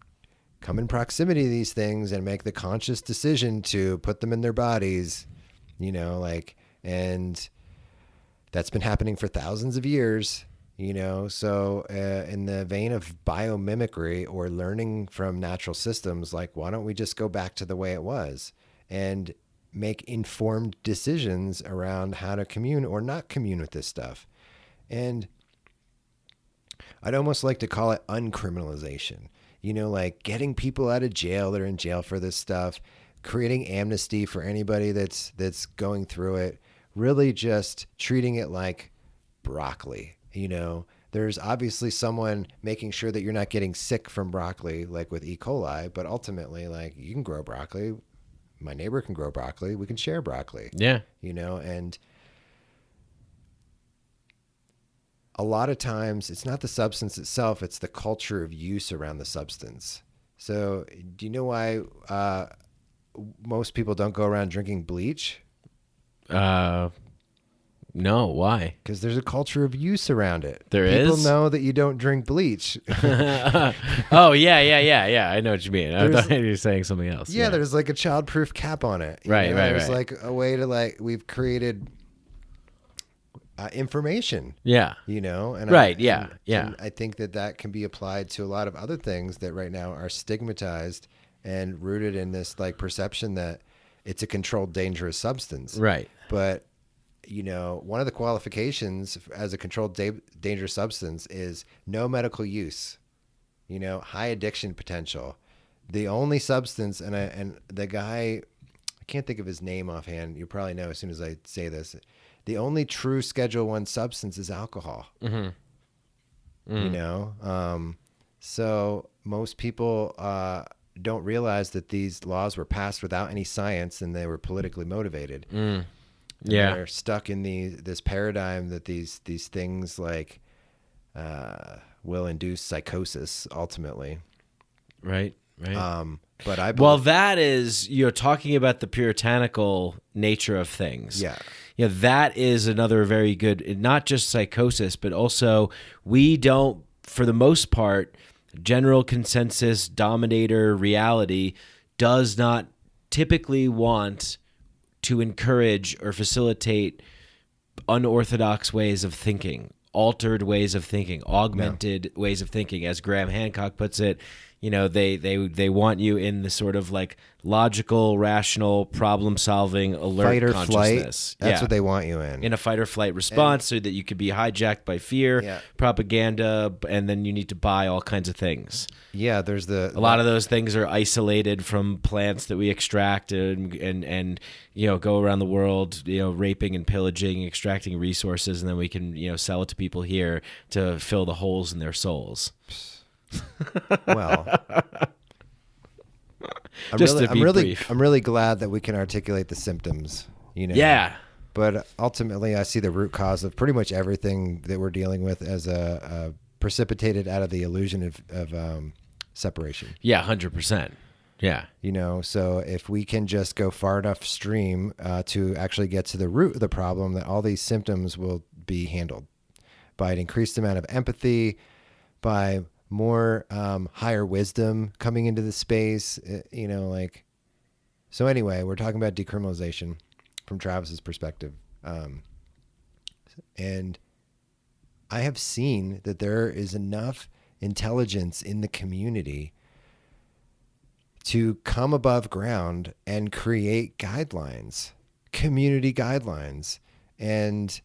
come in proximity to these things and make the conscious decision to put them in their bodies, and that's been happening for thousands of years, so in the vein of biomimicry or learning from natural systems, like why don't we just go back to the way it was and make informed decisions around how to commune or not commune with this stuff. And I'd almost like to call it uncriminalization, like getting people out of jail that are in jail for this stuff, creating amnesty for anybody that's going through it, really just treating it like broccoli. There's obviously someone making sure that you're not getting sick from broccoli, like with E. coli, but ultimately, like you can grow broccoli. My neighbor can grow broccoli. We can share broccoli. Yeah. And a lot of times it's not the substance itself, it's the culture of use around the substance. So do you know why most people don't go around drinking bleach? No, why? Because there's a culture of use around it. There People is? know that you don't drink bleach. Oh, yeah. I know what you mean. I thought you were saying something else. Yeah, there's like a childproof cap on it. Right. There's like a way to we've created information. Yeah. And Right. And I think that can be applied to a lot of other things that right now are stigmatized and rooted in this like perception that it's a controlled, dangerous substance. Right. But one of the qualifications as a controlled, dangerous substance is no medical use. High addiction potential. The only substance, and the guy, I can't think of his name offhand. You probably know as soon as I say this. The only true Schedule 1 substance is alcohol. So most people don't realize that these laws were passed without any science and they were politically motivated. Yeah, they're stuck in this paradigm that these things like will induce psychosis ultimately. Right. But I that is, you're talking about the puritanical nature of things. Yeah. That is another very good, not just psychosis, but also we don't, for the most part, general consensus, dominator reality does not typically want to encourage or facilitate unorthodox ways of thinking, altered ways of thinking, augmented ways of thinking. As Graham Hancock puts it, they want you in the sort of like logical, rational, problem-solving, alert fight or consciousness. Flight. That's what they want you in a fight or flight response, so that you could be hijacked by fear, propaganda, and then you need to buy all kinds of things. Yeah, there's a lot of those things are isolated from plants that we extract and go around the world, raping and pillaging, extracting resources, and then we can sell it to people here to fill the holes in their souls. Well, I'm really glad that we can articulate the symptoms. Yeah. But ultimately, I see the root cause of pretty much everything that we're dealing with as a precipitated out of the illusion of separation. Yeah, 100%. Yeah. So if we can just go far enough stream to actually get to the root of the problem, that all these symptoms will be handled by an increased amount of empathy, by more higher wisdom coming into the space, So anyway, we're talking about decriminalization from Travis's perspective. And I have seen that there is enough intelligence in the community to come above ground and create guidelines, community guidelines. And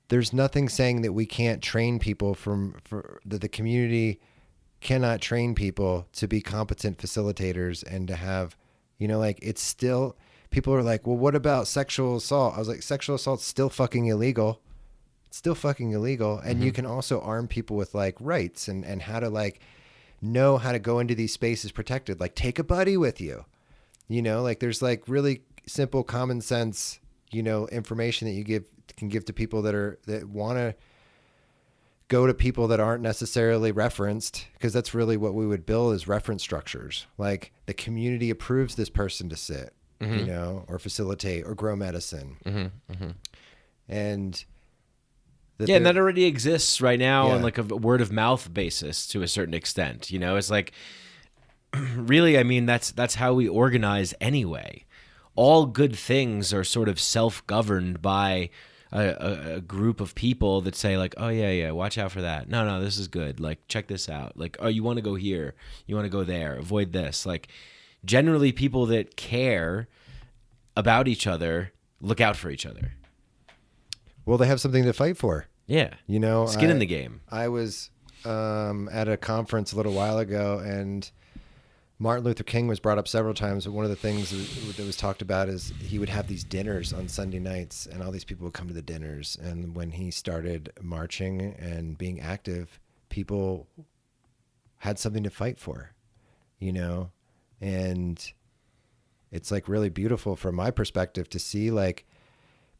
there's nothing saying that we can't train people that the community cannot train people to be competent facilitators and to have, it's still, people are like, well, what about sexual assault? I was like, sexual assault's still fucking illegal. It's still fucking illegal. And you can also arm people with like rights and how to know how to go into these spaces protected. Like take a buddy with you, there's like really simple common sense, information that you can give to people that want to go to people that aren't necessarily referenced, because that's really what we would build as reference structures. Like the community approves this person to sit, or facilitate or grow medicine. And and that already exists right now on like a word of mouth basis to a certain extent. It's like, really, I mean, that's how we organize anyway. All good things are sort of self-governed by a group of people that say like, oh yeah, watch out for that. No, this is good. Like, check this out. Like, oh, you want to go here, you want to go there, avoid this. Like, generally people that care about each other look out for each other. Well, they have something to fight for. Yeah. Skin in the game. I was at a conference a little while ago, and Martin Luther King was brought up several times, but one of the things that was talked about is he would have these dinners on Sunday nights, and all these people would come to the dinners. And when he started marching and being active, people had something to fight for, and it's like really beautiful from my perspective to see like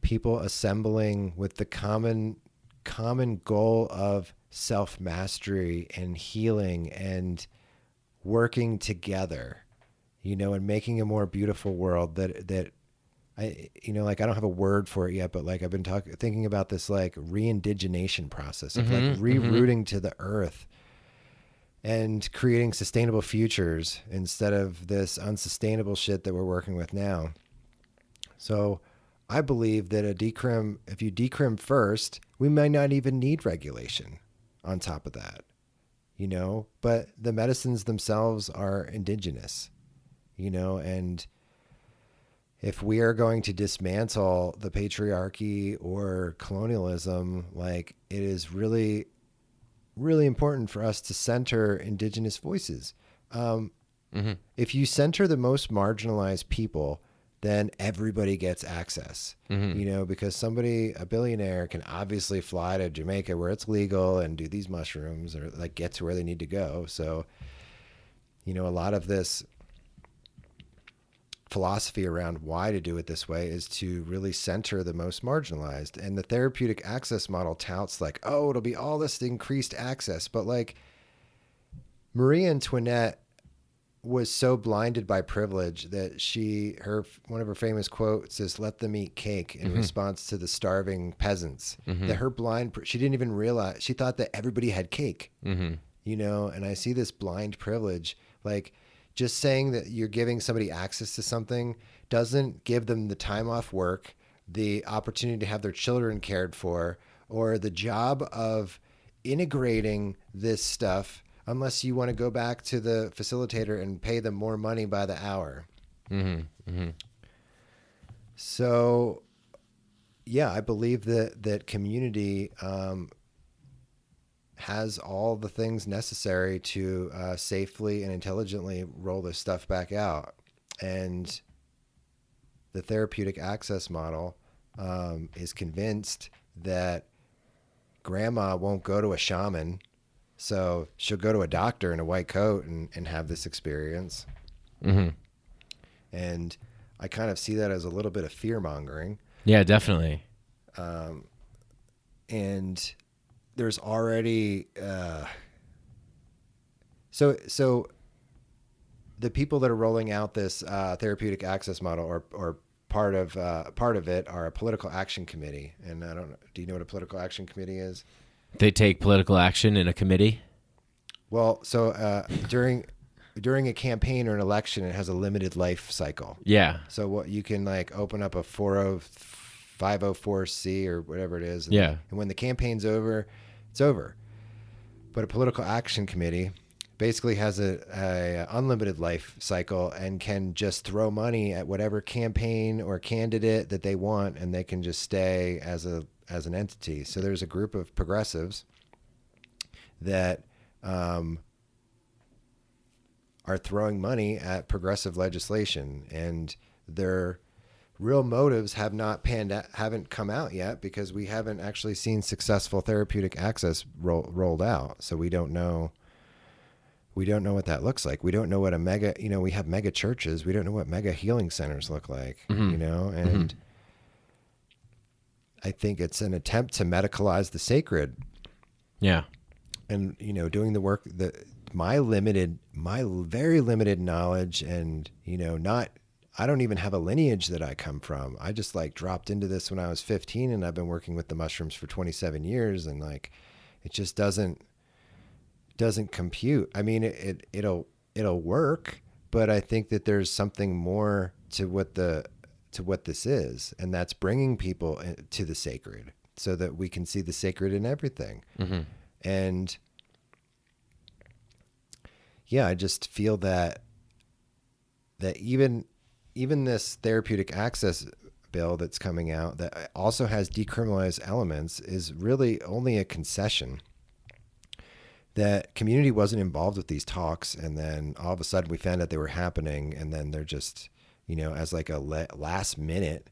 people assembling with the common goal of self-mastery and healing and working together, and making a more beautiful world that I don't have a word for it yet, but like I've been thinking about this like re-indigenation process of like rerouting to the earth and creating sustainable futures instead of this unsustainable shit that we're working with now. So I believe that if you decrim first, we might not even need regulation on top of that, but the medicines themselves are indigenous, and if we are going to dismantle the patriarchy or colonialism, like it is really, really important for us to center indigenous voices. If you center the most marginalized people, then everybody gets access, because a billionaire can obviously fly to Jamaica where it's legal and do these mushrooms or like get to where they need to go. So, a lot of this philosophy around why to do it this way is to really center the most marginalized. And the therapeutic access model touts like, oh, it'll be all this increased access. But like Marie Antoinette was so blinded by privilege that one of her famous quotes is "Let them eat cake" in response to the starving peasants. That she didn't even realize, she thought that everybody had cake, and I see this blind privilege, like just saying that you're giving somebody access to something doesn't give them the time off work, the opportunity to have their children cared for, or the job of integrating this stuff, unless you want to go back to the facilitator and pay them more money by the hour. So, yeah, I believe that community has all the things necessary to safely and intelligently roll this stuff back out. And the therapeutic access model is convinced that grandma won't go to a shaman, so she'll go to a doctor in a white coat and have this experience. And I kind of see that as a little bit of fear mongering. Yeah, definitely. And there's already so the people that are rolling out this therapeutic access model or part of it are a political action committee. And I don't know, do you know what a political action committee is? They take political action in a committee? Well, so during a campaign or an election, it has a limited life cycle. Yeah. So what you can like open up a 504C or whatever it is. And when the campaign's over, it's over. But a political action committee basically has a unlimited life cycle and can just throw money at whatever campaign or candidate that they want, and they can just stay as an entity. So there's a group of progressives that are throwing money at progressive legislation, and their real motives haven't come out yet because we haven't actually seen successful therapeutic access rolled out. So we don't know what that looks like. We don't know what we have mega churches. We don't know what mega healing centers look like, and I think it's an attempt to medicalize the sacred. Yeah. And, doing the work that my very limited knowledge and, I don't even have a lineage that I come from. I just like dropped into this when I was 15, and I've been working with the mushrooms for 27 years. And like, it just doesn't compute. I mean, it'll work, but I think that there's something more to what this is. And that's bringing people to the sacred so that we can see the sacred in everything. And yeah, I just feel that even this therapeutic access bill that's coming out that also has decriminalized elements is really only a concession. That community wasn't involved with these talks, and then all of a sudden we found out they were happening, and then they're just, as like a last minute,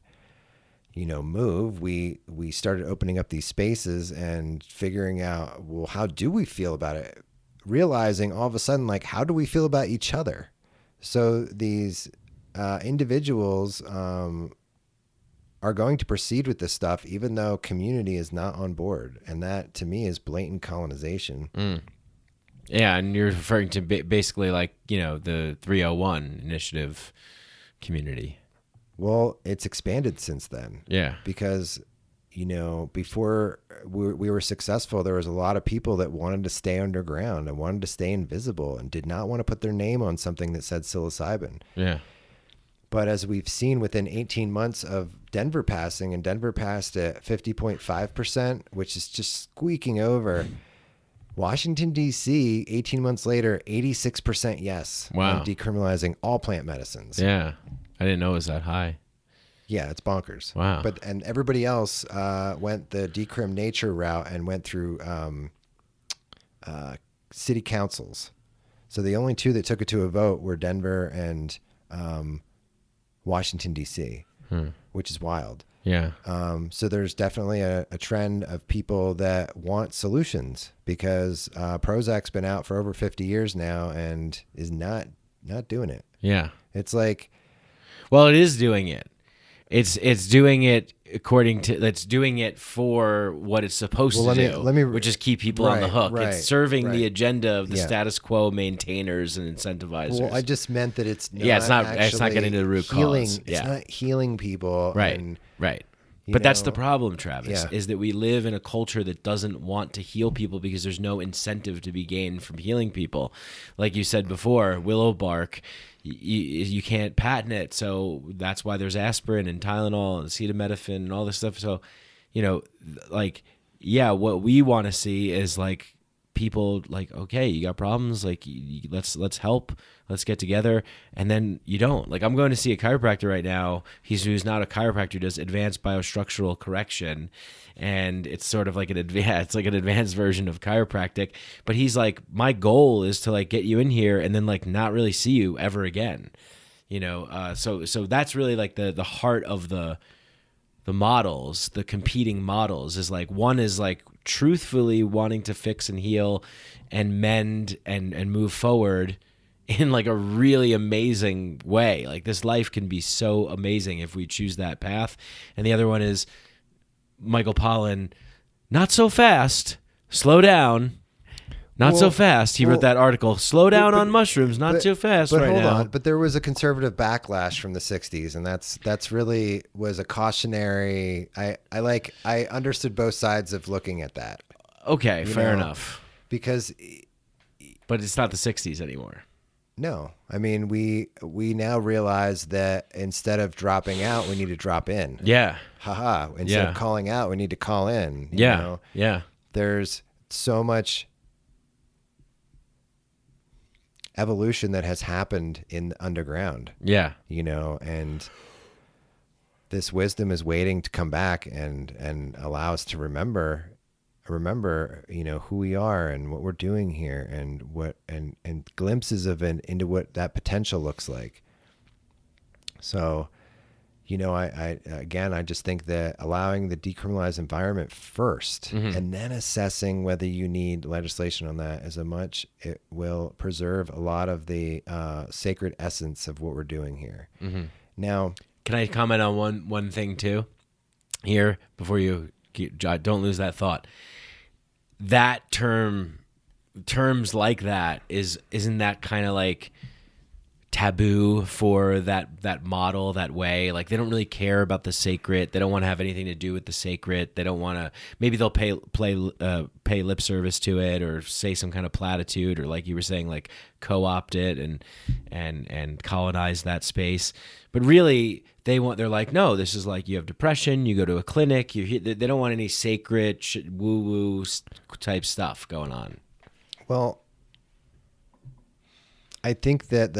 move, we started opening up these spaces and figuring out, well, how do we feel about it? Realizing all of a sudden, like, how do we feel about each other? So these individuals are going to proceed with this stuff, even though community is not on board. And that, to me, is blatant colonization. Yeah, and you're referring to basically like, the 301 initiative community. Well, it's expanded since then. Yeah. Because, before we were successful, there was a lot of people that wanted to stay underground and wanted to stay invisible and did not want to put their name on something that said psilocybin. Yeah. But as we've seen within 18 months of Denver passing, and Denver passed at 50.5%, which is just squeaking over. Washington, D.C., 18 months later, 86% yes Wow. on decriminalizing all plant medicines. Yeah. I didn't know it was that high. Yeah, it's bonkers. Wow. And everybody else went the decrim nature route and went through city councils. So the only two that took it to a vote were Denver and Washington, D.C., which is wild. Yeah. So there's definitely a trend of people that want solutions, because Prozac's been out for over 50 years now and is not doing it. Yeah. It's like, well, it is doing it. It's doing it it's doing it for what it's supposed to do, which is keep people on the hook. It's serving the agenda of the status quo maintainers and incentivizers. Well, I just meant that it's not it's not getting to the root cause. It's not healing people. Right. But that's the problem, Travis, is that we live in a culture that doesn't want to heal people because there's no incentive to be gained from healing people. Like you said before, willow bark, you can't patent it. So that's why there's aspirin and Tylenol and acetaminophen and all this stuff. So, what we want to see is like people like, okay, you got problems, like let's help, let's get together. And then you don't. Like, I'm going to see a chiropractor right now. Who's not a chiropractor, does advanced biostructural correction, and it's sort of like an advanced version of chiropractic. But he's like, my goal is to like get you in here and then like not really see you ever again. So that's really like the heart of the models, the competing models, is like, one is like truthfully wanting to fix and heal and mend and move forward in like a really amazing way. Like, this life can be so amazing if we choose that path. And the other one is Michael Pollan, not so fast, slow down. Not so fast. He wrote that article, slow down on mushrooms, not too fast right now. But hold on. But there was a conservative backlash from the 60s, and that's really was a cautionary. I understood both sides of looking at that. Okay, fair enough. Because but it's not the 60s anymore. No. I mean, we now realize that instead of dropping out, we need to drop in. Yeah. Haha. Instead of calling out, we need to call in. You know? Yeah. There's so much evolution that has happened in the underground. Yeah. And this wisdom is waiting to come back and allow us to remember, who we are and what we're doing here, and glimpses of into what that potential looks like. So, I just think that allowing the decriminalized environment first, and then assessing whether you need legislation on that, it will preserve a lot of the sacred essence of what we're doing here. Now, can I comment on one thing too here before you don't lose that thought? That terms like that isn't that kind of like taboo for that model, that way? Like, they don't really care about the sacred. They don't want to have anything to do with the sacred. They don't want to. Maybe they'll pay lip service to it, or say some kind of platitude, or like you were saying, like co-opt it and colonize that space. But really, they're like, no, this is like, you have depression, you go to a clinic. They don't want any sacred woo-woo type stuff going on. Well, I think that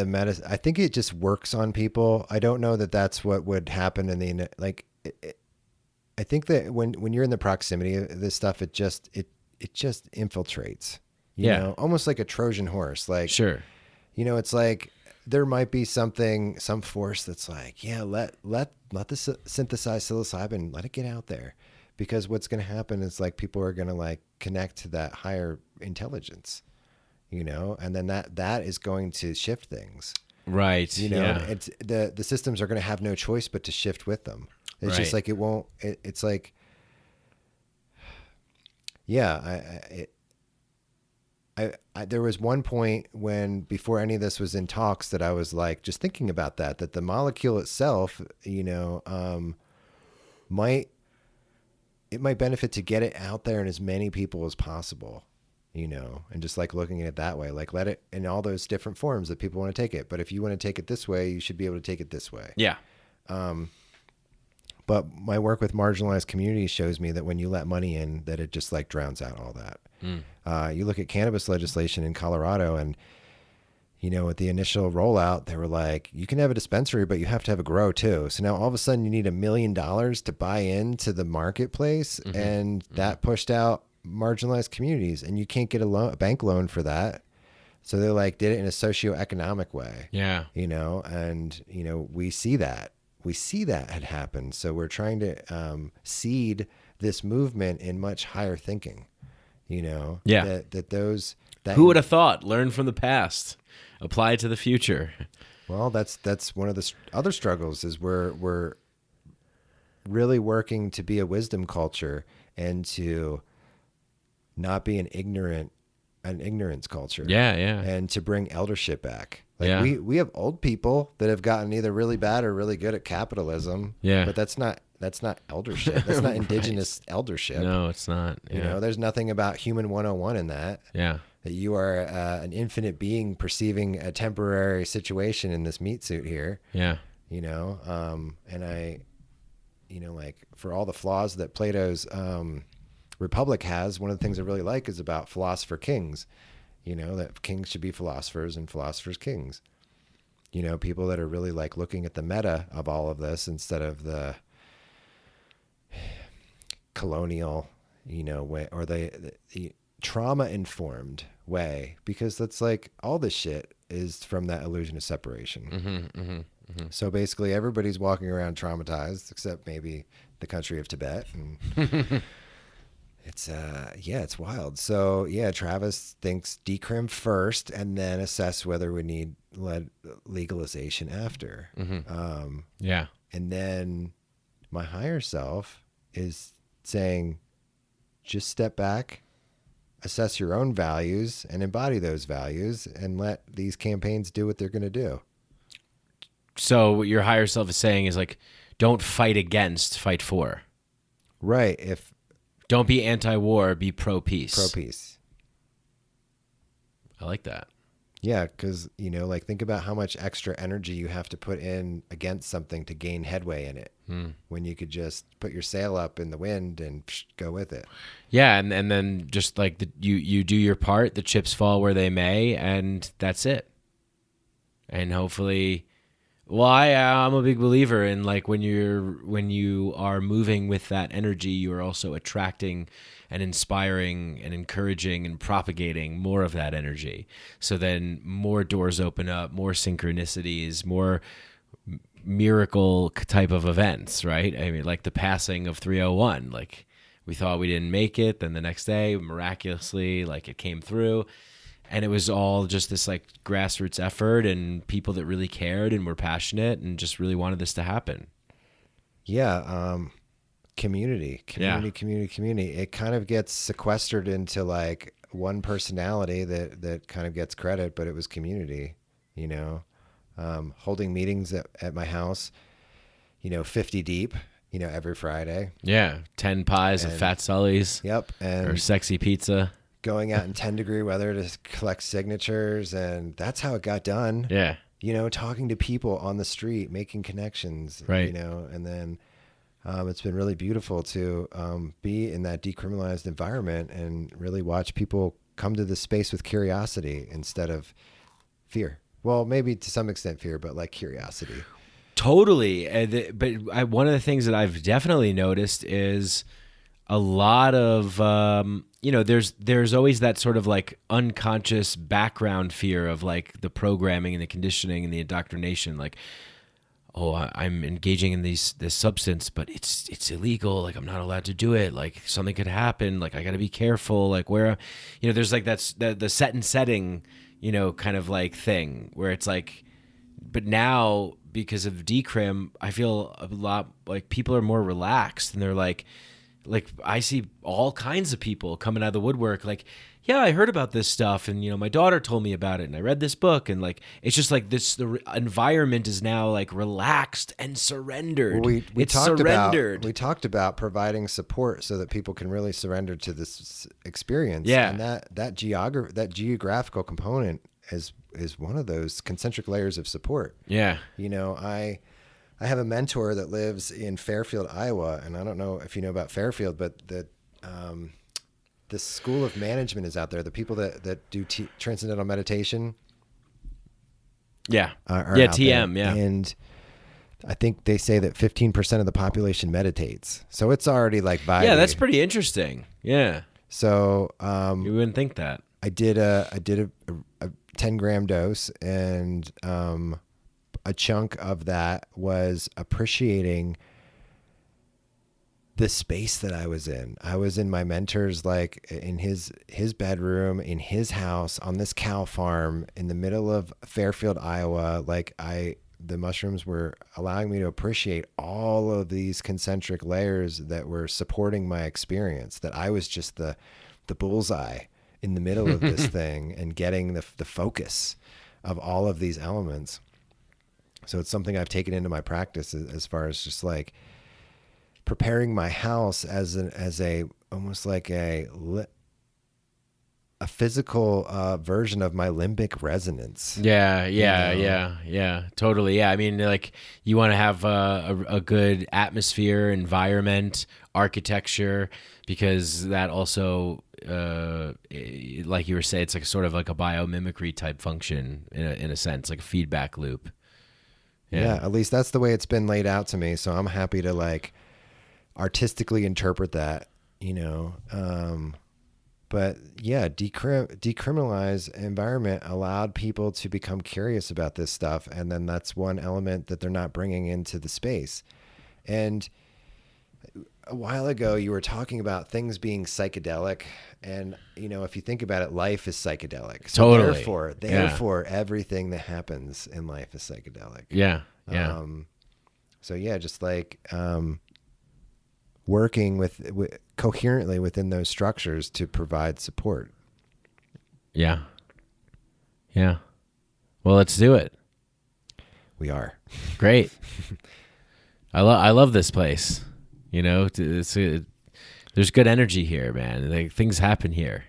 I think it just works on people. I don't know that that's what would happen in the, like, I think that when you're in the proximity of this stuff, it just infiltrates, you know, almost like a Trojan horse. Like, sure. It's like, there might be some force that's like, yeah, let this synthesized psilocybin, let it get out there, because what's going to happen is like, people are going to like connect to that higher intelligence. And then that is going to shift things. Right. It's the systems are going to have no choice but to shift with them. It's just like, it won't, it's like, yeah, there was one point when, before any of this was in talks, that I was like, just thinking about that the molecule itself, might benefit to get it out there in as many people as possible, and just like looking at it that way, like let it in all those different forms that people want to take it. But if you want to take it this way, you should be able to take it this way. Yeah. But my work with marginalized communities shows me that when you let money in, that it just like drowns out all that. You look at cannabis legislation in Colorado, and with the initial rollout, they were like, you can have a dispensary, but you have to have a grow too. So now all of a sudden you need $1 million to buy into the marketplace. And that pushed out marginalized communities, and you can't get a bank loan for that. So they like did it in a socioeconomic way. Yeah. And we see that had happened. So we're trying to seed this movement in much higher thinking, Yeah. that Who would have thought? Learn from the past, apply it to the future. Well, that's one of the other struggles, is we're really working to be a wisdom culture and to not be an ignorance culture. Yeah, yeah. And to bring eldership back. Like Yeah. we have old people that have gotten either really bad or really good at capitalism. Yeah. But that's not eldership. That's not indigenous eldership. No, it's not. Yeah. There's nothing about human 101 in that. Yeah. That you are an infinite being perceiving a temporary situation in this meat suit here. Yeah. And I, like, for all the flaws that Plato's Republic has, one of the things I really like is about philosopher kings, that kings should be philosophers and philosophers kings, people that are really like looking at the meta of all of this instead of the colonial, way, or the trauma informed way, because that's like all this shit is from that illusion of separation. So basically everybody's walking around traumatized except maybe the country of Tibet, and it's wild. So yeah, Travis thinks decrim first and then assess whether we need legalization after. Yeah. And then my higher self is saying, just step back, assess your own values and embody those values, and let these campaigns do what they're going to do. So what your higher self is saying is like, don't fight against, fight for. Right. Don't be anti-war, be pro-peace. Pro-peace. I like that. Yeah, because, like, think about how much extra energy you have to put in against something to gain headway in it, when you could just put your sail up in the wind and go with it. Yeah, and then just like you do your part, the chips fall where they may, and that's it. And hopefully, well, I'm a big believer in like when you are moving with that energy, you are also attracting and inspiring and encouraging and propagating more of that energy. So then more doors open up, more synchronicities, more miracle type of events, right? I mean, like the passing of 301, like we thought we didn't make it, then the next day, miraculously, like it came through. And it was all just this like grassroots effort and people that really cared and were passionate and just really wanted this to happen. Yeah. Community. It kind of gets sequestered into like one personality that kind of gets credit, but it was community, holding meetings at my house, 50 deep, every Friday. Yeah. 10 pies of Fat Sully's. Yep. Or sexy pizza. Going out in 10-degree weather to collect signatures, and that's how it got done. Yeah. Talking to people on the street, making connections, right. And then it's been really beautiful to be in that decriminalized environment and really watch people come to this space with curiosity instead of fear. Well, maybe to some extent fear, but like curiosity. Totally. But one of the things that I've definitely noticed is a lot of, there's always that sort of like unconscious background fear of like the programming and the conditioning and the indoctrination. Like, oh, I'm engaging in this substance, but it's illegal. Like I'm not allowed to do it. Like something could happen. Like I got to be careful. Like where, there's like that's the set and setting, kind of like thing where it's like, but now because of decrim, I feel a lot like people are more relaxed and they're like like I see all kinds of people coming out of the woodwork like, yeah, I heard about this stuff, and my daughter told me about it, and I read this book, and like it's just like the environment is now like relaxed and surrendered. Well, it's surrendered. We talked about providing support so that people can really surrender to this experience. Yeah, and that geographical component is one of those concentric layers of support. Yeah, I have a mentor that lives in Fairfield, Iowa, and I don't know if you know about Fairfield, but the school of management is out there. The people that do transcendental meditation. Yeah. Are TM. There. Yeah. And I think they say that 15% of the population meditates. So it's already like vibey. Yeah, that's pretty interesting. Yeah. So you wouldn't think that. I did a 10-gram dose, and a chunk of that was appreciating the space that I was in. I was in my mentor's, like in his bedroom, in his house, on this cow farm in the middle of Fairfield, Iowa. Like the mushrooms were allowing me to appreciate all of these concentric layers that were supporting my experience, that I was just the bullseye in the middle of this thing and getting the focus of all of these elements. So it's something I've taken into my practice as far as just like preparing my house as a almost like a physical version of my limbic resonance. Yeah, totally. Yeah, I mean, like you want to have a good atmosphere, environment, architecture, because that also, like you were saying, it's like sort of like a biomimicry type function in a sense, like a feedback loop. Yeah, at least that's the way it's been laid out to me. So I'm happy to like artistically interpret that, but yeah, decriminalize environment allowed people to become curious about this stuff. And then that's one element that they're not bringing into the space. And a while ago, you were talking about things being psychedelic. And, if you think about it, life is psychedelic. So totally. Therefore, everything that happens in life is psychedelic. Yeah. So yeah, just like, working with coherently within those structures to provide support. Yeah. Well, let's do it. We are. Great. I love this place. There's good energy here, man. Like, things happen here.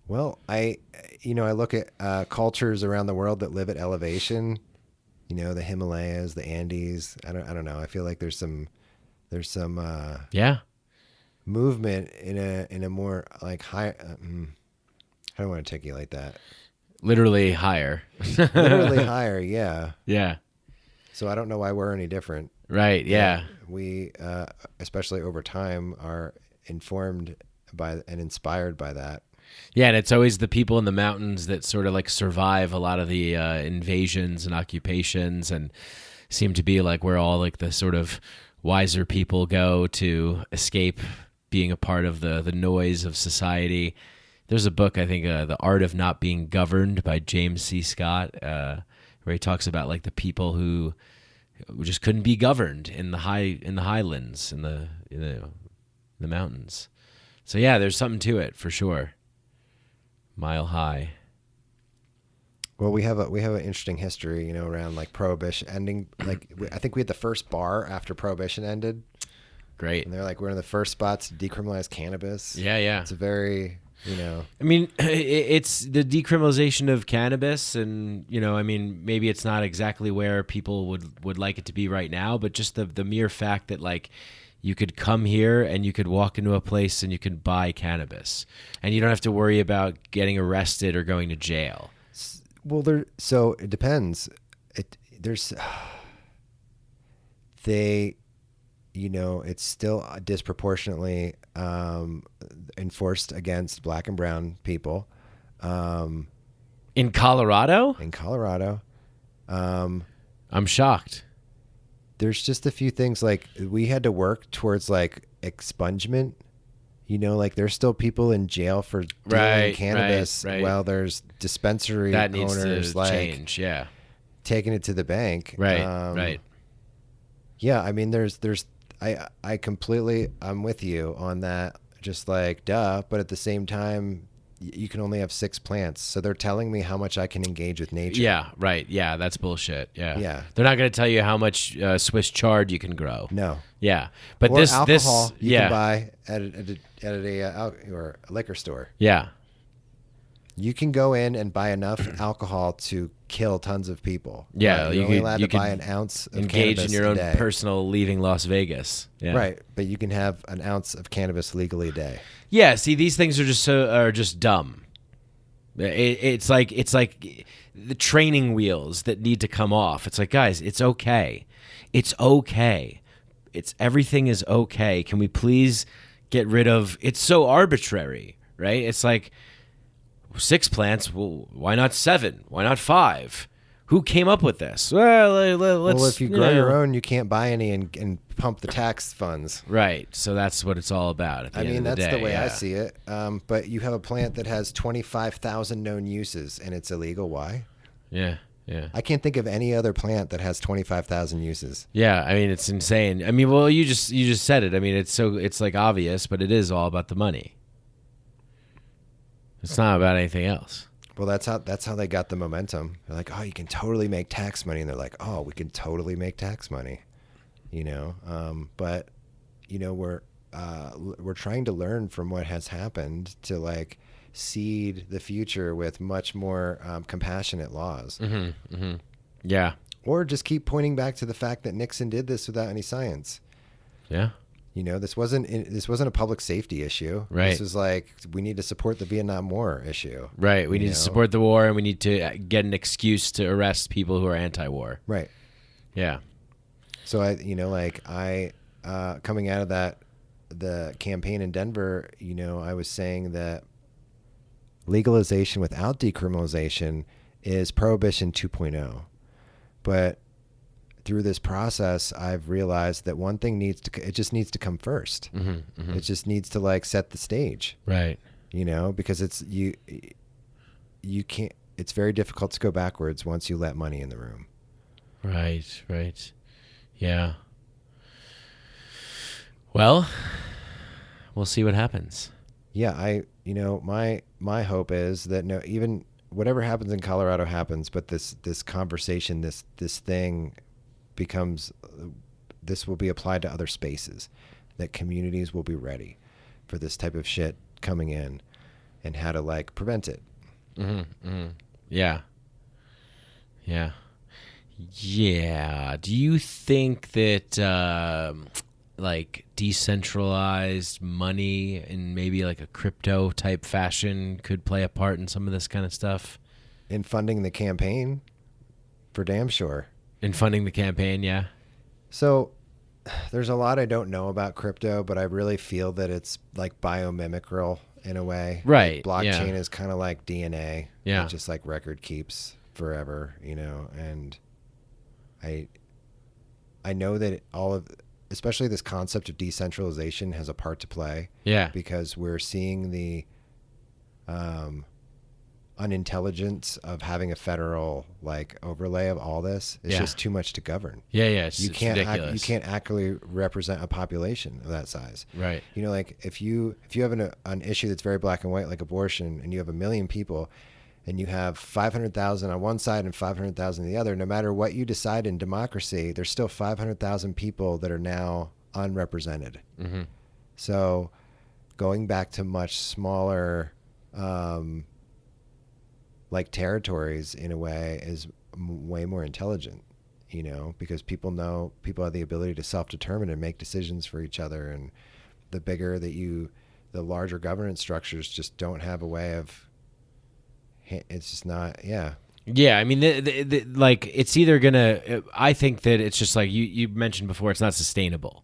Well, I look at cultures around the world that live at elevation. The Himalayas, the Andes. I don't know. I feel like there's some movement in a more like high. I don't want to take you like that. Literally higher. Literally higher. Yeah. Yeah. So I don't know why we're any different. Right. Yeah. We, especially over time, are informed by and inspired by that. Yeah, and it's always the people in the mountains that sort of like survive a lot of the invasions and occupations, and seem to be like where all like the sort of wiser people go to escape being a part of the noise of society. There's a book, I think, The Art of Not Being Governed by James C. Scott, where he talks about like the people who just couldn't be governed in the highlands, in the mountains. So yeah, there's something to it for sure. Mile high. Well, we have an interesting history, around like prohibition ending. Like I think we had the first bar after prohibition ended. Great. And they're like, we're in the first spots to decriminalize cannabis. Yeah. It's a very, I mean, it's the decriminalization of cannabis, and I mean, maybe it's not exactly where people would like it to be right now, but just the mere fact that like you could come here and you could walk into a place and you can buy cannabis, and you don't have to worry about getting arrested or going to jail. Well, so it depends. It's still disproportionately enforced against black and brown people. In Colorado? In Colorado. I'm shocked. There's just a few things like we had to work towards like expungement. Like there's still people in jail for dealing cannabis while there's dispensary that needs owners to like change, taking it to the bank. Right. Yeah, I mean there's I'm with you on that. Just like, duh. But at the same time, you can only have 6 plants. So they're telling me how much I can engage with nature. Yeah, right. Yeah, that's bullshit. Yeah. Yeah. They're not going to tell you how much Swiss chard you can grow. No. Yeah. But Or this alcohol you yeah. can buy at a liquor store. Yeah. You can go in and buy enough alcohol to kill tons of people. Yeah, Right? you You're only could- allowed you to buy could an ounce of Engage cannabis in your a own day. personal leaving Las Vegas. Yeah. Right, but you can have an ounce of cannabis legally a day. Yeah, see, these things are just dumb. It's like the training wheels that need to come off. It's like, guys, it's okay. It's okay. Everything is okay. Can we please get rid of? It's so arbitrary, right? It's like 6 plants. Well, why not 7? Why not 5? Who came up with this? Well, let's. Well, if you grow your own, you can't buy any and pump the tax funds. Right. So that's what it's all about. At the end of That's the day, the way I yeah. see it. But you have a plant that has 25,000 known uses, and it's illegal. Why? Yeah. Yeah. I can't think of any other plant that has 25,000 uses. Yeah, I mean it's insane. I mean, well, you just said it. I mean, it's like obvious, but it is all about the money. It's not about anything else. Well, that's how they got the momentum. They're like, oh, you can totally make tax money, and they're like, oh, we can totally make tax money, But we're trying to learn from what has happened to like seed the future with much more compassionate laws. Mm-hmm. Mm-hmm. Yeah. Or just keep pointing back to the fact that Nixon did this without any science. Yeah. This wasn't a public safety issue. Right. This was like, we need to support the Vietnam War issue. Right. We need to support the war, and we need to get an excuse to arrest people who are anti-war. Right. Yeah. So coming out of the campaign in Denver, I was saying that legalization without decriminalization is prohibition 2.0. But through this process, I've realized that one thing just needs to come first. Mm-hmm, mm-hmm. It just needs to like set the stage. Right. Because it's you can't. It's very difficult to go backwards once you let money in the room. Right. Right. Yeah. Well, we'll see what happens. Yeah, my hope is that even whatever happens in Colorado happens, but this conversation, this thing becomes, this will be applied to other spaces, that communities will be ready for this type of shit coming in and how to like prevent it. Mm-hmm, mm-hmm. Yeah. Yeah. Yeah. Do you think that like decentralized money in maybe like a crypto type fashion could play a part in some of this kind of stuff? In funding the campaign, for damn sure. In funding the campaign, yeah. So there's a lot I don't know about crypto, but I really feel that it's like biomimicral in a way. Right. Blockchain is kind of like DNA. Yeah. It just like record keeps forever, and I know that especially this concept of decentralization has a part to play. Yeah. Because we're seeing the unintelligence of having a federal like overlay of all this. It's just too much to govern. Yeah, it's You ridiculous. can't accurately represent a population of that size. Right. Like if you have an issue that's very black and white, like abortion, and you have 1 million people, and you have 500,000 on one side and 500,000 on the other, no matter what you decide in democracy, there's still 500,000 people that are now unrepresented. Mm-hmm. So going back to much smaller like territories in a way is way more intelligent, because people have the ability to self-determine and make decisions for each other. And the larger governance structures just don't have a way of, it's just not, yeah. Yeah, I mean, like it's either gonna. I think that it's just like you mentioned before. It's not sustainable.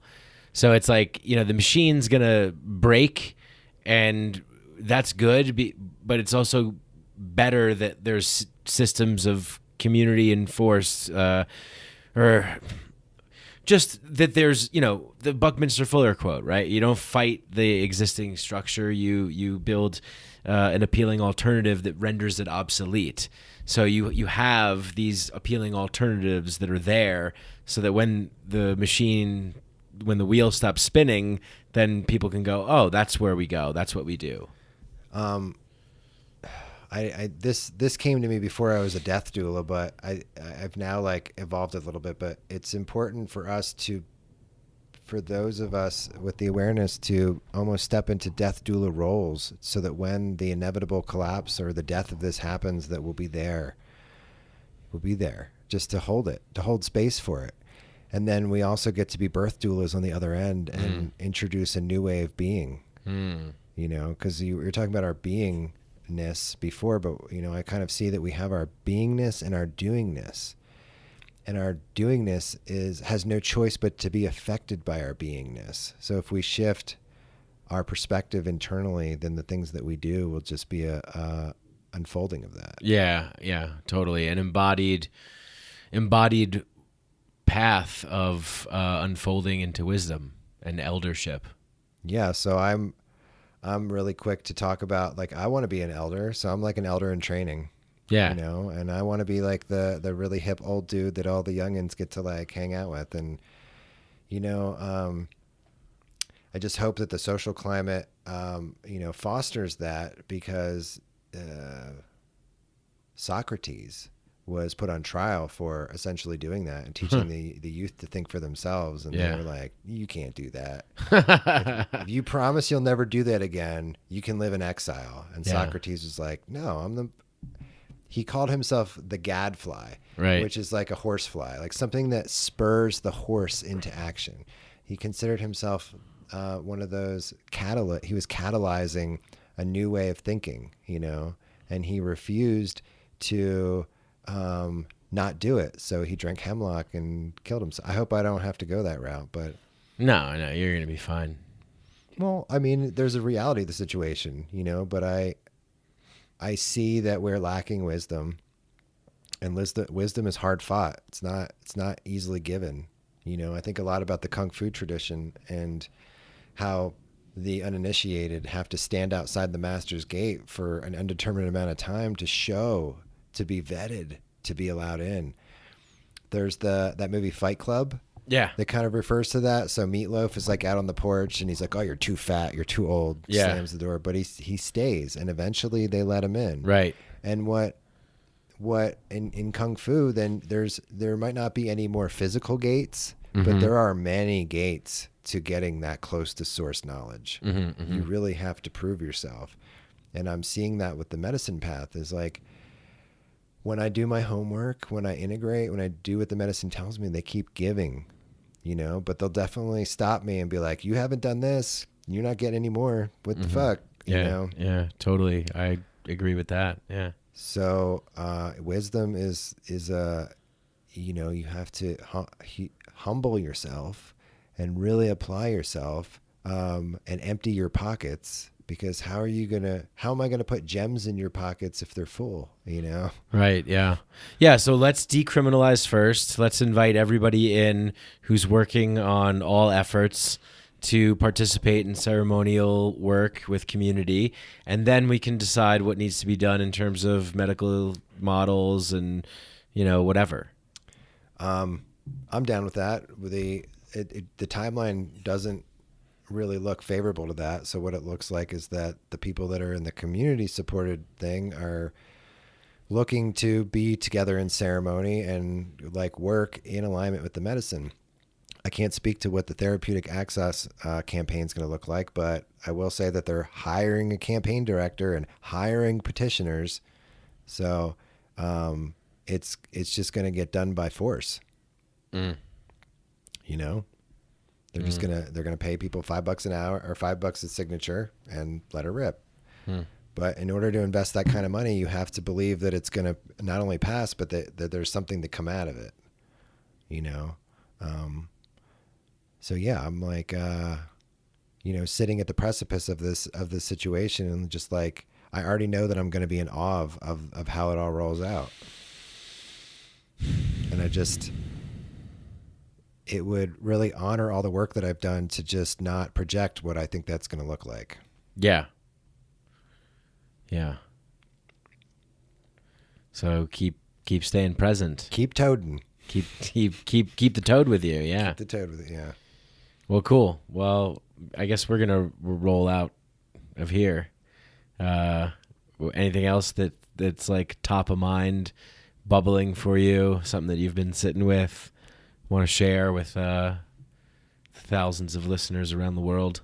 So it's like the machine's gonna break, and that's good. But it's also better that there's systems of community enforced, or just that there's the Buckminster Fuller quote, right? You don't fight the existing structure. You build an appealing alternative that renders it obsolete. So you have these appealing alternatives that are there, so that when the machine when the wheel stops spinning, then people can go, oh, that's where we go. That's what we do. This came to me before I was a death doula, but I've now like evolved a little bit. But it's important for those of us with the awareness to almost step into death doula roles, so that when the inevitable collapse or the death of this happens, that we'll be there. We'll be there just to hold it, to hold space for it. And then we also get to be birth doulas on the other end and introduce a new way of being. You know, because you were talking about our beingness before, but you know, I kind of see that we have our beingness and our doingness. And our doingness has no choice but to be affected by our beingness. So if we shift our perspective internally, then the things that we do will just be a unfolding of that. Yeah, totally. An embodied path of unfolding into wisdom and eldership. Yeah, so I'm really quick to talk about, like, I want to be an elder, so I'm like an elder in training. Yeah. You know, and I want to be like the really hip old dude that all the youngins get to like hang out with. And, you know, I just hope that the social climate, you know, fosters that, because Socrates was put on trial for essentially doing that and teaching the youth to think for themselves. And they were like, you can't do that. if you promise you'll never do that again, you can live in exile. And Socrates was like, no, he called himself the gadfly, which is like a horsefly, like something that spurs the horse into action. He considered himself one of those he was catalyzing a new way of thinking, you know, and he refused to not do it. So he drank hemlock and killed himself. I hope I don't have to go that route, but no, you're going to be fine. Well, I mean, there's a reality of the situation, you know, but I see that we're lacking wisdom, and wisdom is hard fought. It's not easily given. You know, I think a lot about the Kung Fu tradition and how the uninitiated have to stand outside the master's gate for an undetermined amount of time to be vetted, to be allowed in. There's that movie Fight Club. Yeah. That kind of refers to that. So Meatloaf is like out on the porch and he's like, oh, you're too fat, you're too old. Yeah. Slams the door, but he stays, and eventually they let him in. Right. And what in Kung Fu, then there might not be any more physical gates, but there are many gates to getting that close to source knowledge. You really have to prove yourself. And I'm seeing that with the medicine path is like, when I do my homework, when I integrate, when I do what the medicine tells me, they keep giving, you know, but they'll definitely stop me and be like, you haven't done this. You're not getting any more. What the fuck? You know? Yeah, totally. I agree with that. Yeah. So, wisdom is you know, you have to humble yourself and really apply yourself, and empty your pockets. Because how am I going to put gems in your pockets if they're full, you know? Right, yeah. Yeah, so let's decriminalize first. Let's invite everybody in who's working on all efforts to participate in ceremonial work with community, and then we can decide what needs to be done in terms of medical models and, you know, whatever. I'm down with that. The timeline doesn't really look favorable to that. So what it looks like is that the people that are in the community supported thing are looking to be together in ceremony and like work in alignment with the medicine. I can't speak to what the therapeutic access campaign is going to look like, but I will say that they're hiring a campaign director and hiring petitioners. So it's just going to get done by force. You know? They're just they're gonna pay people $5 an hour or $5 a signature and let her rip. But in order to invest that kind of money, you have to believe that it's gonna not only pass, but that there's something to come out of it. You know, so yeah, I'm like, you know, sitting at the precipice of this situation, and just like I already know that I'm gonna be in awe of how it all rolls out, and it would really honor all the work that I've done to just not project what I think that's going to look like. Yeah. Yeah. So keep staying present. Keep toading. Keep the toad with you. Yeah. Keep the toad with you. Yeah. Well, cool. Well, I guess we're gonna roll out of here. Anything else that's like top of mind, bubbling for you? Something that you've been sitting with, want to share with thousands of listeners around the world?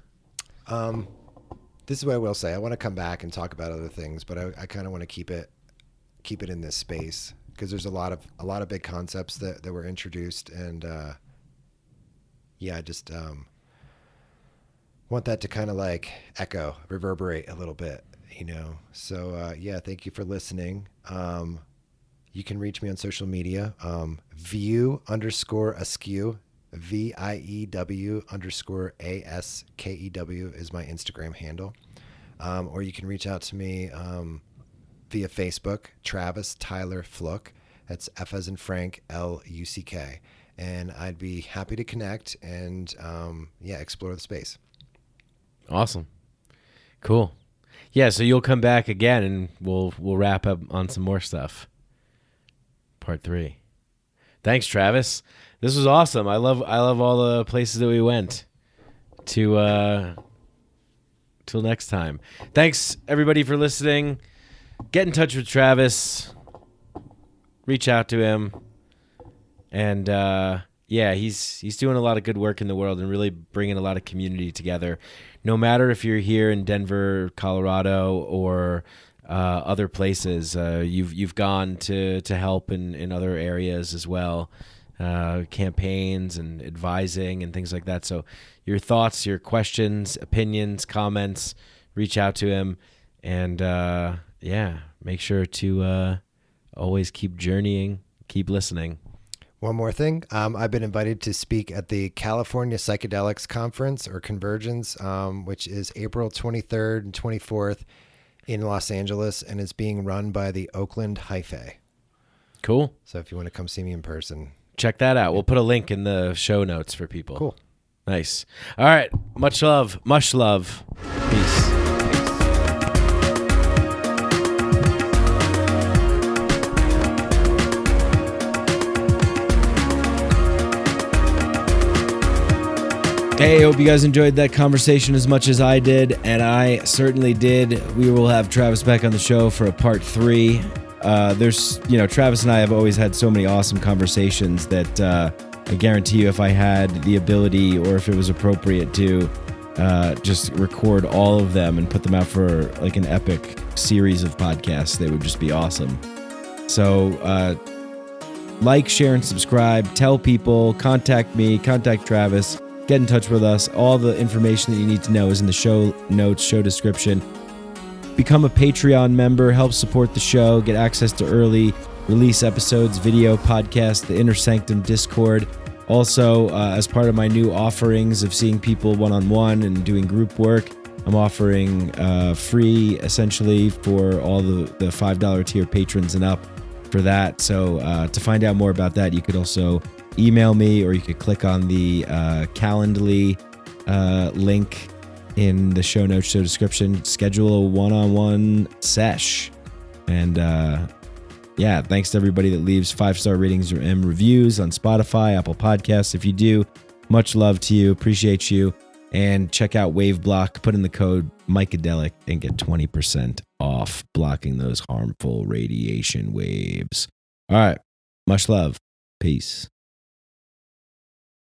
This is what I will say. I want to come back and talk about other things, but I kind of want to keep it in this space because there's a lot of big concepts that were introduced, and I just want that to kind of like reverberate a little bit, So thank you for listening. You can reach me on social media. View_askew. VIEW_ASKEW is my Instagram handle. Or you can reach out to me via Facebook, Travis Tyler Fluck. That's F as in Frank, LUCK. And I'd be happy to connect and explore the space. Awesome. Cool. Yeah, so you'll come back again and we'll wrap up on some more stuff. Part 3. Thanks, Travis. This was awesome. I love all the places that we went to. Till next time. Thanks everybody for listening. Get in touch with Travis. Reach out to him. And he's doing a lot of good work in the world and really bringing a lot of community together. No matter if you're here in Denver, Colorado, or other places, you've gone to help in other areas as well. Campaigns and advising and things like that. So your thoughts, your questions, opinions, comments, reach out to him. And make sure to always keep journeying, keep listening. One more thing. I've been invited to speak at the California Psychedelics Conference or Convergence, which is April 23rd and 24th in Los Angeles, and it's being run by the Oakland Hyphae. Cool. So if you want to come see me in person, check that out. We'll put a link in the show notes for people. Cool. Nice. All right. Much love. Peace. Hey, hope you guys enjoyed that conversation as much as I did, and I certainly did. We will have Travis back on the show for a part 3. Travis and I have always had so many awesome conversations that I guarantee you if I had the ability or if it was appropriate to just record all of them and put them out for like an epic series of podcasts, they would just be awesome. So like, share, and subscribe. Tell people, contact me, contact Travis, get in touch with us. All the information that you need to know is in the show notes, show description. Become a Patreon member, help support the show, get access to early release episodes, video, podcast, the Inner Sanctum Discord. Also, as part of my new offerings of seeing people one-on-one and doing group work, I'm offering free, essentially, for all the $5 tier patrons and up for that. So to find out more about that, you could also email me or you could click on the Calendly link in the show notes, show description. Schedule a one-on-one sesh. And thanks to everybody that leaves 5-star ratings and reviews on Spotify, Apple Podcasts. If you do, much love to you. Appreciate you. And check out WaveBlock. Put in the code Mycadelic and get 20% off blocking those harmful radiation waves. All right. Much love. Peace.